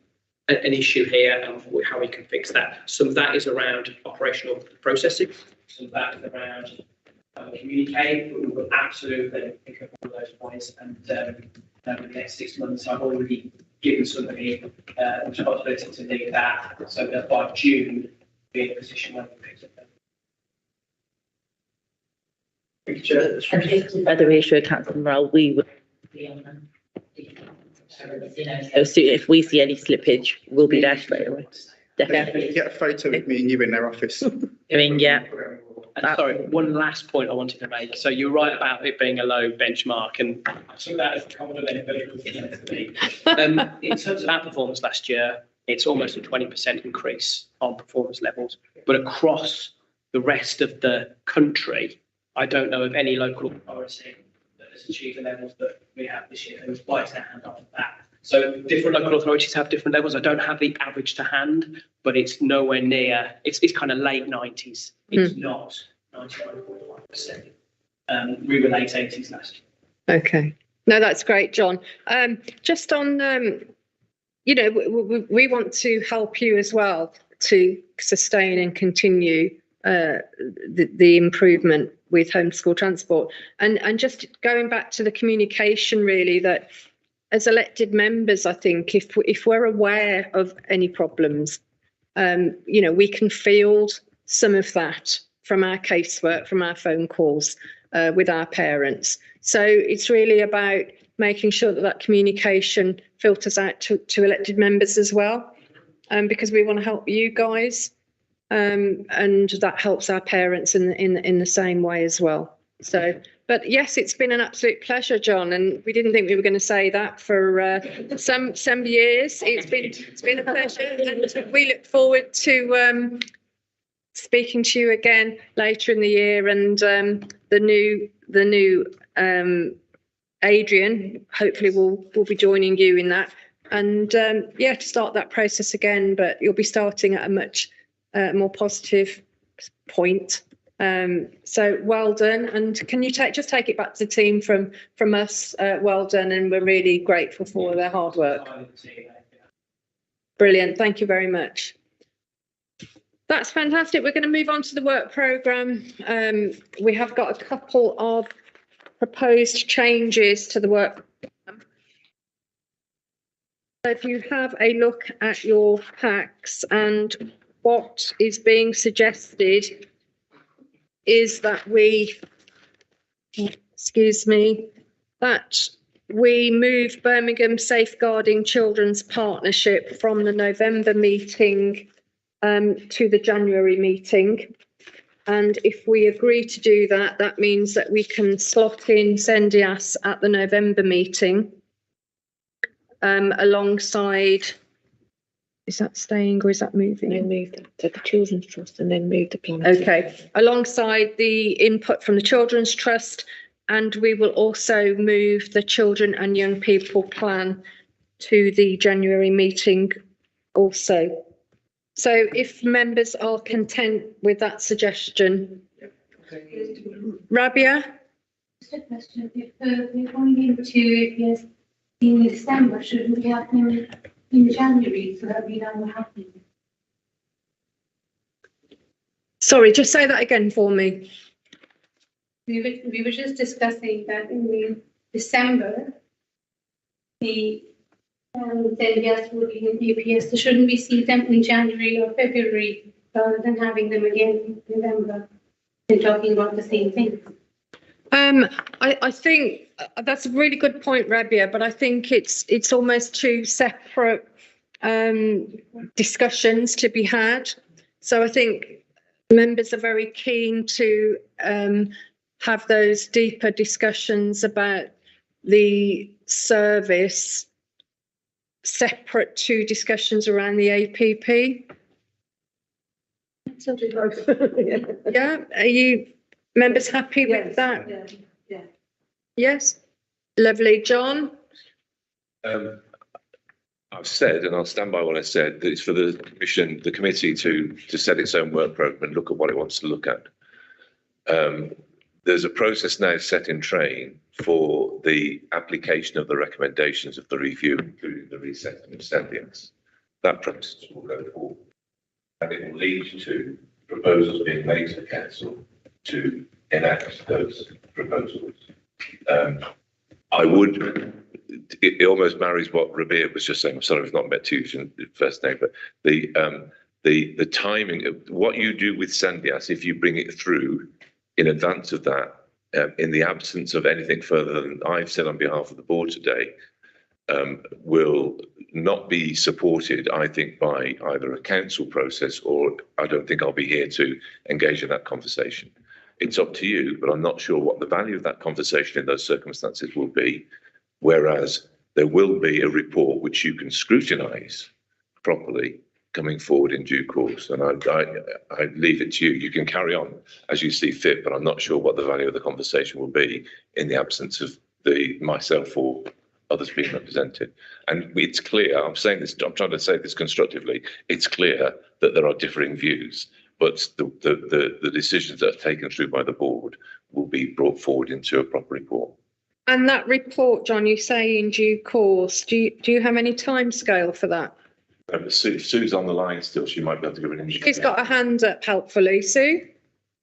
issue here and how we can fix that. Some of that is around operational processing, some of that is around communicate, but we will absolutely pick up all those points. And over the next 6 months, I've already given somebody responsibility to lead that, so that by June, be in a position where we pick up them. Whether we issue a council morale, we would be on them. So if we see any slippage, we'll be there straight away. Definitely. Get a photo of me and you in their office. Yeah. And sorry, one last point I wanted to make. So you're right about it being a low benchmark, and I took that as a compliment. In terms of our performance last year, it's almost a 20% increase on performance levels. But across the rest of the country, I don't know of any local authority that has achieved the levels that we have this year. It was quite a hand on that. So different local authorities have different levels. I don't have the average to hand, but it's nowhere near. It's kind of late 90s. It's not 99.1%. We were late 80s last year. Okay. No, that's great, John. Just on, we want to help you as well to sustain and continue the improvement with homeschool transport. And just going back to the communication, really, that as elected members, I think if we're aware of any problems, we can field some of that from our casework, from our phone calls with our parents. So it's really about making sure that communication filters out to elected members as well, because we want to help you guys, and that helps our parents in the same way as well. So, but yes, it's been an absolute pleasure, John, and we didn't think we were going to say that for some years. It's been a pleasure, and we look forward to speaking to you again later in the year, and the new Adrian hopefully will be joining you in that, and to start that process again. But you'll be starting at a much more positive point. So well done, and can you just take it back to the team from us? Well done, and we're really grateful for their hard work. Brilliant, thank you very much. That's fantastic. We're going to move on to the work programme. We have got a couple of proposed changes to the work programme. So if you have a look at your packs, and what is being suggested is that we move Birmingham Safeguarding Children's Partnership from the November meeting to the January meeting. And if we agree to do that, that means that we can slot in Sendias at the November meeting alongside. Is that staying or is that moving? Then move that to the Children's Trust and then move the plan. Okay, alongside the input from the Children's Trust, and we will also move the Children and Young People Plan to the January meeting also. So if members are content with that suggestion. Rabia? Just a question, if we're going into in December, shouldn't we have them in January so that we know what happened? Sorry, just say that again for me. We were just discussing that in December, the yes, working in UPS, so shouldn't we see them in January or February rather than having them again in November and talking about the same thing? I think that's a really good point, Rabia, but I think it's almost two separate discussions to be had. So I think members are very keen to have those deeper discussions about the service separate to discussions around the APP. Yeah, are you members happy with that? Yeah. Yes, lovely. John? I've said, and I'll stand by what I said, that it's for the committee to set its own work programme and look at what it wants to look at. there's a process now set in train for the application of the recommendations of the review, including the resetting of Sendias. That process will go forward, and it will lead to proposals being made to the council to enact those proposals. I would, it almost marries what Rabia was just saying. I'm sorry, I've not met you first name, but the timing of what you do with Sendias, if you bring it through in advance of that, in the absence of anything further than I've said on behalf of the board today, will not be supported, I think, by either a council process, or I don't think I'll be here to engage in that conversation. It's up to you, but I'm not sure what the value of that conversation in those circumstances will be. Whereas there will be a report which you can scrutinise properly coming forward in due course. And I leave it to you. You can carry on as you see fit, but I'm not sure what the value of the conversation will be in the absence of myself or others being represented. And it's clear, I'm trying to say this constructively, it's clear that there are differing views, but the decisions that are taken through by the board will be brought forward into a proper report. And that report, John, you say in due course, do you have any timescale for that? Sue's on the line still, she might be able to give an indication. She's got a hand up helpfully. Sue?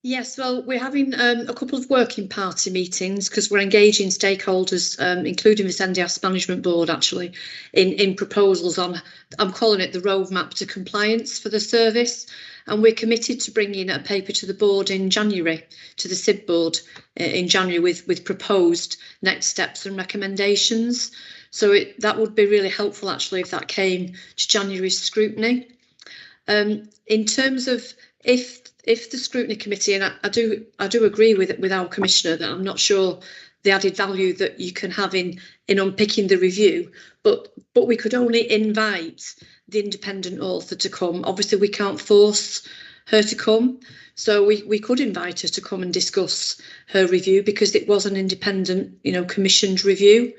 Yes, well, we're having a couple of working party meetings because we're engaging stakeholders, including the Sendias Management Board, actually, in proposals on, I'm calling it the roadmap to compliance for the service. And we're committed to bringing a paper to the board in January, to the SIB board in January with proposed next steps and recommendations. So that would be really helpful, actually, if that came to January's scrutiny. In terms of if the scrutiny committee, and I do agree with our commissioner that I'm not sure the added value that you can have in unpicking the review, but we could only invite the independent author to come. Obviously, we can't force her to come, so we could invite her to come and discuss her review because it was an independent, commissioned review.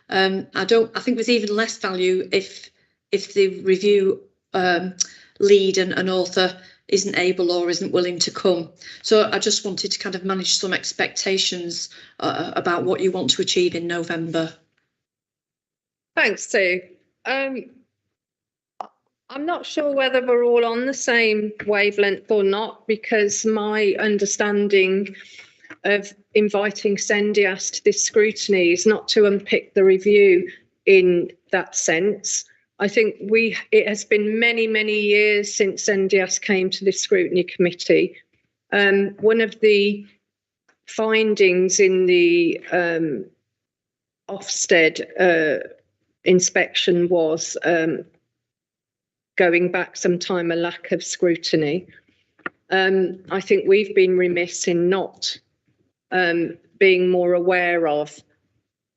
I think there's even less value if the review lead and author isn't able or isn't willing to come. So I just wanted to kind of manage some expectations about what you want to achieve in November. Thanks, Sue. I'm not sure whether we're all on the same wavelength or not, because my understanding of inviting Sendias to this scrutiny is not to unpick the review in that sense. I think it has been many, many years since Sendias came to this scrutiny committee. One of the findings in the Ofsted inspection was, going back some time, a lack of scrutiny. I think we've been remiss in not being more aware of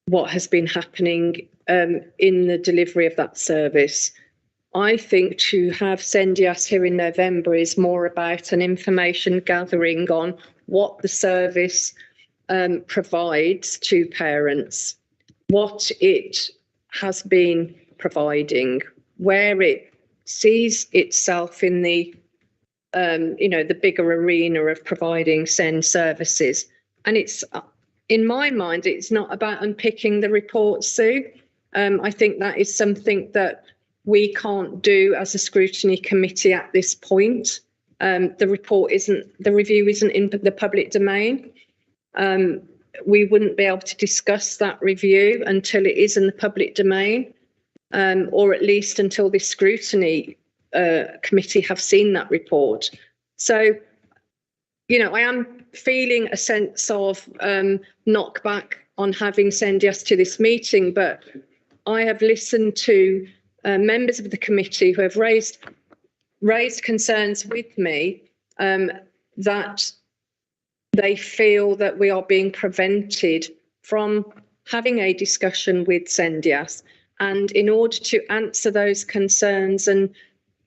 what has been happening in the delivery of that service. I think to have Sendias here in November is more about an information gathering on what the service provides to parents, what it has been providing, where it sees itself in the the bigger arena of providing SEND services. And it's, in my mind, it's not about unpicking the report, Sue. I think that is something that we can't do as a scrutiny committee at this point. The review isn't in the public domain. We wouldn't be able to discuss that review until it is in the public domain, or at least until the scrutiny committee have seen that report. So, I am feeling a sense of knockback on having Sendias to this meeting, but I have listened to members of the committee who have raised concerns with me that they feel that we are being prevented from having a discussion with Sendias. And in order to answer those concerns and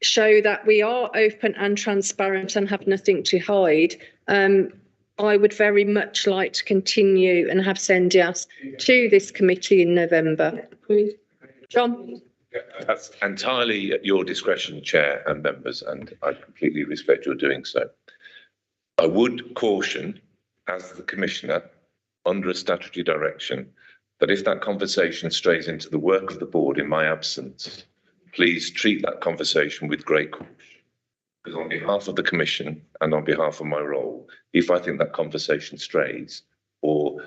show that we are open and transparent and have nothing to hide, I would very much like to continue and have Sendias to this committee in November. John? That's entirely at your discretion, Chair and members, and I completely respect your doing so. I would caution as the Commissioner, under a statutory direction, that if that conversation strays into the work of the board in my absence, please treat that conversation with great caution. Because on behalf of the Commission and on behalf of my role, if I think that conversation strays or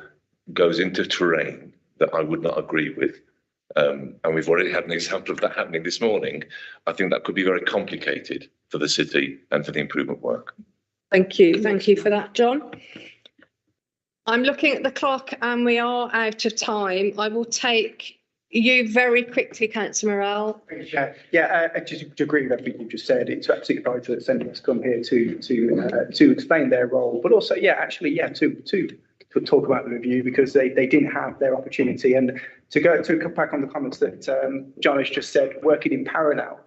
goes into terrain that I would not agree with, and we've already had an example of that happening this morning, I think that could be very complicated for the city and for the improvement work. Thank you. Thank you for that, John. I'm looking at the clock and we are out of time. I will take you very quickly, Councillor Morrell. Yeah, I just agree with everything you just said. It's absolutely right that Sendias come here to explain their role, but also, to talk about the review, because they didn't have their opportunity. And to come back on the comments that John has just said, working in parallel,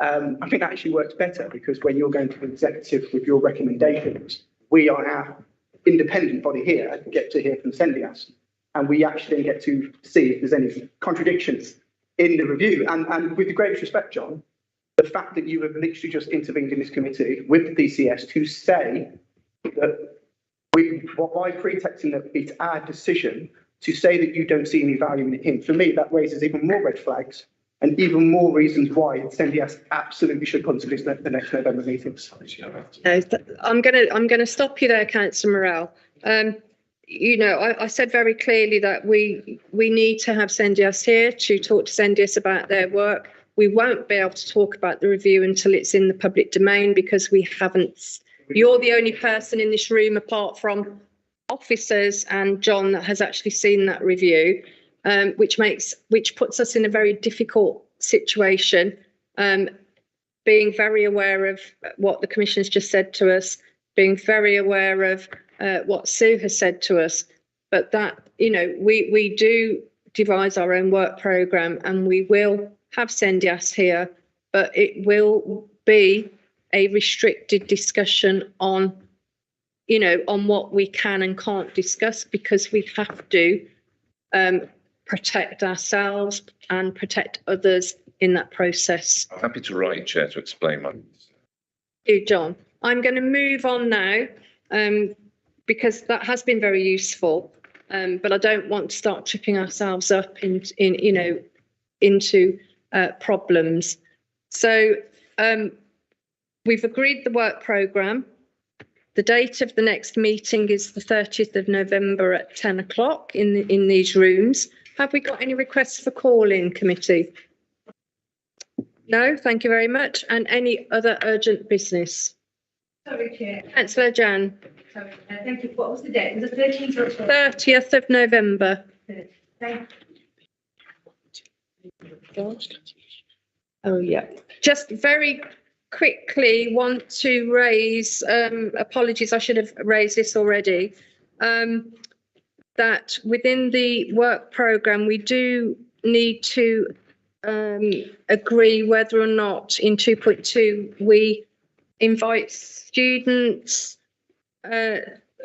I think that actually works better, because when you're going to the executive with your recommendations, we are our independent body here, get to hear from Sendias, and we actually then get to see if there's any contradictions in the review. And with the greatest respect, John, the fact that you have literally just intervened in this committee with the DCS to say that by pretexting that it's our decision, to say that you don't see any value in him, for me, that raises even more red flags and even more reasons why Sendias absolutely should come to this the next November meeting. I'm going to stop you there, Councillor Morrell. I said very clearly that we need to have Sendias here to talk to Sendias about their work. We won't be able to talk about the review until it's in the public domain, because we haven't. You're the only person in this room, apart from officers and John, that has actually seen that review, which puts us in a very difficult situation. Being very aware of what the Commission's just said to us, being very aware of what Sue has said to us, but that, we do devise our own work programme, and we will have Sendias here, but it will be a restricted discussion on what we can and can't discuss, because we have to protect ourselves and protect others in that process. I'm happy to write, Chair, to explain my. John, I'm going to move on now, because that has been very useful, but I don't want to start tripping ourselves up into problems. So we've agreed the work programme. The date of the next meeting is the 30th of November at 10 o'clock in these rooms. Have we got any requests for call-in, committee? No, thank you very much. And any other urgent business? Sorry, Chair. Councillor Jan. Sorry, thank you. What was the date? Was it 13th or 30th of November. Thank you. Oh, yeah. Just very quickly want to raise, apologies, I should have raised this already, that within the work programme, we do need to agree whether or not in 2.2 we invite students,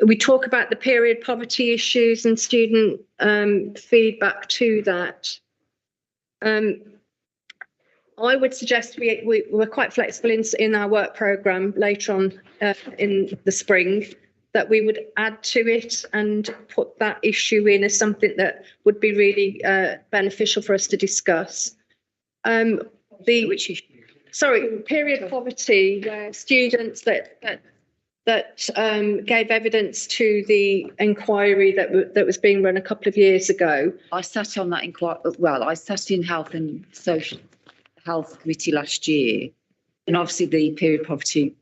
we talk about the period poverty issues and student feedback to that. I would suggest we're quite flexible in our work programme later on in the spring, that we would add to it and put that issue in as something that would be really beneficial for us to discuss. Which issue? Sorry, period poverty, where students that gave evidence to the inquiry that was being run a couple of years ago. I sat on that inquiry. Well, I sat in Health and Social Health Committee last year, and obviously the period poverty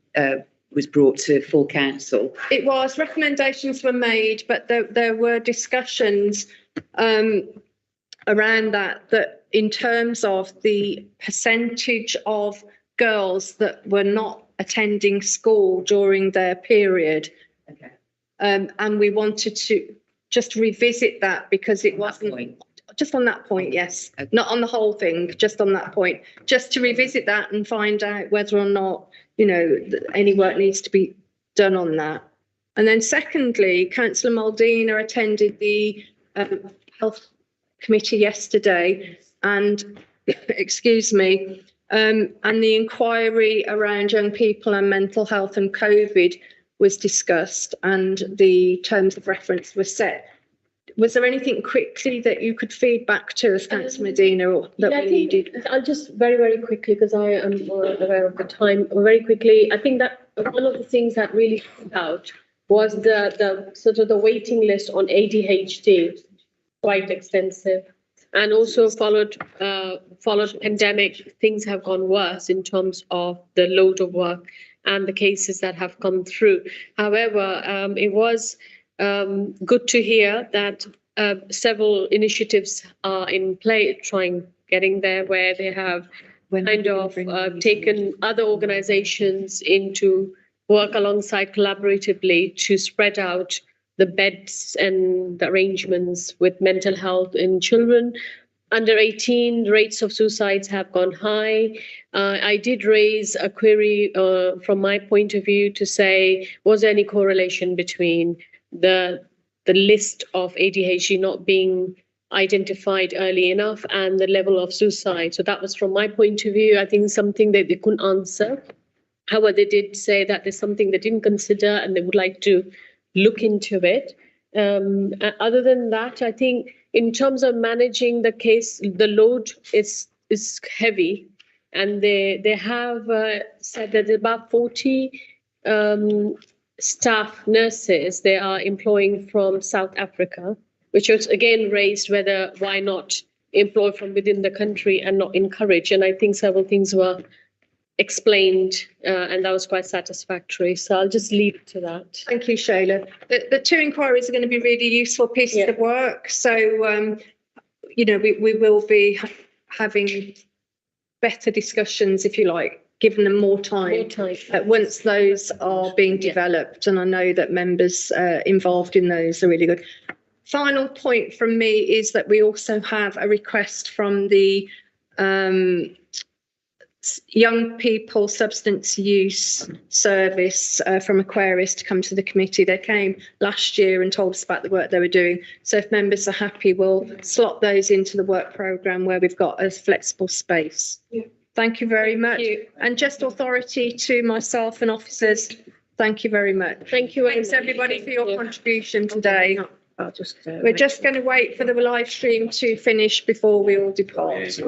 was brought to full council. It was, recommendations were made, but there were discussions around that in terms of the percentage of girls that were not attending school during their period. Okay. And we wanted to just revisit that, because it wasn't just on that point, yes, okay. Not on the whole thing, just on that point, just to revisit that and find out whether or not, any work needs to be done on that. And then secondly, Councillor Maldina attended the Health Committee yesterday, and excuse me, and the inquiry around young people and mental health and COVID. was discussed and the terms of reference were set. Was there anything quickly that you could feed back to us, Councillor Medina, or that Yeah, we I think needed? I'll just very quickly, because I am aware of the time, very quickly. I think that one of the things that really stood out was the sort of the waiting list on ADHD, quite extensive. And also followed pandemic, things have gone worse in terms of the load of work and the cases that have come through. However, it was good to hear that several initiatives are in play, getting there, where they have kind of taken other organizations into work alongside collaboratively to spread out the beds and the arrangements with mental health in children. Under 18, rates of suicides have gone high. I did raise a query from my point of view to say, was there any correlation between the list of ADHD not being identified early enough and the level of suicide? So that was from my point of view, I think something that they couldn't answer. However, they did say that there's something they didn't consider and they would like to look into it. Other than that, I think in terms of managing the case, the load is heavy, and they have said that about 40 staff nurses they are employing from South Africa, which was again raised why not employ from within the country and not encourage. And I think several things were explained, and that was quite satisfactory. So I'll just leave it to that. Thank you, Shayla. The two inquiries are going to be really useful pieces of work. So, you know, we will be having better discussions, if you like, giving them more time. Once those are being developed, and I know that members involved in those are really good. Final point from me is that we also have a request from the Young People Substance Use Service from Aquarius to come to the committee. They came last year and told us about the work they were doing. So if members are happy, we'll slot those into the work programme where we've got a flexible space. Yeah. Thank you very much. And just authority to myself and officers, thank you very much. Thank you. Thanks everybody for your contribution today. We're just going to wait for the live stream to finish before we all depart.